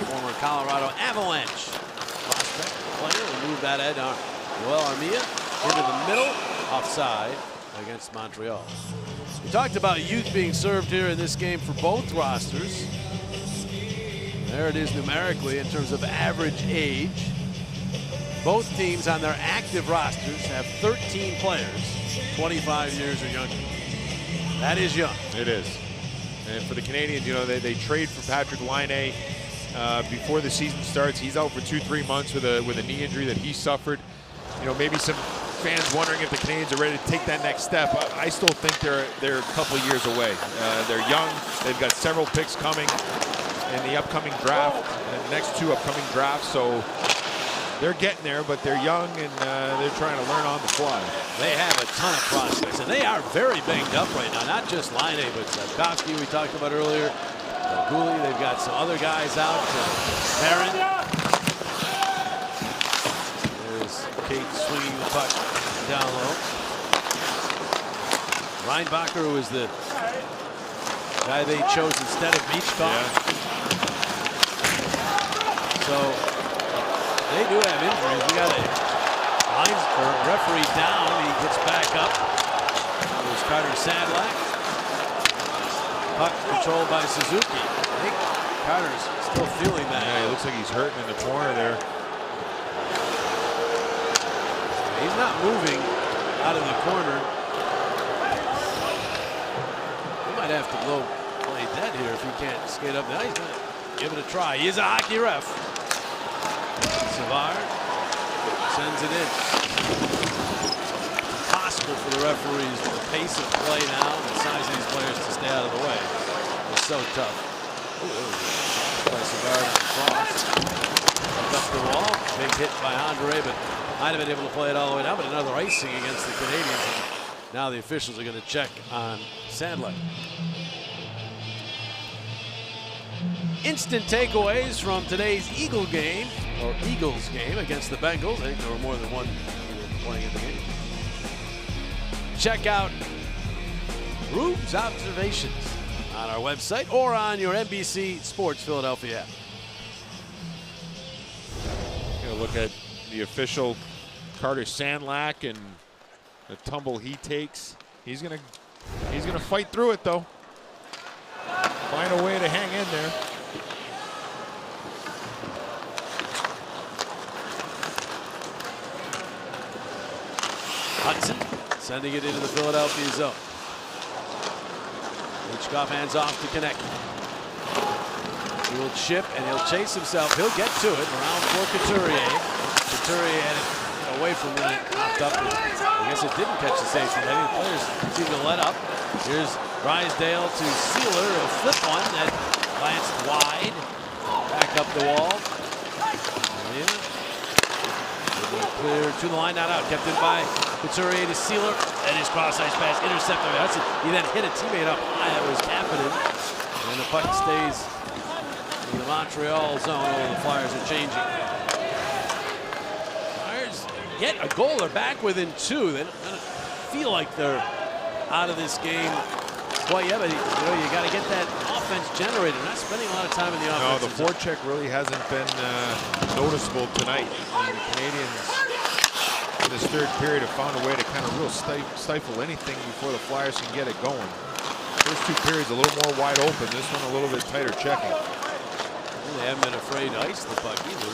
Former Colorado Avalanche prospect player will move that head on. Joel Armia into the middle, offside against Montreal. We talked about youth being served here in this game for both rosters. There it is numerically in terms of average age. Both teams on their active rosters have 13 players 25 years or younger. That is young. It is. And for the Canadiens, you know, they trade for Patrick Laine before the season starts. He's out for 2-3 months with a knee injury that he suffered. You know, maybe some fans wondering if the Canadiens are ready to take that next step. I still think they're a couple of years away. They're young. They've got several picks coming in the upcoming draft, the next 2 upcoming drafts. So they're getting there, but they're young and they're trying to learn on the fly. They have a ton of prospects, and they are very banged up right now. Not just Laine, but Slafkovsky we talked about earlier. Gouli, they've got some other guys out. Barron. There's Kate swinging the puck down low. Reinbacher, who was the guy they chose instead of Michkov. Yeah. So they do have injuries. We got a referee down. He gets back up. There's Carter Sadlak. Puck controlled by Suzuki. I think Carter's still feeling that. Yeah, he looks like he's hurting in the corner there. He's not moving out of the corner. He might have to play dead here if he can't skate up. Now he's going to give it a try. He is a hockey ref. Savard sends it in. Impossible for the referees with the pace of play now and the size of these players to stay out of the way. It's so tough. By Savard on the cross. Up the wall. Big hit by Andre, but might have been able to play it all the way down. But another icing against the Canadiens. And now the officials are going to check on Sadler. Instant takeaways from today's Eagles game against the Bengals. I think there were more than one Eagle playing in the game. Check out Rube's observations on our website or on your NBC Sports Philadelphia app. Gonna look at the official Carter Sadlak and the tumble he takes. He's gonna fight through it though. Find a way to hang in there. Hudson sending it into the Philadelphia zone. Michkov hands off to connect. He will chip and he'll chase himself. He'll get to it around for Couturier. Couturier had it away from when it popped up. I guess it didn't catch the safety. I think the players seem to let up. Here's Drysdale to Sealer. He'll flip one that glanced wide. Back up the wall. Clear to the line, not out. Kept in by Couturier to Sealer. And his cross-ice pass intercepted by Hudson. He then hit a teammate up high. That was Kapanen. And the puck stays in the Montreal zone. Oh, the Flyers are changing. Flyers get a goal. They're back within 2. They don't feel like they're out of this game quite yet. But you got to get that offense generated. They're not spending a lot of time in the offense. No, the forecheck really hasn't been noticeable tonight. The Canadiens in this third period have found a way to kind of real stifle anything before the Flyers can get it going. First 2 periods a little more wide open. This one a little bit tighter checking. They haven't been afraid to ice the puck either.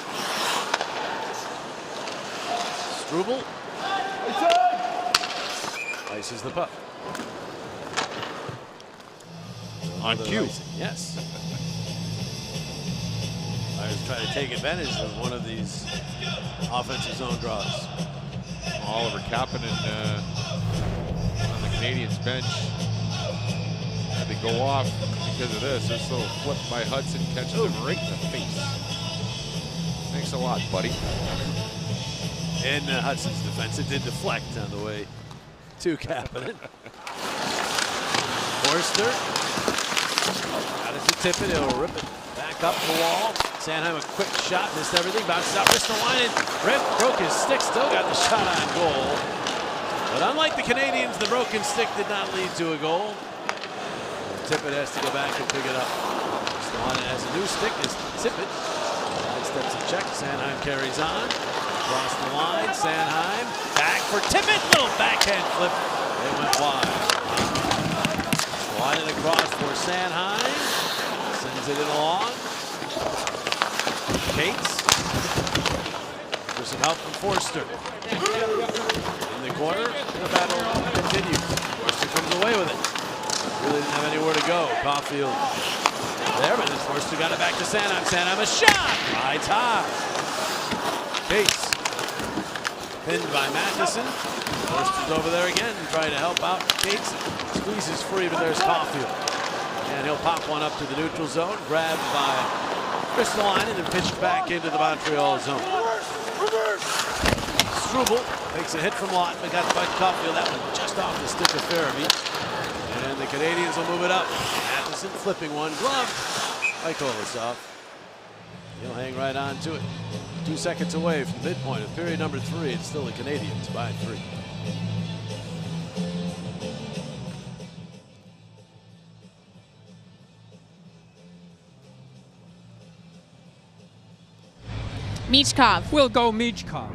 Struble ices the puck. On cue. Yes. Flyers try to take advantage of one of these offensive zone draws. Oliver Kapanen on the Canadiens bench had to go off because of this. This little flip by Hudson catches him right in the face. Thanks a lot, buddy. In Hudson's defense, it did deflect on the way to Kapanen. Forster got it to tip it. He'll rip it back up the wall. Sanheim a quick shot, missed everything, bounces out Ristolainen. Rip broke his stick, still got the shot on goal. But unlike the Canadians, the broken stick did not lead to a goal. Tippett has to go back and pick it up. Stewan has a new stick. Is Tippett. Side steps a check. Sanheim carries on. Across the line. Sanheim back for Tippett. Little backhand flip. It went wide. Sliding across for Sanheim. Sends it in along. Cates. For some help from Forster. In the corner. The battle continues. Forster comes away with it. Really didn't have anywhere to go. Caulfield there, but then Forster got it back to Sanheim. Sanheim a shot. Rides high. Cates. Pinned by Matheson. Forster's over there again, trying to help out. Cates squeezes free, but there's Caulfield. And he'll pop one up to the neutral zone. Grabbed by Ristolainen and pitched back into the Montreal zone. Struble takes a hit from Lawton, but got by Caulfield. That one just off the stick of Farabee. And the Canadians will move it up. Matheson flipping one glove by Kolosov. He'll hang right on to it. 2 seconds away from the midpoint of period number 3. It's still the Canadians by 3. Michkov. We'll go Michkov.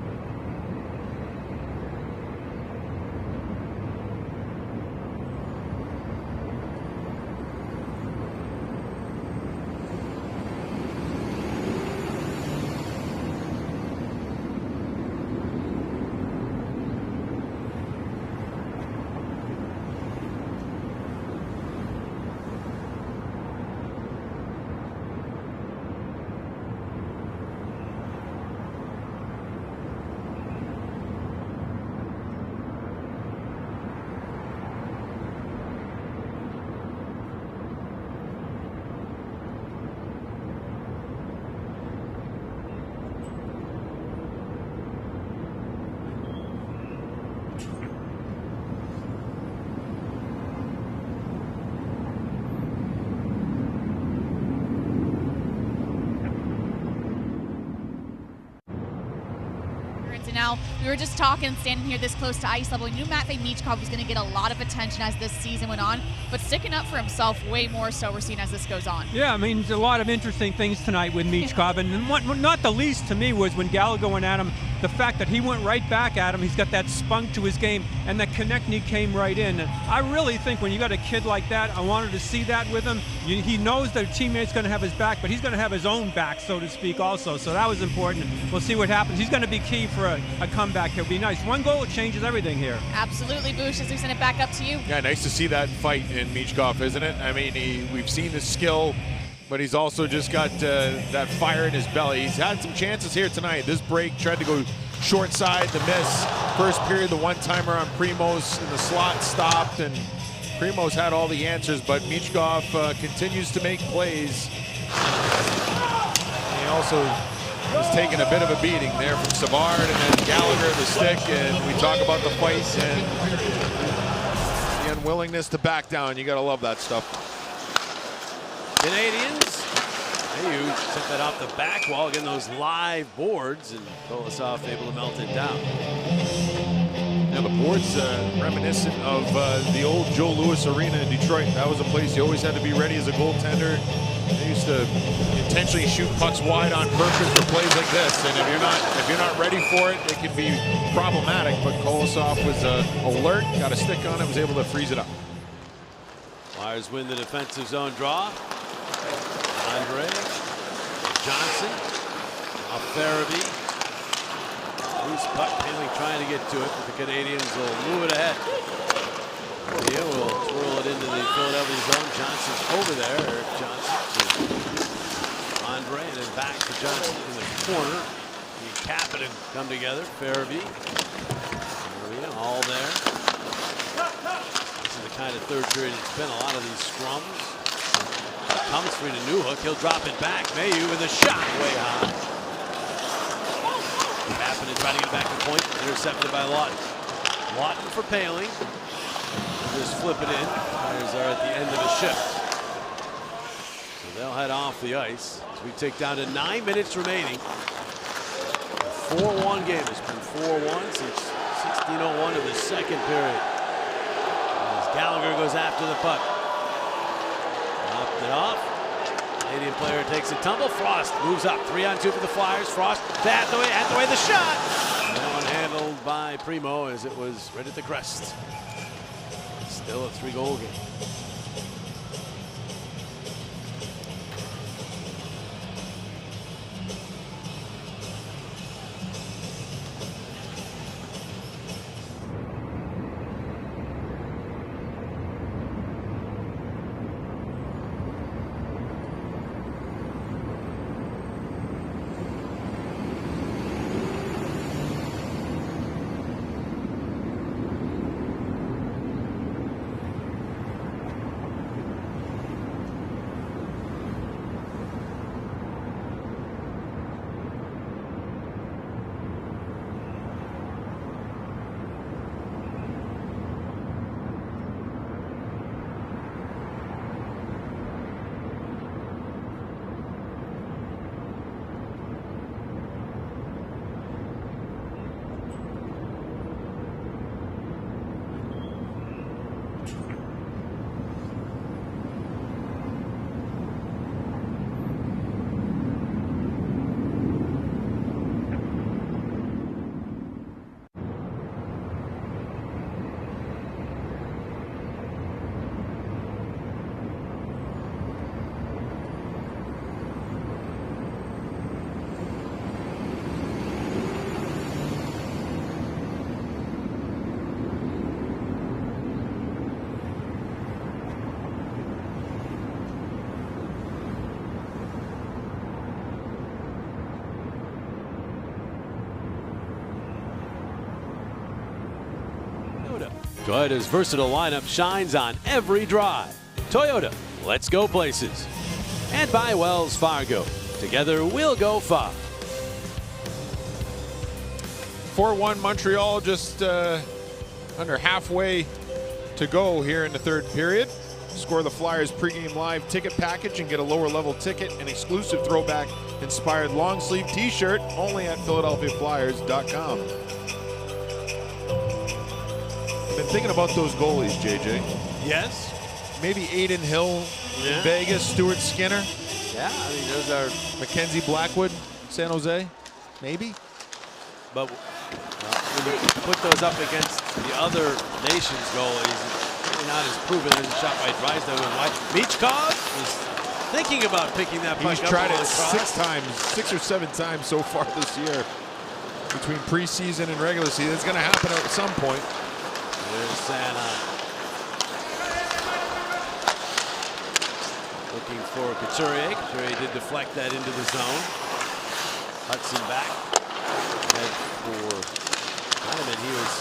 Now, we were just talking, standing here this close to ice level. We knew Matvei Michkov was going to get a lot of attention as this season went on, but sticking up for himself way more so we're seeing as this goes on. Yeah, I mean, there's a lot of interesting things tonight with Michkov, and not the least to me was when Gallagher went at him, the fact that he went right back at him. He's got that spunk to his game, and the Konechny came right in. And I really think when you got a kid like that, I wanted to see that with him. He knows that a teammate's going to have his back, but he's going to have his own back, so to speak, also. So that was important. We'll see what happens. He's going to be key for a comeback. He'll be nice. One goal changes everything here. Absolutely, Boosh, as we send it back up to you. Yeah, nice to see that fight in Michkov, isn't it? I mean, we've seen the skill, but he's also just got that fire in his belly. He's had some chances here tonight. This break tried to go short side, the miss. First period, the one-timer on Primos in the slot stopped, and Primos had all the answers, but Michkov continues to make plays. He also was taking a bit of a beating there from Savard, and then Gallagher the stick, and we talk about the fight and the unwillingness to back down. You gotta love that stuff. Canadians, Mayu sent that off the back wall, again those live boards, and Kolosov able to melt it down. Now the board's reminiscent of the old Joe Louis Arena in Detroit. That was a place you always had to be ready as a goaltender. They used to intentionally shoot pucks wide on purpose for plays like this, and if you're not ready for it, it can be problematic. But Kolosov was alert, got a stick on it, was able to freeze it up. Flyers win the defensive zone draw. Andre Johnson, off Farabee. Loose puck, Paling trying to get to it, but the Canadians will move it ahead. Here will twirl it into the Philadelphia zone. Johnson's over there. Eric Johnson to Andre, and then back to Johnson in the corner. The Kapanen come together. Farabee, all there. This is the kind of third period it's been. A lot of these scrums. Comes free to Newhook. He'll drop it back. Mayu with a shot way high. Kapanen trying to get back to point. Intercepted by Lawton. Lawton for Paling. Just flip it in. Flyers are at the end of the shift. So they'll head off the ice as we take down to 9 minutes remaining. 4-1 game. It's been 4-1 since 15:01 of the second period. As Gallagher goes after the puck. Knocked it off. Canadian player takes a tumble. Frost moves up. 3-on-2 for the Flyers. Frost to Hathaway the shot. That one handled by Primo as it was right at the crest. Still a 3-goal game. Toyota's versatile lineup shines on every drive. Toyota, let's go places. And by Wells Fargo. Together we'll go far. 4-1 Montreal, just under halfway to go here in the third period. Score the Flyers pregame live ticket package and get a lower level ticket, an exclusive throwback inspired long sleeve t-shirt only at PhiladelphiaFlyers.com. Been thinking about those goalies, JJ. Yes. Maybe Aiden Hill in Vegas, Stuart Skinner. Yeah, I mean, those are Mackenzie Blackwood, San Jose, maybe. But when you put those up against the other nation's goalies, it's not as proven as a shot by Drysdale and White. Michkov is thinking about picking that puck up. He's tried it 6 or 7 times so far this year between preseason and regular season. It's going to happen at some point. There's Sanheim. Looking for Couturier. Couturier did deflect that into the zone. Hudson back. Head for Heineman. He was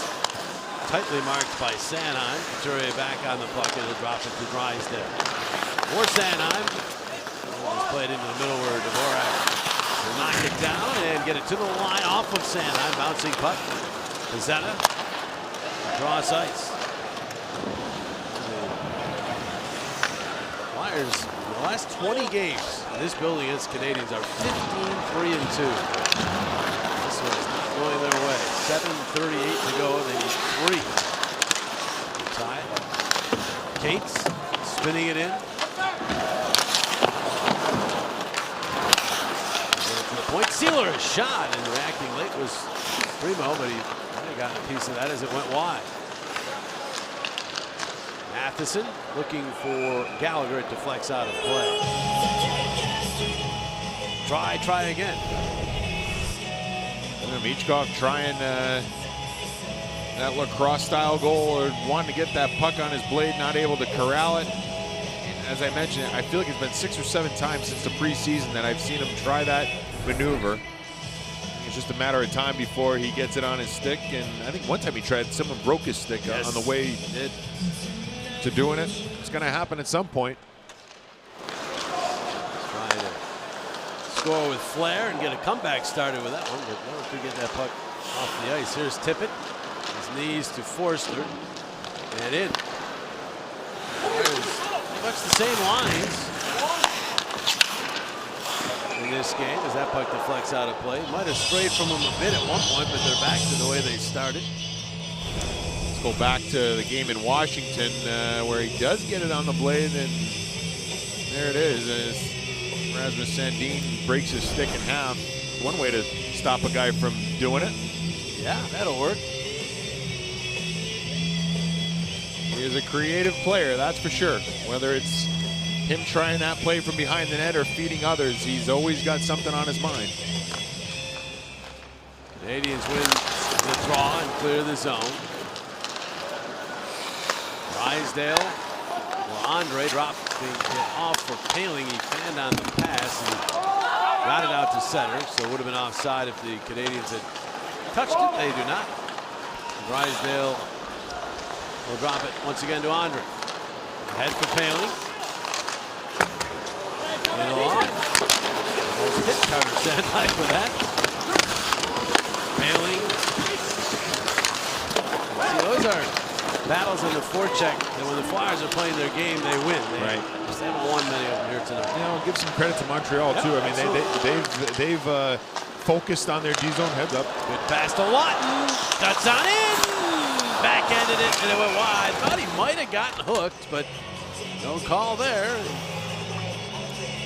tightly marked by Sanheim. Couturier back on the puck and he'll drop it to Drysdale. More Sanheim. Just played into the middle where Dvorak will knock it down and get it to the line off of Sanheim. Bouncing puck. Pizzetta. Cross ice. Flyers, in the last 20 games in this building against Canadians are 15-3-2. This one's not going their way. 7:38 to go, and they need 3. Tie. Cates spinning it in. To the point. Sealer a shot, and reacting late was Primo, but he got a piece of that as it went wide. Matheson looking for Gallagher. It deflects out of play. Try again. Michkov trying that lacrosse style goal, or wanting to get that puck on his blade, not able to corral it. And as I mentioned, I feel like it's been 6 or 7 times since the preseason that I've seen him try that maneuver. It's just a matter of time before he gets it on his stick, and I think one time he tried, someone broke his stick on the way to doing it. It's going to happen at some point. Trying to score with flair and get a comeback started with that one, but no one could get that puck off the ice. Here's Tippett, his knees to Forster, and in. There's pretty much the same lines in this game as that puck deflects out of play. Might have strayed from them a bit at one point, but they're back to the way they started. Let's go back to the game in Washington where he does get it on the blade, and there it is. As Rasmus Sandin breaks his stick in half. One way to stop a guy from doing it. Yeah, that'll work. He is a creative player, that's for sure. Whether it's him trying that play from behind the net or feeding others, he's always got something on his mind. Canadians win the draw and clear the zone. Drysdale, well, Andre dropped it off for Poehling. He fanned on the pass and got it out to center, so it would have been offside if the Canadians had touched it. They do not. Drysdale will drop it once again to Andre. Head for Poehling. And along. Almost hit Carter Sandlike with that. Poehling. See, those are battles in the forecheck that when the Flyers are playing their game, they win. They just haven't won many of them here tonight. You know, give some credit to Montreal too. I mean, they've focused on their D zone. Heads up. Good pass to Lawton. That's on in. Backhanded it and it went wide. Thought he might have gotten hooked, but no call there.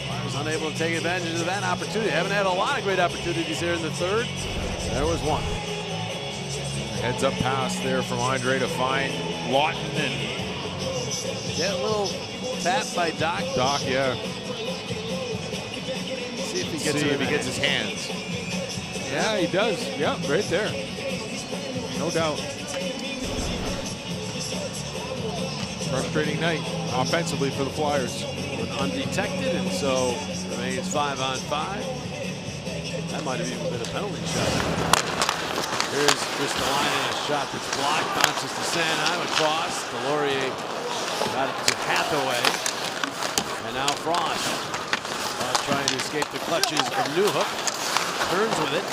Flyers unable to take advantage of that opportunity. Haven't had a lot of great opportunities here in the third. There was one. Heads up pass there from Andre to find Lawton and get a little tap by Doc. Doc, yeah. See if he gets his hands. Yeah, he does. Yeah, right there. No doubt. Frustrating night offensively for the Flyers. But undetected, and so remains 5-on-5. That might have even been a penalty shot. Here's Ristolainen, a shot that's blocked, bounces to Sanheim across. Delorier got it to Hathaway. And now Frost trying to escape the clutches of Newhook. Turns with it.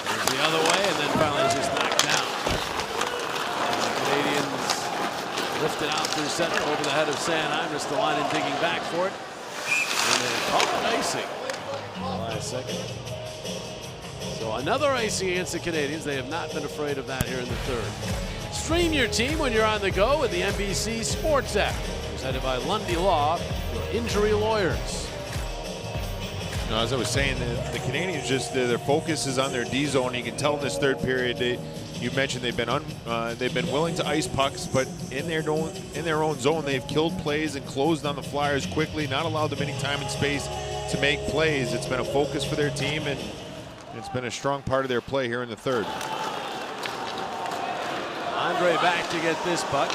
Goes the other way, and then finally is just knocked down. And the Canadians lift it out through center over the head of Sanheim. Ristolainen digging back for it. And they call it icing. Last second. So another icing against the Canadians. They have not been afraid of that here in the third. Stream your team when you're on the go with the NBC Sports app. Presented by Lundy Law, your injury lawyers. You know, as I was saying, the Canadians just their focus is on their D zone. You can tell in this third period. You mentioned they've been willing to ice pucks, but in their own zone, they've killed plays and closed on the Flyers quickly. Not allowed them any time and space to make plays. It's been a focus for their team, and it's been a strong part of their play here in the third. Andre back to get this puck.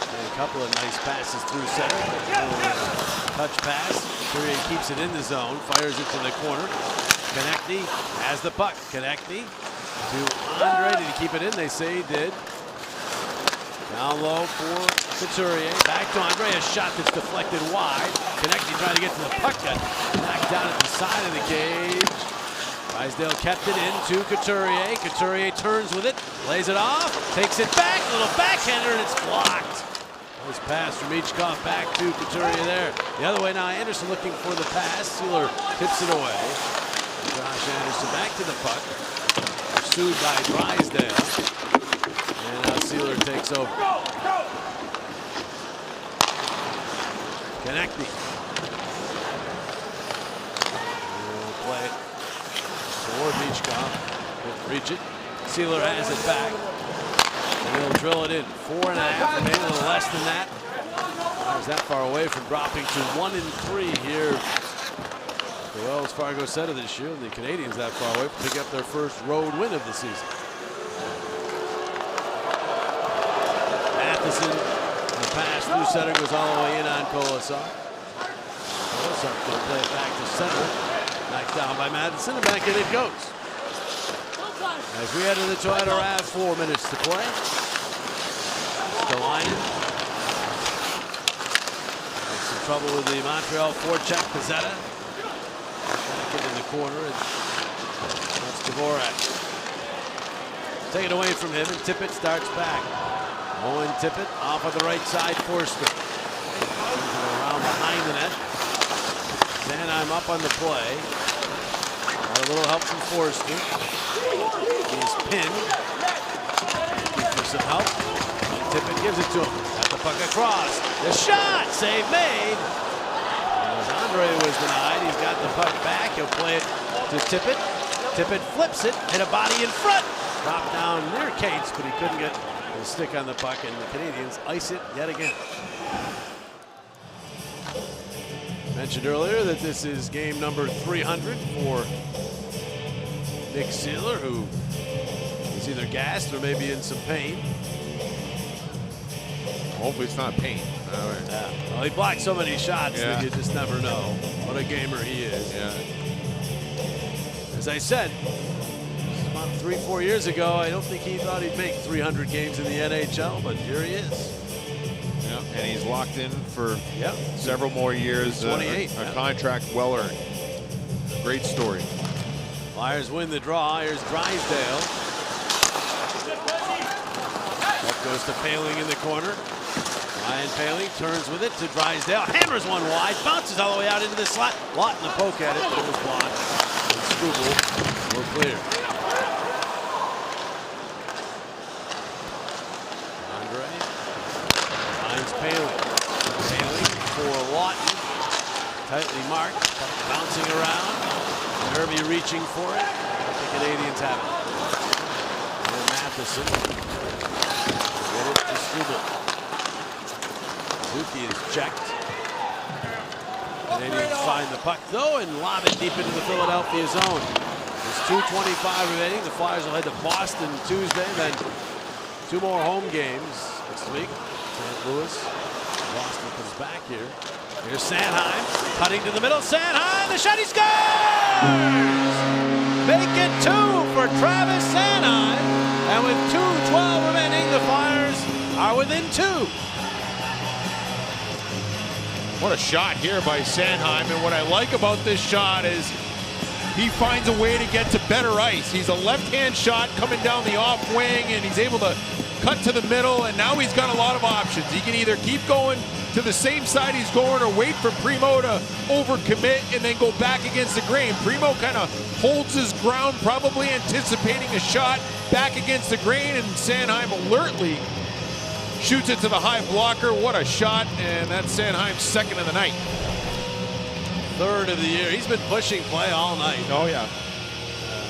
And a couple of nice passes through center. Touch pass. Couturier keeps it in the zone, fires it to the corner. Konechny has the puck. Konechny to Andre. Did he keep it in? They say he did. Down low for Couturier. Back to Andre. A shot that's deflected wide. Konechny trying to get to the puck. Got knocked down at the side of the cage. Drysdale kept it in to Couturier. Couturier turns with it. Lays it off. Takes it back. A little backhander and it's blocked. Nice pass from Michkov back to Couturier there. The other way now. Anderson looking for the pass. Sealer tips it away. Josh Anderson back to the puck. Pursued by Drysdale. And now Sealer takes over. Konechny. He'll play it toward Michkov. Couldn't reach it. Sealer has it back. And he'll drill it in. 4.5, maybe a little less than that. I was that far away from dropping to 1-3 here. The Wells Fargo Center this year. And the Canadians that far away to pick up their first road win of the season. Matheson, the pass through center goes all the way in on Kolosov. Kolosov going to play it back to center. Knocked down by Matheson, and back in it goes. As we enter the Toyota RAV4 minutes to play. Ristolainen. Some trouble with the Montreal forecheck. Pezzetta. Back into the corner. And that's Dvorak. Take it away from him, and Tippett starts back. Owen Tippett off of the right side, Forster. Around behind the net. Sanheim up on the play. Got a little help from Forrester. He's pinned. For some help. And Tippett gives it to him. Got the puck across. The shot! Save made. As Andre was denied, he's got the puck back. He'll play it to Tippett. Tippett flips it, hit a body in front. Dropped down near Cates, but he couldn't get the stick on the puck, and the Canadians ice it yet again. Mentioned earlier that this is game number 300 for Nick Seeler, who is either gassed or maybe in some pain. Hopefully it's not pain. Well, he blocked so many shots that you just never know what a gamer he is. Yeah. As I said, about 3-4 years ago, I don't think he thought he'd make 300 games in the NHL, but here he is. Yeah, and he's locked in for several more years. 28. A contract well earned. Great story. Flyers win the draw. Here's Drysdale. That goes to Poehling in the corner. Ryan Poehling turns with it to Drysdale. Hammers one wide. Bounces all the way out into the slot. Lawton a poke at it, but it was blocked. And Struble will clear. Andre finds Poehling. Poehling for Lawton. Tightly marked. Bouncing around. Herbie reaching for it. But the Canadians have it. And Matheson. Get it to Struble. Suzuki is checked. Canadians find the puck though and lob it deep into the Philadelphia zone. There's 2:25 remaining. The Flyers will head to Boston Tuesday, then 2 more home games next week. St. Louis. Boston comes back here. Here's Sanheim cutting to the middle. Sanheim, the shot, he scores! Make it 2 for Travis Sanheim. And with 2:12 remaining, the Flyers are within 2. What a shot here by Sanheim, and what I like about this shot is he finds a way to get to better ice. He's a left-hand shot coming down the off wing, and he's able to cut to the middle, and now he's got a lot of options. He can either keep going to the same side he's going or wait for Primo to overcommit and then go back against the grain. Primo kind of holds his ground, probably anticipating a shot back against the grain, and Sanheim alertly shoots it to the high blocker. What a shot, and that's Sanheim's second of the night. Third of the year. He's been pushing play all night. Oh, yeah.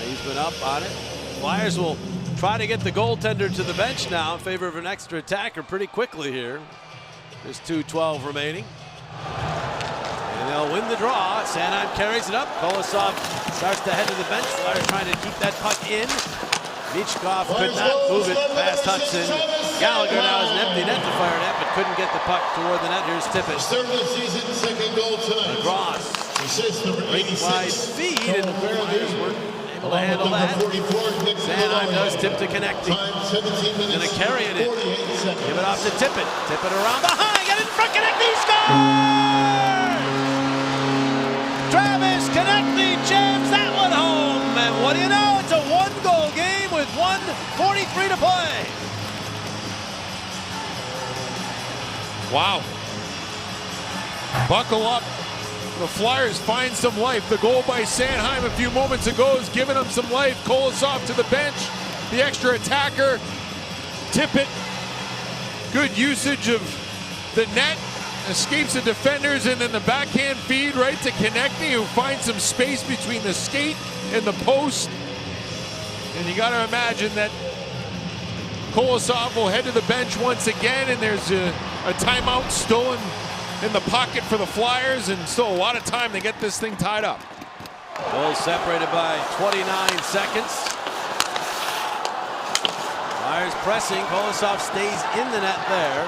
He's been up on it. Flyers will try to get the goaltender to the bench now in favor of an extra attacker pretty quickly here. There's 2:12 remaining. And they'll win the draw. Sanheim carries it up. Kolosov starts to head to the bench. Flyers trying to keep that puck in. Michkov could not move it past Hudson. Gallagher now has an empty net to fire at, but couldn't get the puck toward the net. Here's Tippett. Second goal tonight. Lacrosse. Great wide feed, and the Flyers weren't able to handle that. Sanheim does tip to Konecny. Going to carry it in. Give it off to Tippett. Tippett around behind. Get it in front. Konecny scores! Travis Konecny jams that one home. And what do you know? It's a 1-goal game with 1:43 to play. Wow. Buckle up. The Flyers find some life. The goal by Sanheim a few moments ago is giving them some life. Kolosov to the bench. The extra attacker. Tippett. Good usage of the net. Escapes the defenders, and then the backhand feed right to Konecny, who finds some space between the skate and the post. And you got to imagine that Kolosov will head to the bench once again, and there's a timeout still in the pocket for the Flyers, and still a lot of time to get this thing tied up. Goals separated by 29 seconds. Flyers pressing. Kolosov stays in the net there.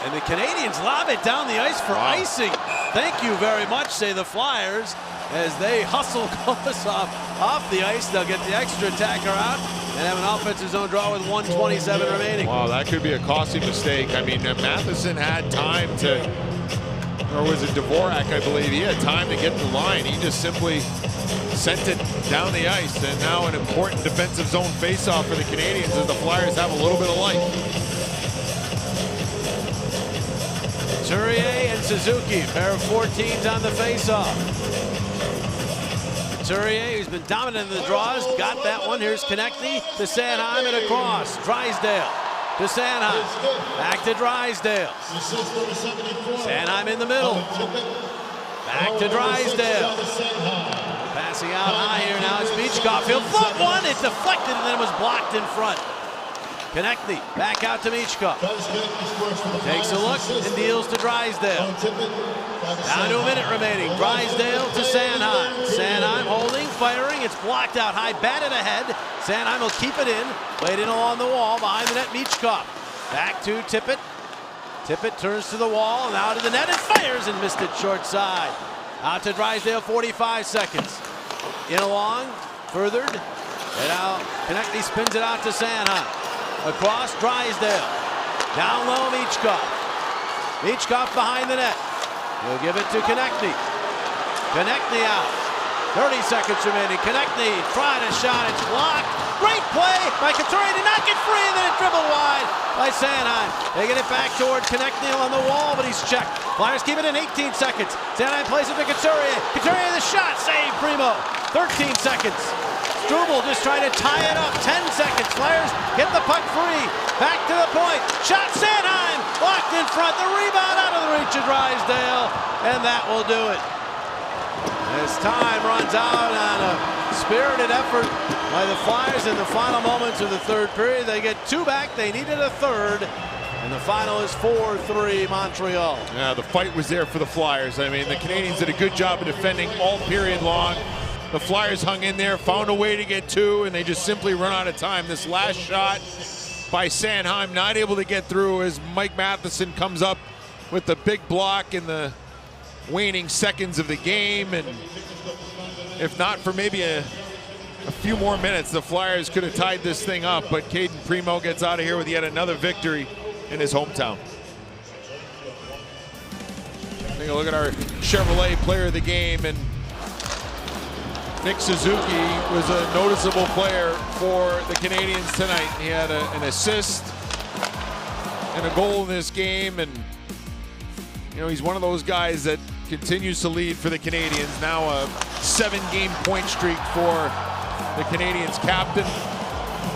And the Canadians lob it down the ice for icing. Thank you very much, say the Flyers, as they hustle Kolosov off the ice. They'll get the extra attacker out and have an offensive zone draw with 1:27 remaining. Wow, that could be a costly mistake. I mean, Matheson had time to, or was it Dvorak, I believe? He had time to get the line. He just simply sent it down the ice. And now an important defensive zone faceoff for the Canadians as the Flyers have a little bit of life. Couturier and Suzuki, pair of 14s on the faceoff. Couturier, who's been dominant in the draws, got that one. Here's Konechny to Sanheim and across. Drysdale to Sanheim. Back to Drysdale. Sanheim in the middle. Back to Drysdale. Passing out high here now. It's Michkov. He'll float one. It deflected and then it was blocked in front. Konechny back out to Michkov. Takes a look and deals to Drysdale. Down to a minute remaining. Drysdale to Sanheim. Sanheim holding, firing. It's blocked out high, batted ahead. Sanheim will keep it in. Played in along the wall behind the net. Michkov. Back to Tippett. Tippett turns to the wall and out of the net and fires and missed it short side. Out to Drysdale, 45 seconds. In along, furthered. And now Konechny spins it out to Sanheim. Across Drysdale. Down low, Michkov. Michkov behind the net. He'll give it to Konechny. Konechny out. 30 seconds remaining. Konechny tried a shot. It's blocked. Great play by Couturier. Did not get free, and then it dribbled wide by Sanheim. They get it back toward Konechny on the wall, but he's checked. Flyers keep it in 18 seconds. Sanheim plays it to Couturier. Couturier the shot. Save Primo. 13 seconds. Struble just trying to tie it up. 10 seconds. Flyers get the puck free. Back to the point. Shot Sanheim. Blocked in front. The rebound out of the reach of Drysdale. And that will do it. As time runs out on a spirited effort by the Flyers in the final moments of the third period. They get two back. They needed a third. And the final is 4-3 Montreal. Yeah, the fight was there for the Flyers. I mean, the Canadians did a good job of defending all period long. The Flyers hung in there, found a way to get two, and they just simply run out of time. This last shot by Sanheim, not able to get through as Mike Matheson comes up with the big block in the waning seconds of the game. And if not for maybe a few more minutes, the Flyers could have tied this thing up. But Caden Primo gets out of here with yet another victory in his hometown. Take a look at our Chevrolet player of the game, and Nick Suzuki was a noticeable player for the Canadians tonight. He had an assist and a goal in this game, and you know, he's one of those guys that continues to lead for the Canadians. Now a 7-game point streak for the Canadians captain.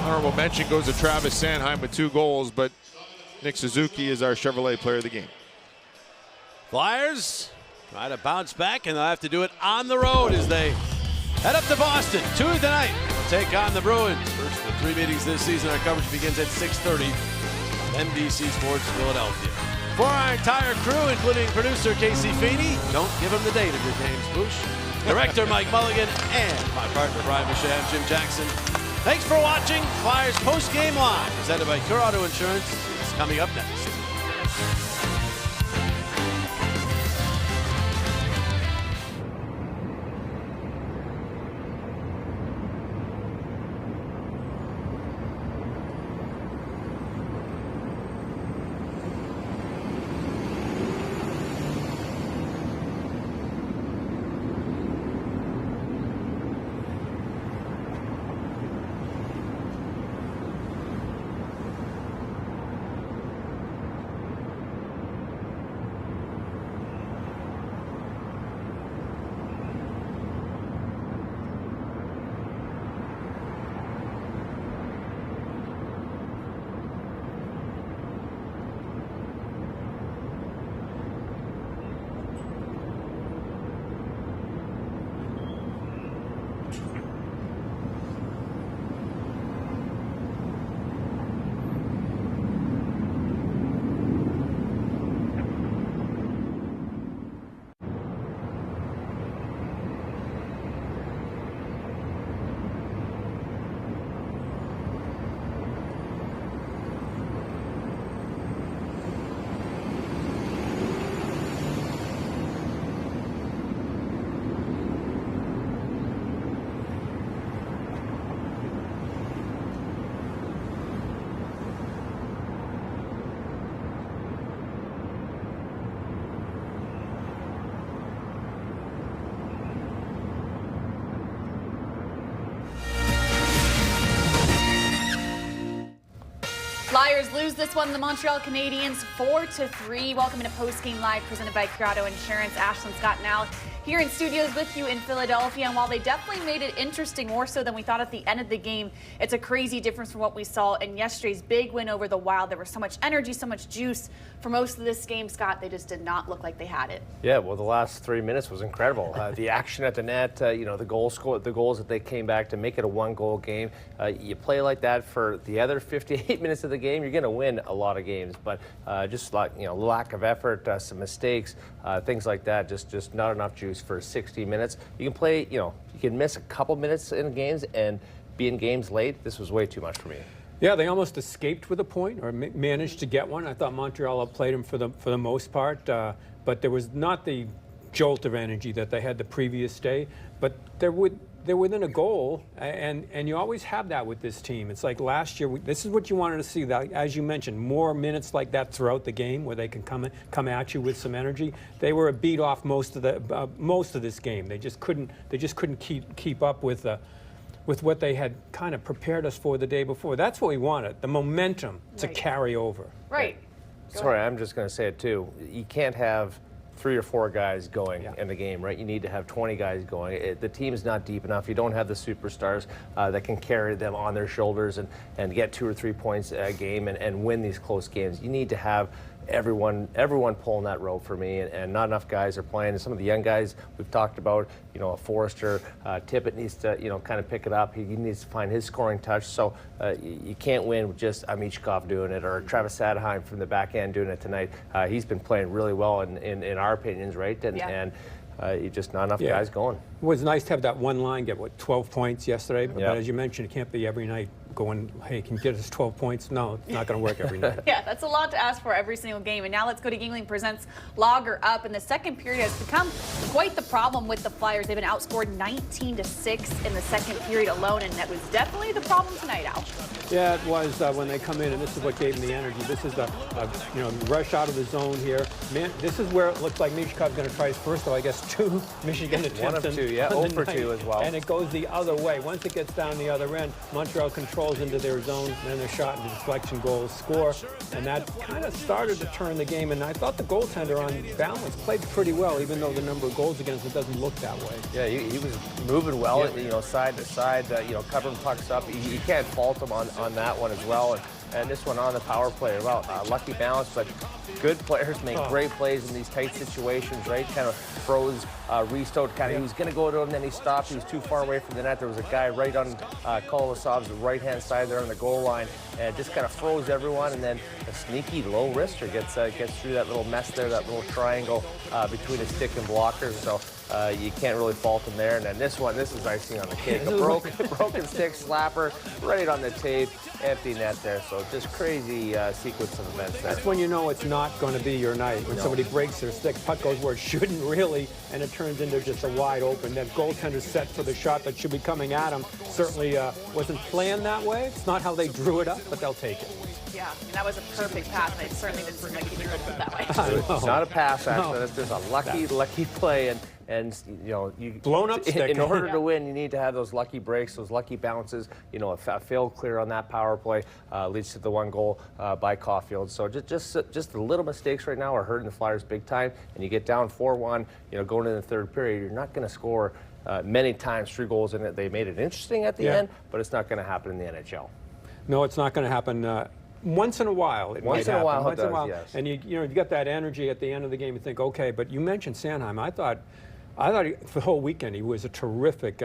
Honorable mention goes to Travis Sanheim with 2 goals, but Nick Suzuki is our Chevrolet player of the game. Flyers try to bounce back, and they'll have to do it on the road as they head up to Boston. 2 tonight. They'll take on the Bruins. First of the 3 meetings this season. Our coverage begins at 6:30 on NBC Sports Philadelphia. For our entire crew, including producer Casey Feeney, don't give him the date of your games, Boosh. Director Mike Mulligan, and my partner Brian Michaud, I'm Jim Jackson. Thanks for watching. Flyers post-game live, presented by Cure Auto Insurance. It's coming up next. Flyers lose this one. The Montreal Canadiens 4-3. Welcome to Post Game Live presented by Cure Auto Insurance. Ashlyn Scott now here in studios with you in Philadelphia. And while they definitely made it interesting, more so than we thought at the end of the game, it's a crazy difference from what we saw in yesterday's big win over the Wild. There was so much energy, so much juice for most of this game, Scott. They just did not look like they had it. Yeah, well, the last 3 minutes was incredible. The action at the net, the goals that they came back to make it a one-goal game. You play like that for the other 58 minutes of the game, you're going to win a lot of games. But just like lack of effort, some mistakes, things like that. Just not enough juice for 60 minutes. You can play, you can miss a couple minutes in games and be in games late. This was way too much for me. Yeah, they almost escaped with a point or managed to get one. I thought Montreal outplayed them for the most part, but there was not the jolt of energy that they had the previous day. But they're within a goal, and you always have that with this team. It's like last year. This is what you wanted to see. That, as you mentioned, more minutes like that throughout the game, where they can come at you with some energy. They were a beat off most of this game. They just couldn't keep up with what they had kind of prepared us for the day before. That's what we wanted, the momentum to carry over. Right. Sorry, I'm just going to say it too. You can't have 3 or 4 guys going in the game, right? You need to have 20 guys going. The team's not deep enough. You don't have the superstars that can carry them on their shoulders and get 2 or 3 points a game and win these close games. You need to have everyone pulling that rope for me, and not enough guys are playing. And some of the young guys we've talked about, a Forrester, Tippett needs to, kind of pick it up. He needs to find his scoring touch. So you can't win with just Amichkov doing it or Travis Sadheim from the back end doing it tonight. He's been playing really well in our opinions, right? And you just not enough guys going. It was nice to have that one line get 12 points yesterday, but as you mentioned, it can't be every night going, hey, can you get us 12 points? No, it's not going to work every night. Yeah, that's a lot to ask for every single game. And now let's go to Yuengling Presents Lager Up. And the second period has become quite the problem with the Flyers. They've been outscored 19-6 in the second period alone, and that was definitely the problem tonight, Al. Yeah, it was when they come in, and this is what gave them the energy. This is the rush out of the zone here. Man, this is where it looks like Michkov's going to try his first of, I guess, 2 Michigan attempts. 1 of 2, 0 for 2 as well. And it goes the other way. Once it gets down the other end, Montreal controls into their zone, then a shot into deflection goals, score, and that kind of started to turn the game. And I thought the goaltender on balance played pretty well, even though the number of goals against him doesn't look that way. Yeah, he was moving well, side to side, covering pucks up. You can't fault him on that one as well. And this one on the power play, well, lucky balance, but good players make great plays in these tight situations, right? Kind of froze Risto. He was going to go to him, then he stopped. He was too far away from the net. There was a guy right on Kolosov's right-hand side there on the goal line, and just kind of froze everyone. And then a sneaky low wrister gets through that little mess there, that little triangle between his stick and blocker. So you can't really fault him there. And then this is icing on the cake. A broken stick slapper right on the tape, empty net there. So just crazy sequence of events there. That's when you know it's not going to be your night. When somebody breaks their stick, puck goes where it shouldn't really, and it turns into just a wide open. That goaltender's set for the shot that should be coming at him. Certainly wasn't planned that way. It's not how they drew it up, but they'll take it. Yeah, and that was a perfect pass, and it certainly didn't seem like he drew it that way. It's not a pass, actually. That's just a lucky play. And you blown up stick. In order to win, you need to have those lucky breaks, those lucky bounces. A failed clear on that power play leads to the 1 goal by Caulfield. So just the little mistakes right now are hurting the Flyers big time. And you get down 4-1, going into the third period, you're not going to score many times 3 goals in it. They made it interesting at the end, but it's not going to happen in the NHL. No, it's not going to happen. Once in a while, it might happen. Once in a while, yes. And you get that energy at the end of the game. You think, okay, but you mentioned Sanheim. I thought for the whole weekend he was a terrific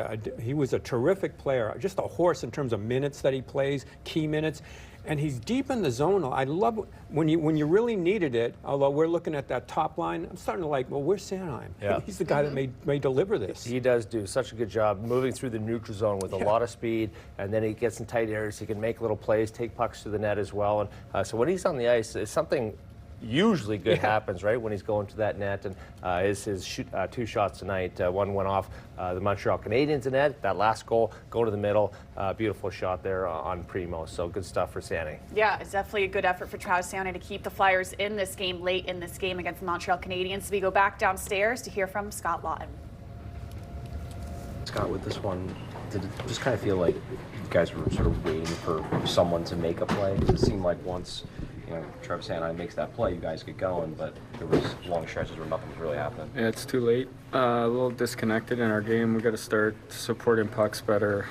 player, just a horse in terms of minutes that he plays, key minutes. And he's deep in the zone. I love when you really needed it. Although we're looking at that top line, I'm starting to like, well, where's Sanheim? Yeah. He's the guy that may deliver this. He does do such a good job moving through the neutral zone with a lot of speed, and then he gets in tight areas. He can make little plays, take pucks to the net as well. And so when he's on the ice, it's something usually good happens, right, when he's going to that net. And his 2 shots tonight, one went off the Montreal Canadiens net. That last goal, go to the middle, beautiful shot there on Primo. So good stuff for Sanny. Yeah, it's definitely a good effort for Travis Sanny to keep the Flyers in this game, late in this game against the Montreal Canadiens. We go back downstairs to hear from Scott Laughton. Scott, with this one, did it just kind of feel like you guys were sort of waiting for someone to make a play? It seemed like once Travis Sanheim makes that play, you guys get going, but there was long stretches where nothing was really happening. Yeah, it's too late. A little disconnected in our game. We got to start supporting pucks better.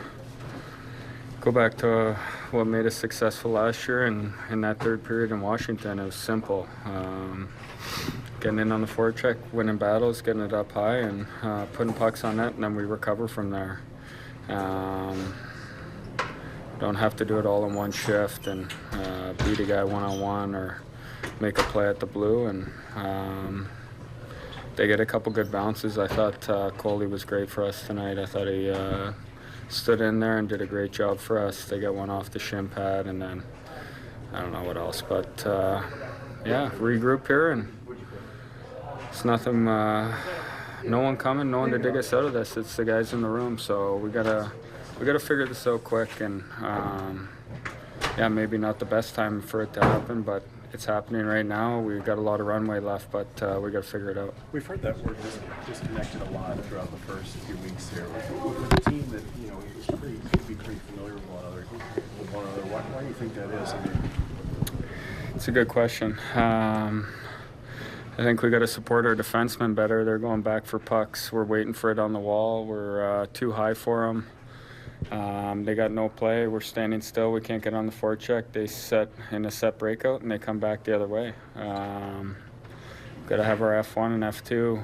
Go back to what made us successful last year, and in that third period in Washington, it was simple. Getting in on the forecheck, winning battles, getting it up high, and putting pucks on net, and then we recover from there. Don't have to do it all in one shift and beat a guy one-on-one or make a play at the blue. And they get a couple good bounces. I thought Coley was great for us tonight. I thought he stood in there and did a great job for us. They got one off the shin pad, and then I don't know what else. But yeah, regroup here, and it's nothing. No one coming, no one to dig us out of this. It's the guys in the room, so we gotta figure this out quick. And yeah, maybe not the best time for it to happen, but it's happening right now. We've got a lot of runway left, but we got to figure it out. We've heard that word disconnected a lot throughout the first few weeks here. With a team that could be pretty familiar with one another, why do you think that is? I mean, it's a good question. I think we got to support our defensemen better. They're going back for pucks. We're waiting for it on the wall. We're too high for them. They got no play. We're standing still. We can't get on the forecheck. They set in a set breakout, and they come back the other way. Got to have our F1 and F2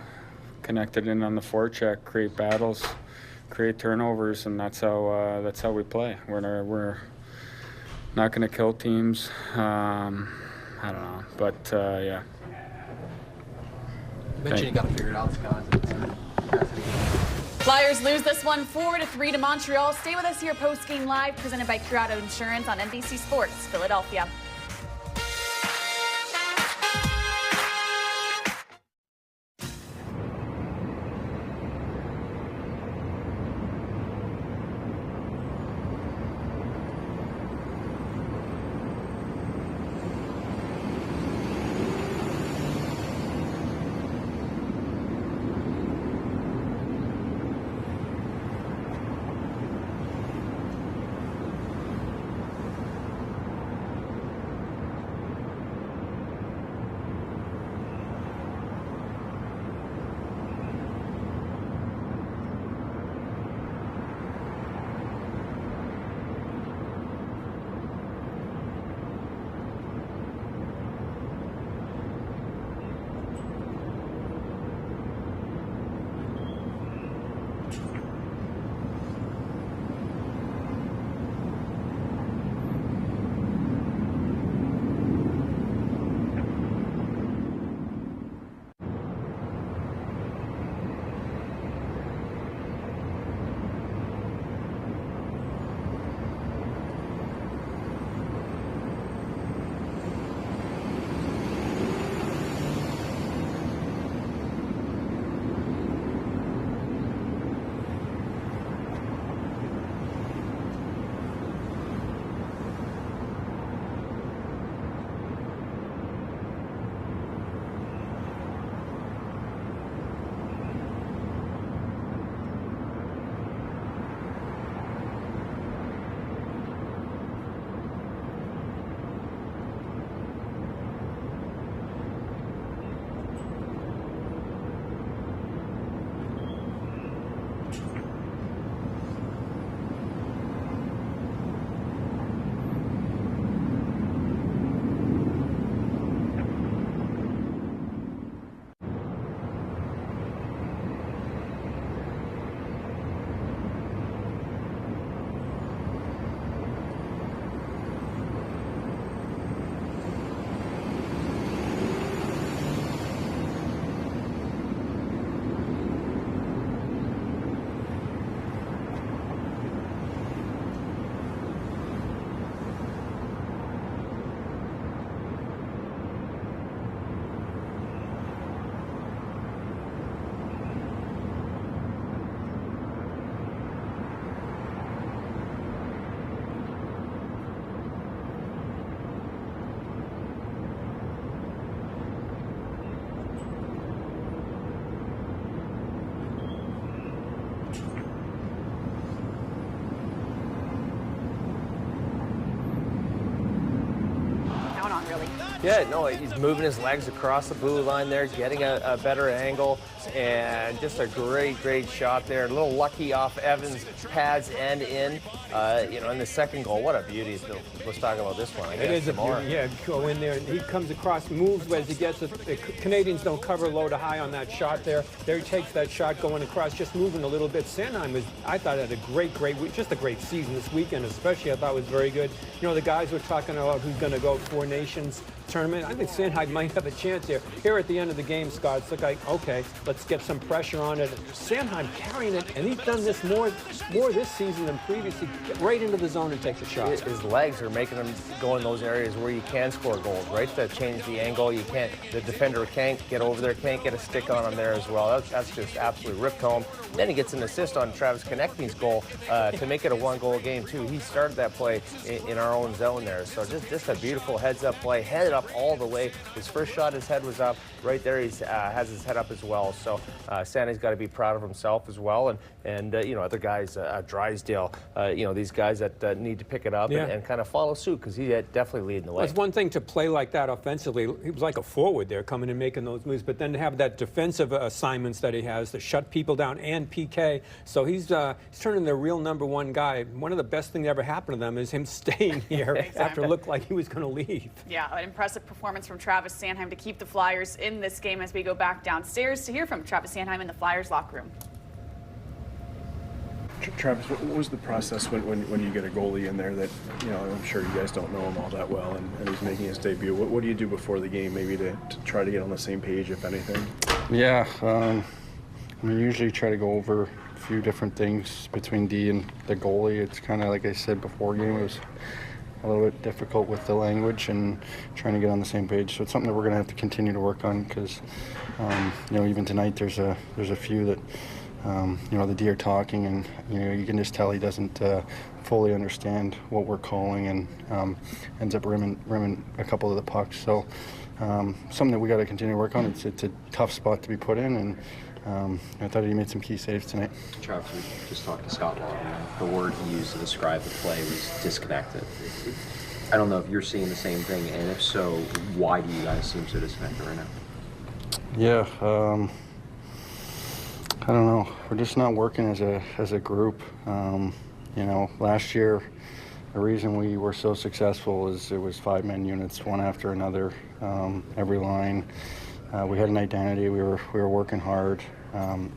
connected in on the forecheck, create battles, create turnovers, and that's how we play. We're not going to kill teams. I don't know, but yeah. Eventually, you got to figure it out, Scott. Flyers lose this one 4-3 to Montreal. Stay with us here post-game live, presented by Pure Auto Insurance on NBC Sports Philadelphia. Yeah, no, he's moving his legs across the blue line there, getting a better angle, and just a great shot there. A little lucky off Evans' pads and in. In the second goal, what a beauty. Let's talk about this one. It is a beauty. Yeah, go in there, and he comes across, moves as he gets it. The Canadians don't cover low to high on that shot there. There he takes that shot going across, just moving a little bit. Sanheim I thought, had a great week, just a great season this weekend, especially. I thought was very good. The guys were talking about who's going to go Four Nations tournament. I think Sanheim might have a chance here. Here at the end of the game, Scott, it's like, okay, let's get some pressure on it. Sanheim carrying it, and he's done this more this season than previously. Get right into the zone and take the shot. His legs are making him go in those areas where you can score goals, right? To change the angle, you can't. The defender can't get over there, can't get a stick on him there as well. That's just absolutely ripped home. Then he gets an assist on Travis Konecny's goal to make it a one-goal game too. He started that play in our own zone there. So just a beautiful heads-up play, head up all the way. His first shot, his head was up. Right there, he has his head up as well. So Sandy's got to be proud of himself as well. And other guys, Drysdale, these guys that need to pick it up and kind of follow suit, because he definitely leading the way. Well, it's one thing to play like that offensively. He was like a forward there, coming and making those moves, but then to have that defensive assignments that he has to shut people down and PK. So he's turning the real #1 guy. One of the best things that ever happened to them is him staying here after it looked like he was going to leave. Yeah, an impressive performance from Travis Sanheim to keep the Flyers in this game as we go back downstairs to hear from Travis Sanheim in the Flyers locker room. Travis, what was the process when you get a goalie in there that, I'm sure you guys don't know him all that well, and he's making his debut? What do you do before the game, maybe to try to get on the same page, if anything? Yeah, we usually try to go over a few different things between D and the goalie. It's kind of like I said before game, it was a little bit difficult with the language and trying to get on the same page. So it's something that we're going to have to continue to work on, because even tonight there's a few that the D are talking, and you can just tell he doesn't fully understand what we're calling, and ends up rimming a couple of the pucks. So something that we got to continue to work on. It's a tough spot to be put in, and I thought he made some key saves tonight. Travis, we just talked to Scott Long. The word he used to describe the play was disconnected. I don't know if you're seeing the same thing, and if so, why do you guys seem so disconnected right now? Yeah, I don't know. We're just not working as a group. Last year, the reason we were so successful is it was 5-man units, one after another, every line. We had an identity. We were working hard.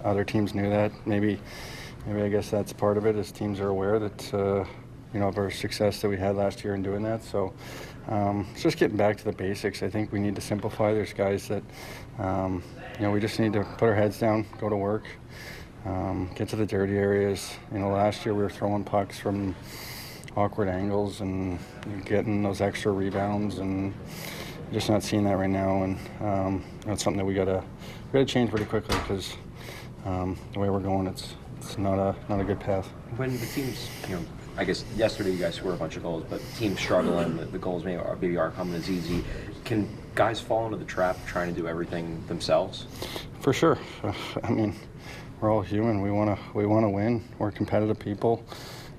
Other teams knew that. Maybe I guess that's part of it. Is teams are aware that of our success that we had last year in doing that. So it's just getting back to the basics. I think we need to simplify. There's guys that we just need to put our heads down, go to work, get to the dirty areas. Last year we were throwing pucks from awkward angles and getting those extra rebounds, and just not seeing that right now. And that's something that we gotta change pretty quickly, because the way we're going, it's not a good path. When the teams, I guess yesterday you guys scored a bunch of goals, but teams struggling, the goals maybe aren't coming as easy. Can guys fall into the trap trying to do everything themselves? For sure. I mean, we're all human. We want to win. We're competitive people.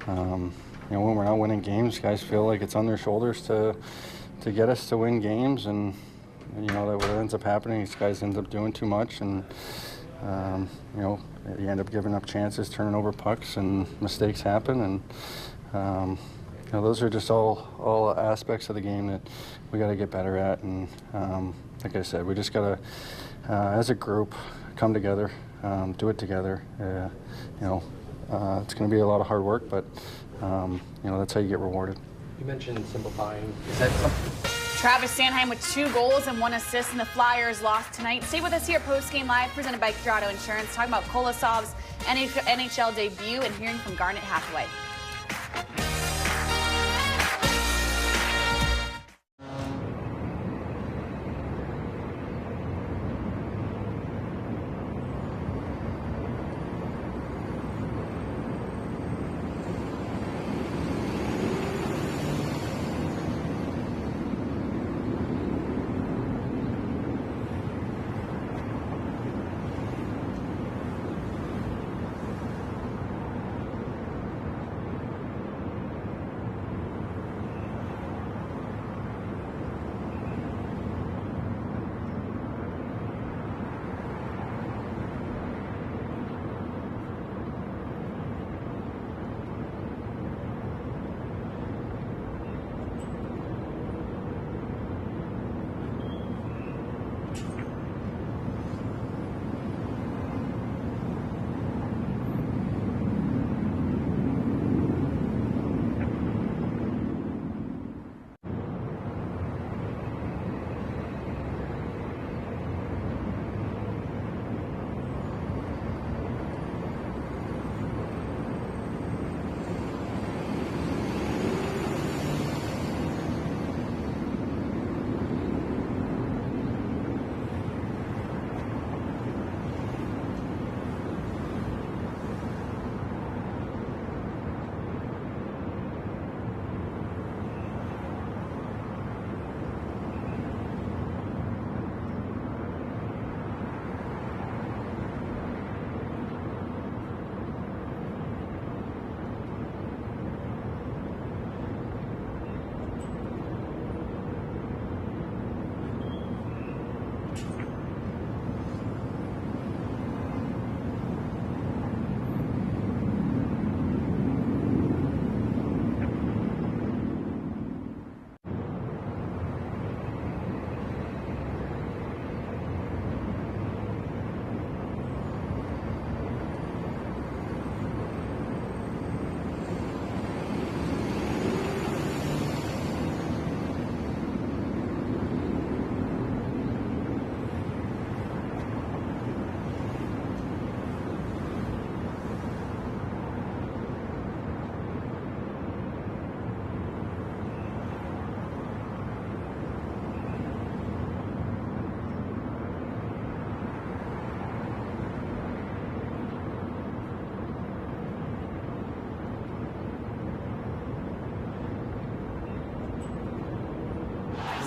When we're not winning games, guys feel like it's on their shoulders to get us to win games, and that what ends up happening is guys end up doing too much, and you end up giving up chances, turning over pucks, and mistakes happen, and those are just all aspects of the game that we got to get better at. And like I said, we just got to, as a group, come together, do it together. It's going to be a lot of hard work, but that's how you get rewarded. You mentioned simplifying. Is that something? Travis Sanheim with 2 goals and 1 assist, and the Flyers lost tonight. Stay with us here at Post Game Live, presented by Quadrado Insurance, talking about Kolosov's NHL debut and hearing from Garnet Hathaway.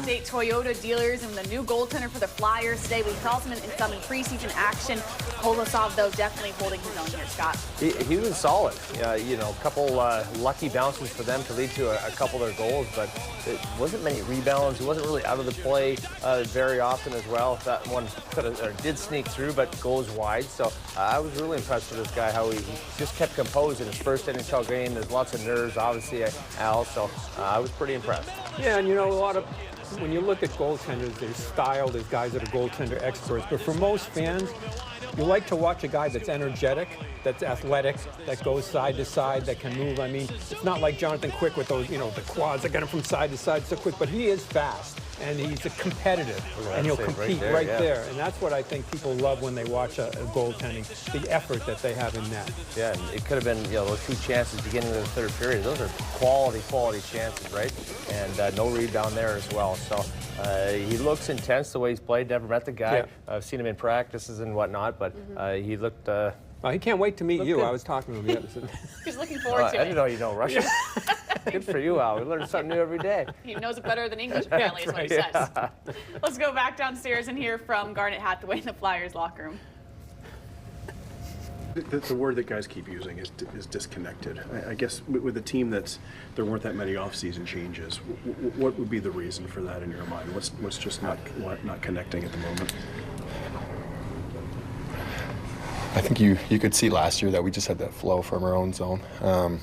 update Toyota dealers and the new goaltender for the Flyers today. We saw some in preseason action. Kolosov, though, definitely holding his own here, Scott. He was solid. You know, a couple lucky bounces for them to lead to a couple of their goals, but it wasn't many rebounds. He wasn't really out of the play very often as well. That one did sneak through, but goes wide. So I was really impressed with this guy, how he just kept composed in his first NHL game. There's lots of nerves, obviously, Al, so I was pretty impressed. Yeah, and you know, when you look at goaltenders, there's style, there's guys that are goaltender experts, but for most fans, you like to watch a guy that's energetic, that's athletic, that goes side to side, that can move. I mean, it's not like Jonathan Quick with those, you know, the quads that get him from side to side so quick, but he is fast, and he's a competitive, and he'll compete right there. And that's what I think people love when they watch a goaltending, the effort that they have in net. Yeah, and it could have been, you know, those 2 chances beginning of the third period. Those are quality chances, right? And no rebound there as well. So he looks intense the way he's played. Never met the guy. Yeah. I've seen him in practices and whatnot, but he looked. Well, he can't wait to meet you. Good. I was talking to him. He's looking forward to it. I didn't know you know Russian. Good for you, Al. We learn something new every day. He knows it better than English, apparently, is what he says. Yeah. Let's go back downstairs and hear from Garnet Hathaway in the Flyers locker room. The word that guys keep using is disconnected. I guess with a team there weren't that many off-season changes. What would be the reason for that in your mind? What's just not connecting at the moment? I think you could see last year that we just had that flow from our own zone. I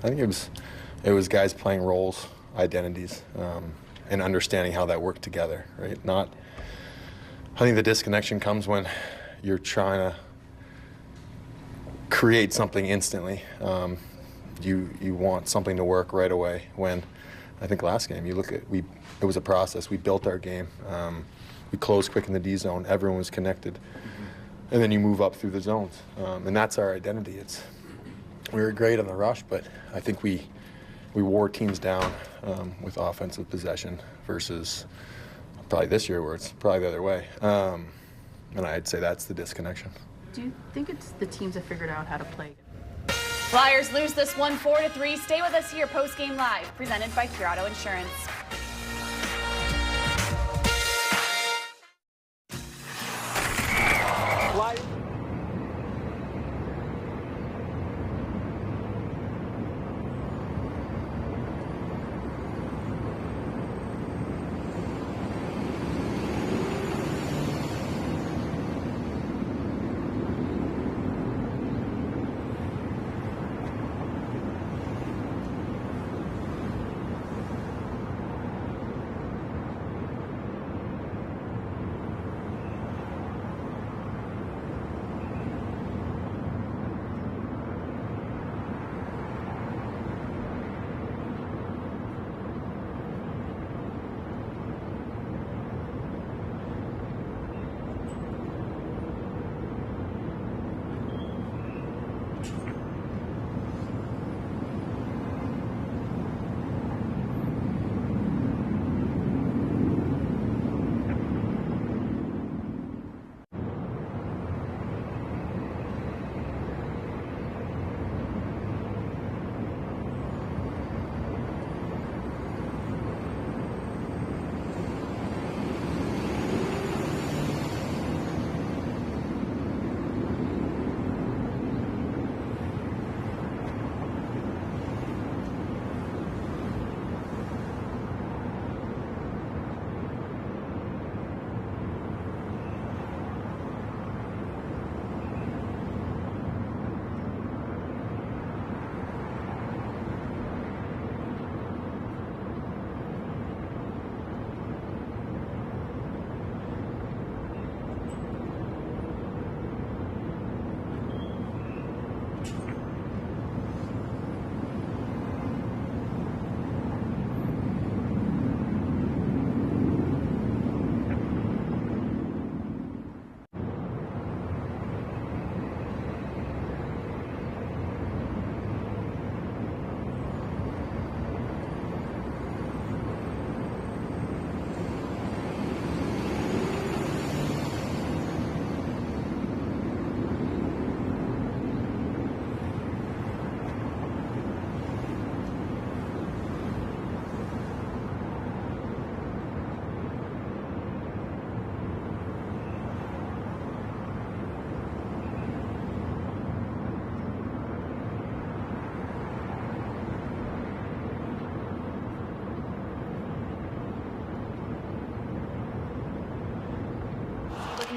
think it was guys playing roles, identities, and understanding how that worked together. Right? I think the disconnection comes when you're trying to create something instantly. You want something to work right away. When I think last game, you look at it was a process. We built our game. We closed quick in the D zone. Everyone was connected. And then you move up through the zones, and that's our identity. We were great on the rush, but I think we wore teams down with offensive possession versus probably this year where it's probably the other way. And I'd say that's the disconnection. Do you think it's the teams that figured out how to play? Flyers lose this one 4-3. Stay with us here post-game live, presented by Pure Auto Insurance.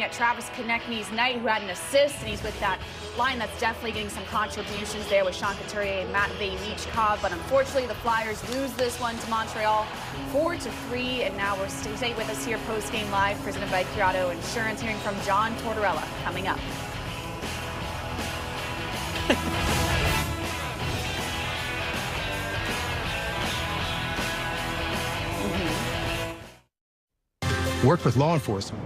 looking at Travis Konechny's night, who had an assist, and he's with that line that's definitely getting some contributions there with Sean Couturier and Matvei Michkov. But unfortunately, the Flyers lose this one to Montreal 4-3. And now we're stay with us here post-game live, presented by Curado Insurance. Hearing from John Tortorella coming up. Work with law enforcement.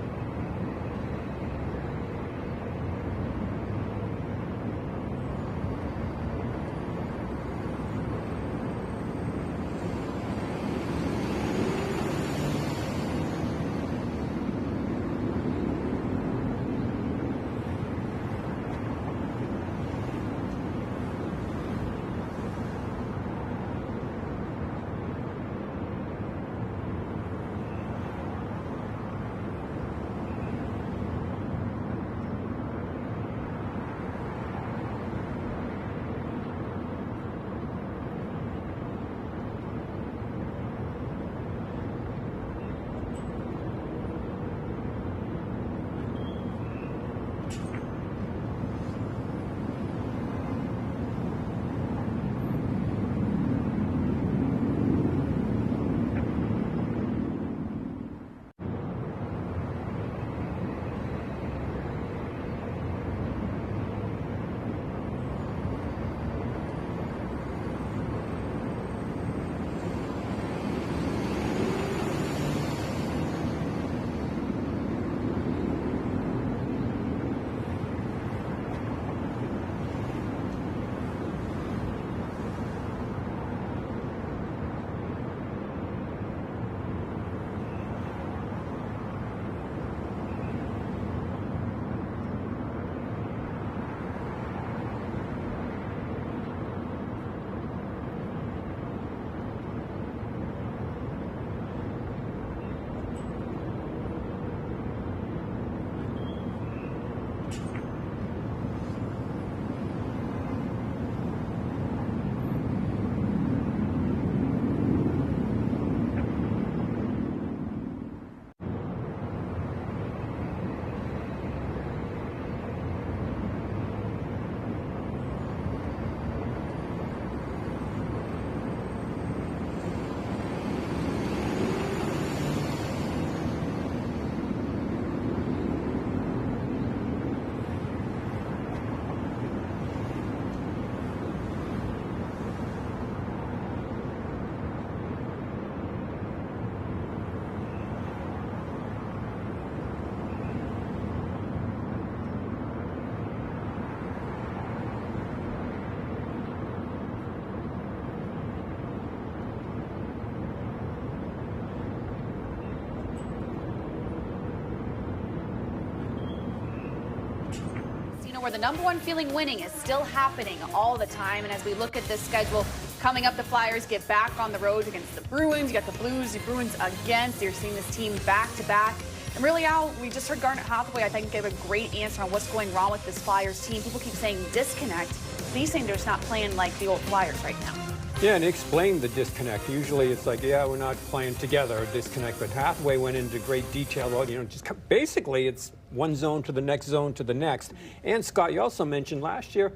Where the number one feeling winning is still happening all the time. And as we look at this schedule coming up, the Flyers get back on the road against the Bruins. You got the Blues, the Bruins again. So you're seeing this team back to back. And really, Al, we just heard Garnet Hathaway, I think, gave a great answer on what's going wrong with this Flyers team. People keep saying disconnect. But he's saying they're just not playing like the old Flyers right now. Yeah, and he explained the disconnect. Usually it's like, yeah, we're not playing together, or disconnect. But Hathaway went into great detail. Well, you know, just basically it's one zone to the next zone to the next. And Scott, you also mentioned last year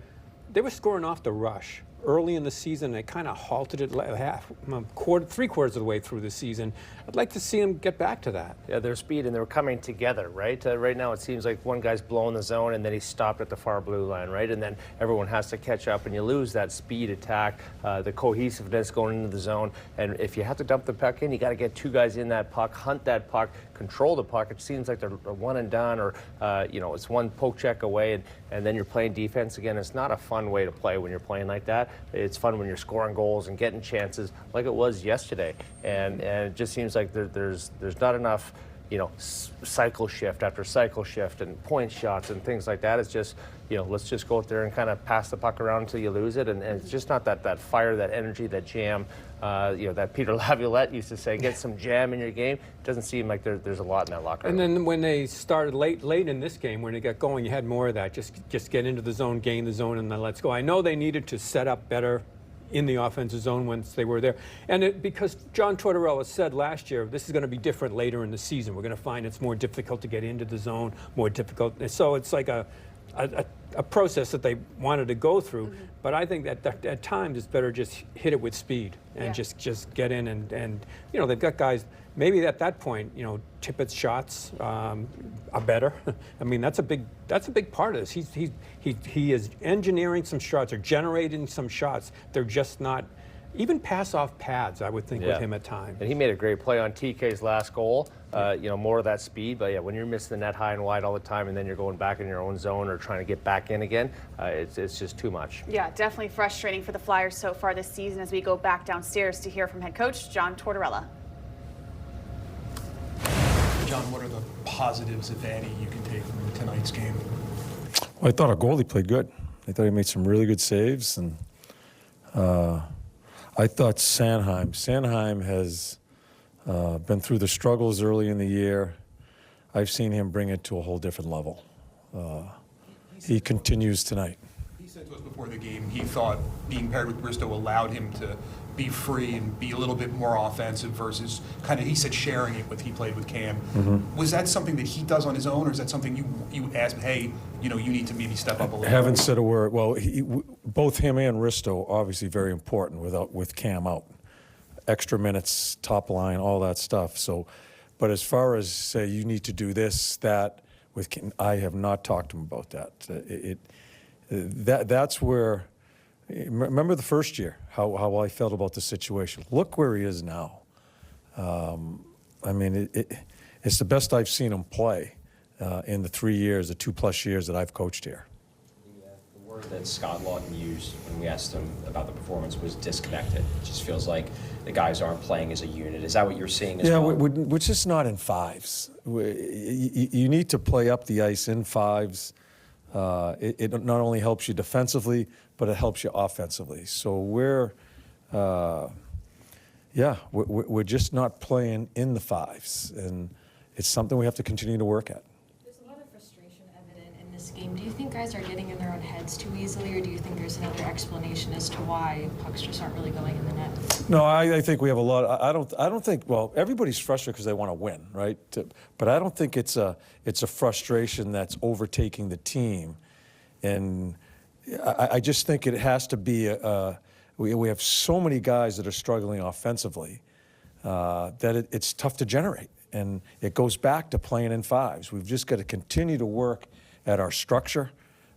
they were scoring off the rush early in the season. They kind of halted it three-quarters of the way through the season. I'd like to see them get back to that. Yeah, their speed, and they're coming together, right? Right now it seems like one guy's blowing the zone and then he's stopped at the far blue line, right? And then everyone has to catch up and you lose that speed attack, the cohesiveness going into the zone. And if you have to dump the puck in, you got to get two guys in that puck, hunt that puck, control the puck. It seems like they're one and done, or you know, it's one poke check away, and then you're playing defense again. It's not a fun way to play when you're playing like that. It's fun when you're scoring goals and getting chances like it was yesterday. And it just seems like there's not enough, you know, cycle shift after cycle shift and point shots and things like that. It's just, you know, let's just go out there and kind of pass the puck around until you lose it. And it's just not that fire, that energy, that jam, you know, that Peter Laviolette used to say, get some jam in your game. It doesn't seem like there's a lot in that locker room. And then when they started late in this game, when they got going, you had more of that. Just get into the zone, gain the zone, and then let's go. I know they needed to set up better in the offensive zone once they were there. And because John Tortorella said last year, this is going to be different later in the season. We're going to find it's more difficult to get into the zone, more difficult. So it's like a process that they wanted to go through. But I think that at times it's better just hit it with speed and just get in and you know, they've got guys. Maybe at that point, you know, Tippett's shots are better. I mean, that's a big part of this. He is engineering some shots or generating some shots. They're just not even pass off pads, I would think, with him at times. And he made a great play on TK's last goal. You know, more of that speed. But yeah, when you're missing the net high and wide all the time, and then you're going back in your own zone or trying to get back in again, it's just too much. Yeah, definitely frustrating for the Flyers so far this season. As we go back downstairs to hear from head coach John Tortorella. John, what are the positives, if any, you can take from tonight's game? Well, I thought our goalie played good. I thought he made some really good saves, and I thought Sanheim has been through the struggles early in the year. I've seen him bring it to a whole different level. He continues tonight. He said to us before the game he thought being paired with Bristow allowed him to be free and be a little bit more offensive versus kind of, he said, sharing it with, he played with Cam. Was that something that he does on his own, or is that something you asked, hey, you know, you need to maybe step up a little? Haven't said a word. Well, both him and Risto obviously very important with Cam out. Extra minutes, top line, all that stuff. So, but as far as say you need to do this, that with Cam, I have not talked to him about that. That's where. Remember the first year, how I felt about the situation. Look where he is now. I mean, it's the best I've seen him play in the 3 years, the 2+ years that I've coached here. The word that Scott Lawton used when we asked him about the performance was disconnected. It just feels like the guys aren't playing as a unit. Is that what you're seeing as well? Yeah, we're just not in fives. You need to play up the ice in fives. It not only helps you defensively, but it helps you offensively. So we're just not playing in the fives, and it's something we have to continue to work at. There's a lot of frustration evident in this game. Do you think guys are getting in their own heads too easily, or do you think there's another explanation as to why pucks just aren't really going in the net? No, I think we have a lot. I don't think. Well, everybody's frustrated because they want to win, right? But I don't think it's a frustration that's overtaking the team, and I just think it has to be we have so many guys that are struggling offensively that it's tough to generate, and it goes back to playing in fives. We've just got to continue to work at our structure,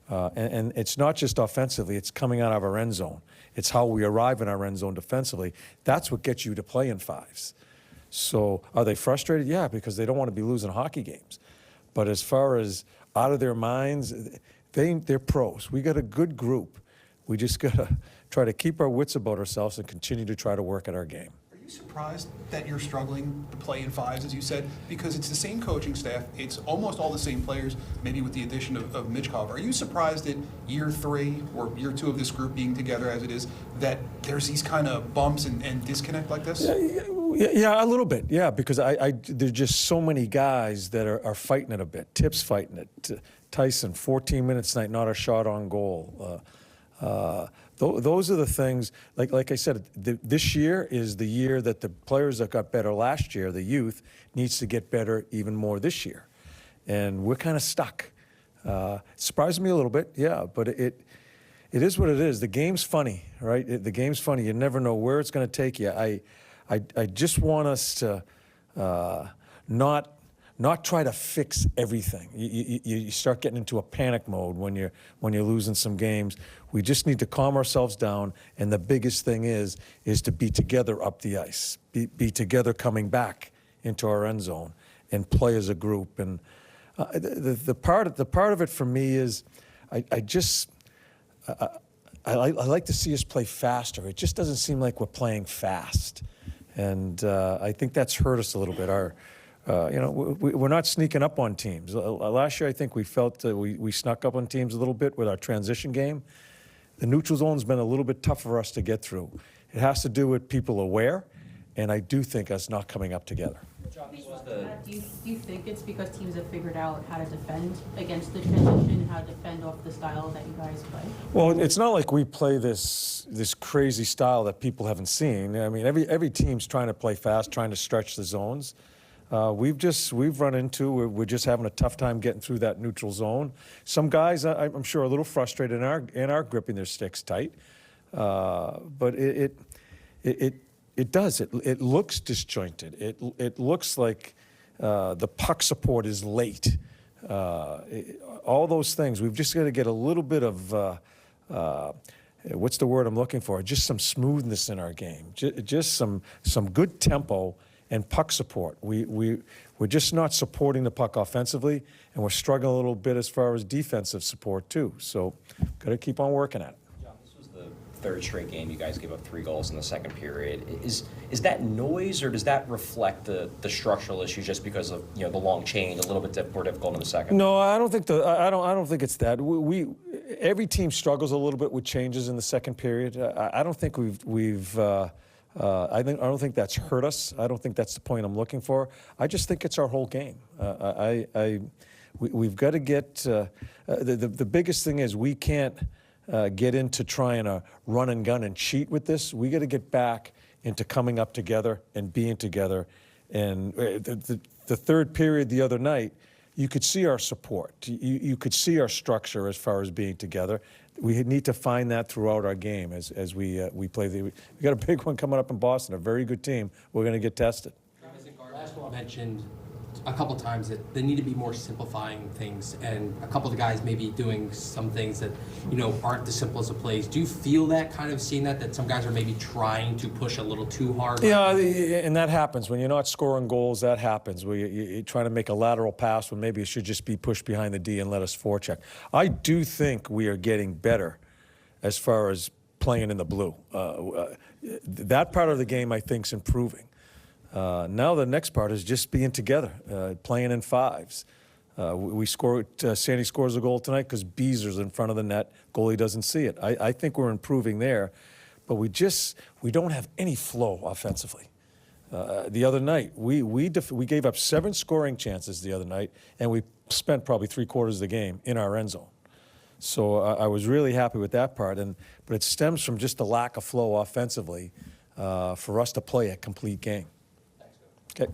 and it's not just offensively, it's coming out of our end zone. It's how we arrive in our end zone defensively. That's what gets you to play in fives. So are they frustrated? Yeah, because they don't want to be losing hockey games. But as far as out of their minds, they're pros. We got a good group. We just got to try to keep our wits about ourselves and continue to try to work at our game. Are you surprised that you're struggling to play in fives, as you said? Because it's the same coaching staff. It's almost all the same players, maybe with the addition of Michkov. Are you surprised that year 3 or year 2 of this group being together as it is, that there's these kind of bumps and disconnect like this? Yeah, a little bit. Yeah, because there's just so many guys that are fighting it a bit. Tip's fighting it. Tyson, 14 minutes tonight, not a shot on goal. Those are the things, like I said, this year is the year that the players that got better last year, the youth, needs to get better even more this year. And we're kind of stuck. It surprised me a little bit, yeah, but it is what it is. The game's funny, right? The game's funny. You never know where it's going to take you. I just want us to not try to fix everything. You start getting into a panic mode when you're losing some games. We just need to calm ourselves down, and the biggest thing is to be together up the ice, be together coming back into our end zone, and play as a group. And the part of it for me is I like to see us play faster. It just doesn't seem like we're playing fast, and I think that's hurt us a little bit. We're not sneaking up on teams. Last year, I think we felt that we snuck up on teams a little bit with our transition game. The neutral zone's been a little bit tough for us to get through. It has to do with people aware, and I do think us not coming up together. Do you think it's because teams have figured out how to defend against the transition, how to defend off the style that you guys play? Well, it's not like we play this crazy style that people haven't seen. I mean, every team's trying to play fast, trying to stretch the zones. We've run into, we're just having a tough time getting through that neutral zone. Some guys, I'm sure, are a little frustrated and are gripping their sticks tight. But it does. It looks disjointed. It looks like the puck support is late. All those things. We've just got to get a little bit of what's the word I'm looking for? Just some smoothness in our game. Just some good tempo and puck support. We're just not supporting the puck offensively, and we're struggling a little bit as far as defensive support too. So, got to keep on working at it. Third straight game, you guys gave up 3 goals in the second period. Is that noise, or does that reflect the structural issue just because of the long change, a little bit more difficult in the second? No, I don't think I don't think it's that. Every team struggles a little bit with changes in the second period. I don't think I don't think that's hurt us. I don't think that's the point I'm looking for. I just think it's our whole game. We've got to get the biggest thing is we can't get into trying to run and gun and cheat with this. We got to get back into coming up together and being together. And the third period the other night, you could see our support. You could see our structure as far as being together. We need to find that throughout our game as we play. We got a big one coming up in Boston, a very good team. We're going to get tested. Last one mentioned a couple times that they need to be more simplifying things, and a couple of the guys may be doing some things that aren't the simplest of plays. Do you feel that, kind of seeing that some guys are maybe trying to push a little too hard? Yeah, and that happens when you're not scoring goals. That happens. You're trying to make a lateral pass when maybe it should just be pushed behind the D and let us forecheck. I do think we are getting better as far as playing in the blue. That part of the game I think is improving. Now the next part is just being together, playing in fives. Sandy scores a goal tonight because Beezer's in front of the net. Goalie doesn't see it. I think we're improving there, but we don't have any flow offensively. The other night, we gave up 7 scoring chances the other night, and we spent probably 3/4 of the game in our end zone. So I was really happy with that part, but it stems from just the lack of flow offensively for us to play a complete game. Okay.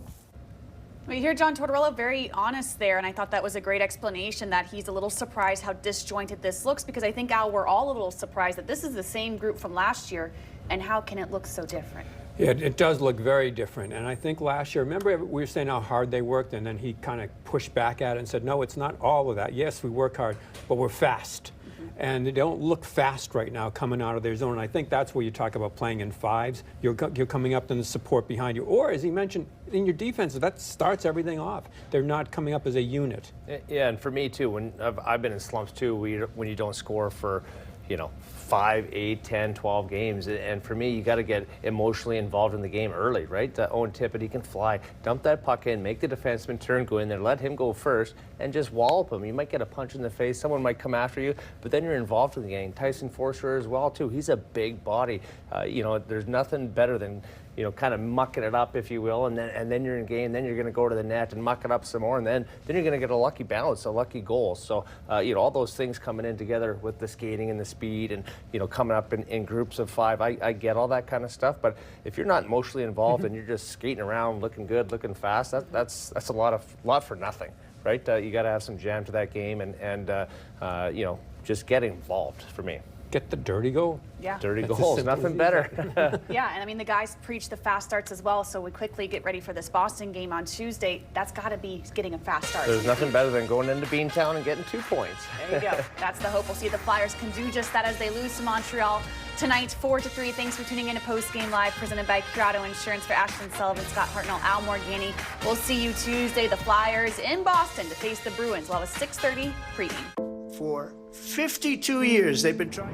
We hear John Tortorella very honest there, and I thought that was a great explanation that he's a little surprised how disjointed this looks, because I think, Al, we're all a little surprised that this is the same group from last year, and how can it look so different? Yeah, it does look very different, and I think last year, remember we were saying how hard they worked, and then he kind of pushed back at it and said, no, it's not all of that. Yes, we work hard, but we're fast. And they don't look fast right now coming out of their zone. And I think that's where you talk about playing in fives. You're coming up in the support behind you. Or, as he mentioned, in your defense, that starts everything off. They're not coming up as a unit. Yeah, and for me, too, when I've been in slumps, too, when you don't score for, 5, 8, 10, 12 games. And for me, you got to get emotionally involved in the game early, right? Owen Tippett, he can fly. Dump that puck in, make the defenseman turn, go in there, let him go first, and just wallop him. You might get a punch in the face. Someone might come after you, but then you're involved in the game. Tyson Forster as well, too. He's a big body. There's nothing better than kind of mucking it up, if you will, and then you're in game, then you're going to go to the net and muck it up some more, and then you're going to get a lucky bounce, a lucky goal. So, all those things coming in together with the skating and the speed and, coming up in groups of 5, I get all that kind of stuff, but if you're not emotionally involved and you're just skating around, looking good, looking fast, that's a lot for nothing, right? You got to have some jam to that game and just get involved for me. Get the dirty goal. Yeah. Dirty goals, nothing better. Yeah, and I mean, the guys preach the fast starts as well, so we quickly get ready for this Boston game on Tuesday. That's got to be getting a fast start. There's nothing better than going into Beantown and getting 2 points. There you go. That's the hope. We'll see if the Flyers can do just that as they lose to Montreal tonight, 4-3. Thanks for tuning in to Post Game Live, presented by Curado Insurance. For Ashton Sullivan, Scott Hartnell, Al Morgani. We'll see you Tuesday. The Flyers in Boston to face the Bruins. We'll have a 6:30 pregame. For 52 years, they've been trying.